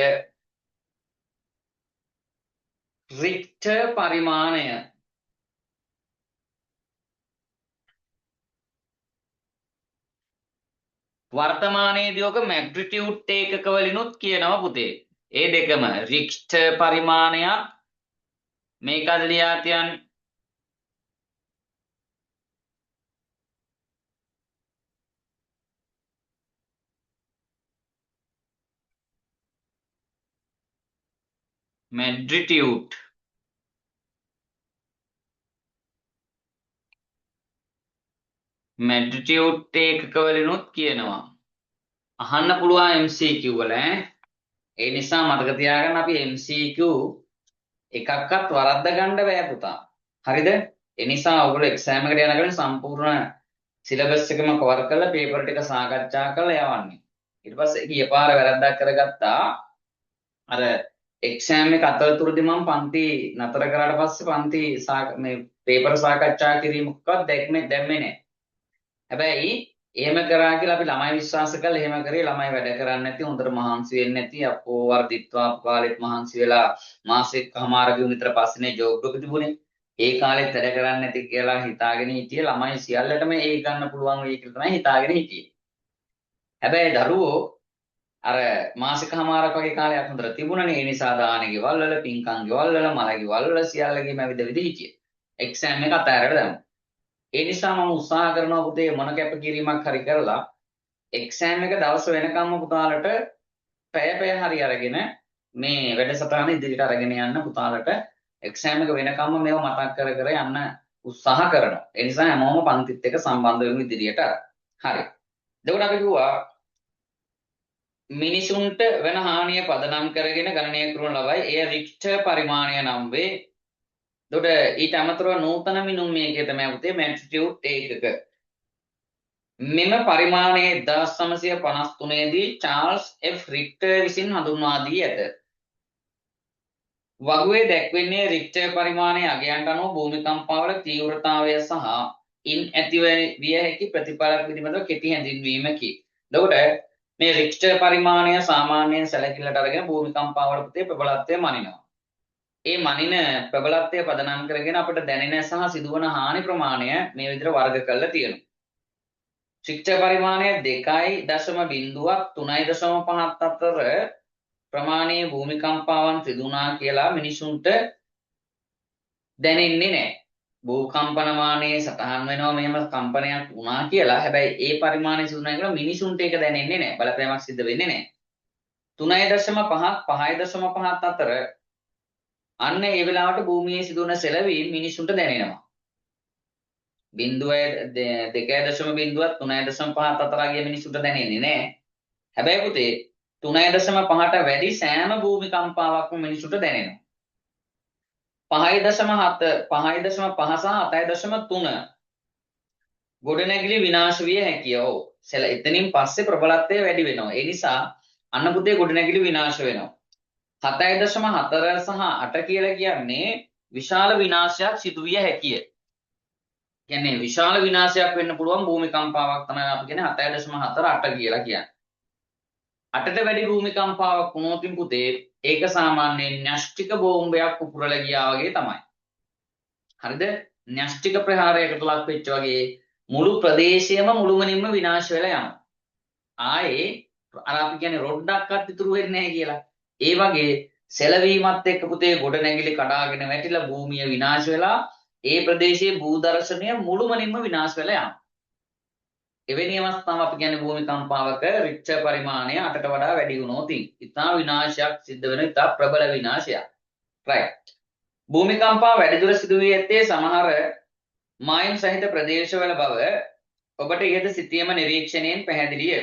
රික්ටර් පරිමාණය. වර්තමානයේදී ඔක මැග්නිටියුඩ් ඒකක වලිනුත් කියනවා පුතේ. ඒ දෙකම රික්ටර් පරිමාණයක් මේකද ලියා තියන්නේ. මැග්නිටියුඩ් මැග්නිටියුඩ් ඒකක වලිනුත් කියනවා. අහන්න පුළුවන් MCQ වල ඒ නිසා මතක තියාගන්න අපි MCQ එකක්වත් වරද්ද ගන්න බෑ පුතා. හරිද? ඒ නිසා ඔයගොල්ලෝ එක්සෑම් එකට යනකම් සම්පූර්ණ සිලබස් එකම කවර් කරලා පේපර් ටික සාකච්ඡා කරලා යවන්නේ. ඊට පස්සේ ගියපාර වැරද්දක් කරගත්තා. අර එක්සෑම් එක අතරතුරදී මම පන්ති නතර කරාට පස්සේ පන්ති මේ පේපර් සාකච්ඡා කිරීමකවත් දැම්මේ නැහැ. හැබැයි එහෙම කරා කියලා අපි ළමයි විශ්වාස කළා එහෙම කරේ ළමයි වැඩ කරන්නේ නැති හොඳට මහන්සි වෙන්නේ නැති අපෝ වර්ධිත්වා කාලෙත් මහන්සි වෙලා මාසෙකමාරකින් විතර පස්සේනේ ජෝබ් එක තිබුණේ. ඒ කාලෙත් වැඩ කරන්නේ නැති කියලා හිතාගෙන හිටියේ ළමයි සියල්ලටම ඒ ගන්න පුළුවන් වෙයි කියලා තමයි හිතාගෙන හිටියේ. හැබැයි දරුවෝ අර මාසිකමාරක් වගේ කාලයක් හොඳට තිබුණනේ. ඒ නිසා දානේ ගෙවල් වල පින්කම් ගෙවල් වල මල ගෙවල් වල සියල්ලගෙම ඇවිද හිටියේ. එක්සෑම් එක අතහැරලා දැම්මා. ඒ නිසා මම උත්සාහ කරනවා පුතේ මොන කැපකිරීමක් හරි කරලා එක්සෑම් එක දවස් වෙනකම්ම පුතාලට පැය හරි අරගෙන මේ වැඩසටහන ඉදිරියට අරගෙන යන්න පුතාලට එක්සෑම් එක වෙනකම්ම මේව මතක් කර කර යන්න උත්සාහ කරනවා. ඒ නිසා හැමෝම පන්තිත් එක්ක සම්බන්ධ වෙමු ඉදිරියට. හරි. එතකොට අපි කිව්වා මිනිසුන්ට වෙන හානිය පදනම් කරගෙන ගණනය කරනු ලබයි. එය රික්ටර් පරිමාණය නම් වේ. එතකොට ඊට අමතරව නූතන මිනුම් මේකේ තමයි පුතේ මැග්නිටියුඩ් ඒකක. මෙම පරිමාණය 1953 දී චාල්ස් F රික්ටර් විසින් හඳුන්වා දී ඇත. වගුවේ දැක්වෙන්නේ රික්ටර් පරිමාණයේ අගයන්ට අනුව භූමිකම්පාවල තීව්‍රතාවය සහ ඉන් ඇතිව විය හැකි ප්‍රතිඵල පිළිබඳව කෙටි හැඳින්වීමකි. එතකොට මේ රික්ටර් පරිමාණය සාමාන්‍යයෙන් සැලකිල්ලට අරගෙන භූමිකම්පාවල පුතේ ප්‍රබලත්වය මනිනවා. ඒ මනින ප්‍රබලත්වය පදනම් කරගෙන අපිට දැනෙන සහ සිදුවන හානි ප්‍රමාණය මේ විදිහට වර්ග කරලා තියෙනවා. රික්ටර් පරිමාණය 2.0ක් 3.5ක් අතර ප්‍රමාණයේ භූමිකම්පාවන් සිදුනා කියලා මිනිසුන්ට දැනෙන්නේ නැහැ. භූකම්පනමානයේ සතහන් වෙනවා මෙහෙම කම්පනයක් වුණා කියලා. හැබැයි ඒ පරිමාණය සිදුනා කියලා මිනිසුන්ට ඒක දැනෙන්නේ නැහැ. බලපෑමක් සිද්ධ වෙන්නේ නැහැ. 3.5ක් 5.5ක් අතර අන්න ඒ වෙලාවට භූමියේ සිදුවන සෙලවීම් මිනිසුන්ට දැනෙනවා. 2.0ත් 3.5ත් අතර ගිය මිනිසුන්ට දැනෙන්නේ නැහැ. හැබැයි පුතේ 3.5ට වැඩි සෑම භූමිකම්පාවක්ම මිනිසුන්ට දැනෙනවා. 5.5 සහ 7.3 ගොඩනැගිලි විනාශ විය හැකිය. ඔව්. එතනින් පස්සේ ප්‍රබලත්වය වැඩි වෙනවා. ඒ නිසා අන්න පුතේ ගොඩනැගිලි විනාශ වෙනවා. 7.4 සහ 8 කියලා කියන්නේ විශාල විනාශයක් සිදු විය හැකිය. කියන්නේ විශාල විනාශයක් වෙන්න පුළුවන් භූමිකම්පාවක් තමයි අපි කියන්නේ 7.4 8 කියලා කියන්නේ. 8ට වැඩි භූමිකම්පාවක් වුණොත් පුතේ ඒක සාමාන්‍යයෙන් න්‍යෂ්ටික බෝම්බයක් පුපුරලා ගියා වගේ තමයි. හරිද? න්‍යෂ්ටික ප්‍රහාරයකට ලක් වෙච්ච වගේ මුළු ප්‍රදේශයම මුළුමනින්ම විනාශ වෙලා යනවා. ආයේ අර අපි කියන්නේ රොඩ්ඩක්වත් ඉතුරු වෙන්නේ නැහැ කියලා. ඒ වගේ සෙලවීමත් එක්ක පුතේ ගොඩනැගිලි කඩාගෙන වැටිලා භූමිය විනාශ වෙලා ඒ ප්‍රදේශයේ භූදර්ශනය මුළුමනින්ම විනාශ වෙලා යනවා. එවැනි අවස්ථාවක් අපි කියන්නේ භූමිකම්පාවක රික්ටර් පරිමාණය 8ට වඩා වැඩි වුණොත් ඉතා විනාශයක් සිද්ධ වෙන ඉතා ප්‍රබල විනාශයක්. right. භූමිකම්පා වැඩි දුර සිදු වී ඇත්තේ සමහර මායිම් සහිත ප්‍රදේශවල බව ඔබට ඉහත සිටීම නිරීක්ෂණයෙන් පැහැදිලිය.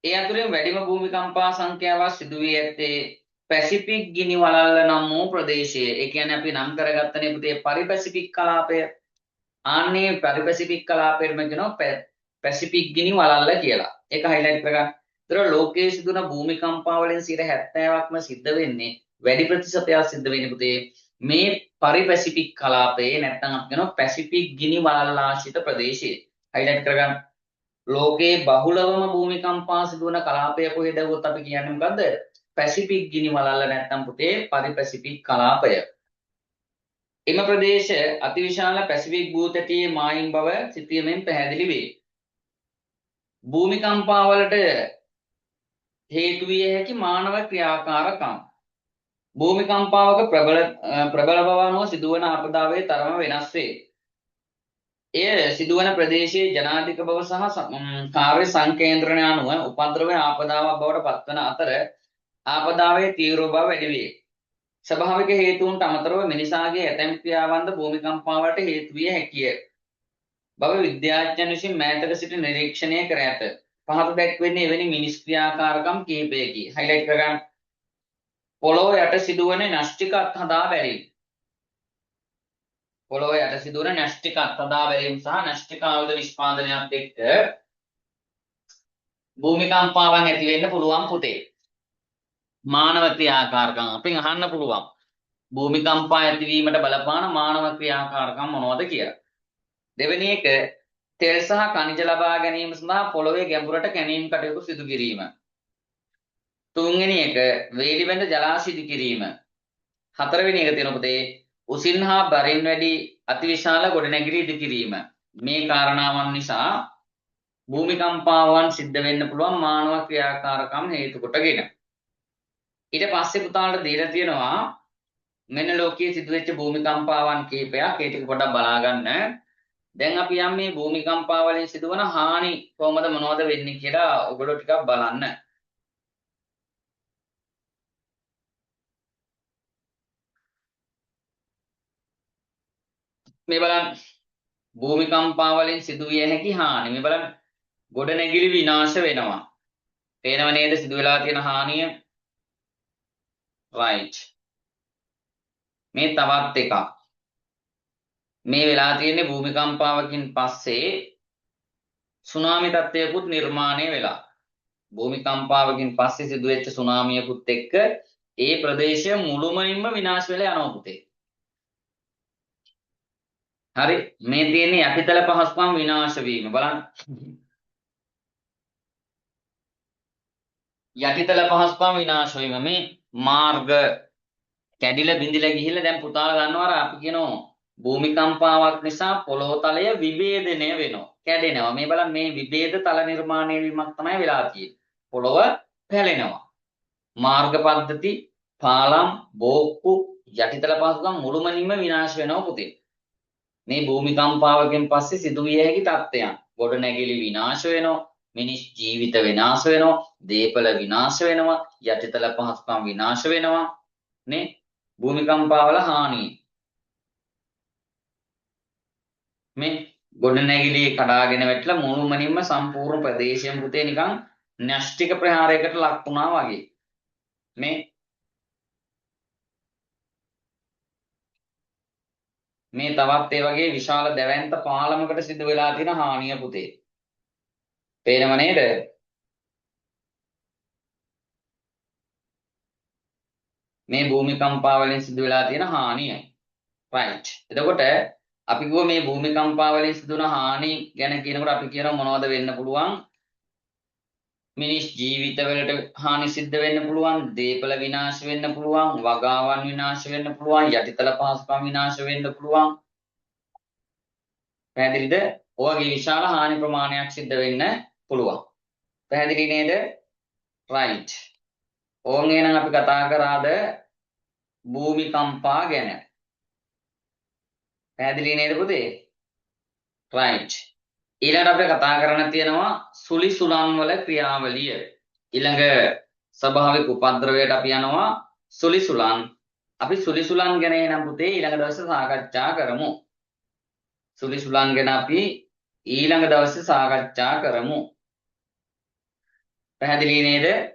ඒ අතුරින් වැඩිම භූමිකම්පා සංඛ්‍යාවක් සිදු වී ඇත්තේ පැසිෆික් ගිනි වළල්ල නම් වූ ප්‍රදේශයේ. ඒ කියන්නේ අපි නම් කරගත්තනේ පුතේ පරිපැසිෆික් කලාපය. ආන්නේ පරිපැසිෆික් කලාපයටම කියනවා පැසිෆික් ගිනි වළල්ල කියලා. ඒක හයිලයිට් කරගන්න. ඒතර ලෝකයේ සිදුවන භූමිකම්පා වලින් 70%ක්ම සිද්ධ වෙන්නේ වැඩි ප්‍රතිශතයක් සිද්ධ වෙන්නේ පුතේ මේ පරිපැසිෆික් කලාපයේ නැත්නම් අපි කියනවා පැසිෆික් ගිනි වළල්ල ආශ්‍රිත ප්‍රදේශයේ. හයිලයිට් කරගන්න. ලෝකයේ බහුලවම භූමිකම්පා සිදුවන කලාපය කොහෙද වොත් අපි කියන්නේ මොකද්ද? පැසිෆික් ගිනි වළල්ල නැත්නම් පුතේ පරිපැසිෆික් කලාපය. එම ප්‍රදේශ අතිවිශාල පැසිෆික් භූතටයේ මායිම් බව සිතීමෙන් පැහැදිලි වේ. භූමිකම්පාවලට හේතු විය හැකි මානව ක්‍රියාකාරකම්. භූමිකම්පාවක ප්‍රබල බව අනුව සිදුවන ආපදාවේ තරම වෙනස් වේ. එය සිදුවන ප්‍රදේශයේ ජනාධික බව සහ කාර්ය සංකේන්ද්‍රණය අනුව උපද්‍රව ආපදාවක් බවට පත්වන අතර ආපදාවේ තීව්‍ර බව වැඩි වේ. ස්වභාවික හේතුන්ට අමතරව මිනිසාගේ ඇතැම් ක්‍රියාවන්ද භූමිකම්පාවලට හේතු විය හැකිය බව විද්‍යාඥයන් විසින් මෑතක සිට නිරීක්ෂණය කර ඇත. පහත දැක්වෙන්නේ එවැනි මිනිස් ක්‍රියාකාරකම් කිහිපයකි. highlight කරගන්න. පොළොව යට සිදුවන න්‍යෂ්ටික අත්හදා බැලීම. පොළොව යට සිදුවන න්‍යෂ්ටික අත්හදා බැලීම සහ න්‍යෂ්ටික ආයුධ නිෂ්පාදනයත් එක්ක භූමිකම්පාවන් ඇති වෙන්න පුළුවන් පුතේ. මානව ක්‍රියාකාරකම් අපෙන් අහන්න පුළුවන්. භූමිකම්පා ඇතිවීමට බලපාන මානව ක්‍රියාකාරකම් මොනවද කියලා. දෙවෙනි එක තෙල් සහ ಖನಿජ ලබා ගැනීම සඳහා පොළොවේ ගැඹුරට කැණීම් කටයුතු සිදු කිරීම. තුන්වෙනි එක වේලි වැඳ ජලාශ ඉදි කිරීම. හතරවෙනි එක තියෙන පුතේ උසින් හා බරින් වැඩි අතිවිශාල ගොඩනැගිලි ඉදි කිරීම. මේ කාරණාවන් නිසා භූමිකම්පාවන් සිද්ධ වෙන්න පුළුවන් මානව ක්‍රියාකාරකම් හේතු කොටගෙන. ඊට පස්සේ පුතාලට දීලා තියෙනවා මෙන්න ලෝකයේ සිදුවෙච්ච භූමිකම්පාවන් කීපයක්. ඒ ටික පොඩ්ඩක් බලා ගන්න. දැන් අපි යම් මේ භූමිකම්පාවලින් සිදුවන හානි කොහොමද මොනවද වෙන්නේ කියලා ඔයගොල්ලෝ ටිකක් බලන්න. මේ බලන්න භූමිකම්පාවලින් සිදුවිය හැකි හානි. මේ බලන්න ගොඩනැගිලි විනාශ වෙනවා. පේනව නේද සිදු වෙලා තියෙන හානිය? right. මේ තවත් එකක්. මේ වෙලා තියෙන්නේ භූමිකම්පාවකින් පස්සේ සුනාමි තත්ත්වයකුත් නිර්මාණය වෙලා. භූමිකම්පාවකින් පස්සේ සිදුවෙච්ච සුනාමියකුත් එක්ක ඒ ප්‍රදේශය මුළුමනින්ම විනාශ වෙලා යනවා පුතේ. හරි මේ තියෙන්නේ යටිතල පහසුකම් විනාශ වීම බලන්න. යටිතල පහසුකම් විනාශ වීම මේ මාර්ග කැඩිලා බිඳිලා ගිහිල්ලා දැන් පුතාලා දන්නවර අපි කියනවා භූමිකම්පාවක් නිසා පොළොව තලය විභේදනය වෙනවා කැඩෙනවා. මේ බලන්න මේ විභේද තල නිර්මාණය වීමක් තමයි වෙලා තියෙන්නේ. පොළොව පැලෙනවා. මාර්ග පද්ධති පාලම් බෝක්කු යටිතල පහසුකම් මුළුමනින්ම විනාශ වෙනවා පුතේ. මේ භූමිකම්පාවකින් පස්සේ සිදුවිය හැකි තත්ත්වයන්. ගොඩනැගිලි විනාශ වෙනවා, මිනිස් ජීවිත විනාශ වෙනවා, දේපල විනාශ වෙනවා, යටිතල පහසුකම් විනාශ වෙනවා නේ භූමිකම්පාවල හානිය. මේ ගොඩනැගිලි කඩාගෙන වැටලා මුළුමනින්ම සම්පූර්ණ ප්‍රදේශයම පුතේ නිකන් න්‍යෂ්ටික ප්‍රහාරයකට ලක් වුණා වගේ. මේ තවත් ඒ වගේ විශාල දැවැන්ත පාලමකට සිදු වෙලා තියෙන හානිය පුතේ. පේනව නේද? මේ භූමිකම්පා වලින් සිදු වෙලා තියෙන හානිය. right. එතකොට අපි කිව්ව මේ භූමිකම්පා වලින් සිදුවන හානි ගැන කියනකොට අපි කියනවා මොනවද වෙන්න පුළුවන්? මිනිස් ජීවිතවලට හානි සිද්ධ වෙන්න පුළුවන්, දේපල විනාශ වෙන්න පුළුවන්, වගාවන් විනාශ වෙන්න පුළුවන්, යටිතල පහසුකම් විනාශ වෙන්න පුළුවන්. පැහැදිලිද? ඔයගේ විශාල හානි ප්‍රමාණයක් සිද්ධ වෙන්න පුළුවන්. පැහැදිලි නේද? right. ඕන් එහෙනම් අපි කතා කරාද භූමිකම්පා ගැන. පැහැදිලි නේද පුතේ? right. ඊළඟට අපිට කතා කරන්න තියෙනවා සුලි සුළං වල ක්‍රියාවලිය. ඊළඟ ස්වභාවික උපද්‍රවයට අපි යනවා සුලි සුළං. අපි සුලි සුළං ගැන එනම් පුතේ ඊළඟ දවසේ සාකච්ඡා කරමු. සුලි සුළං ගැන අපි ඊළඟ දවසේ සාකච්ඡා කරමු. පැහැදිලි නේද?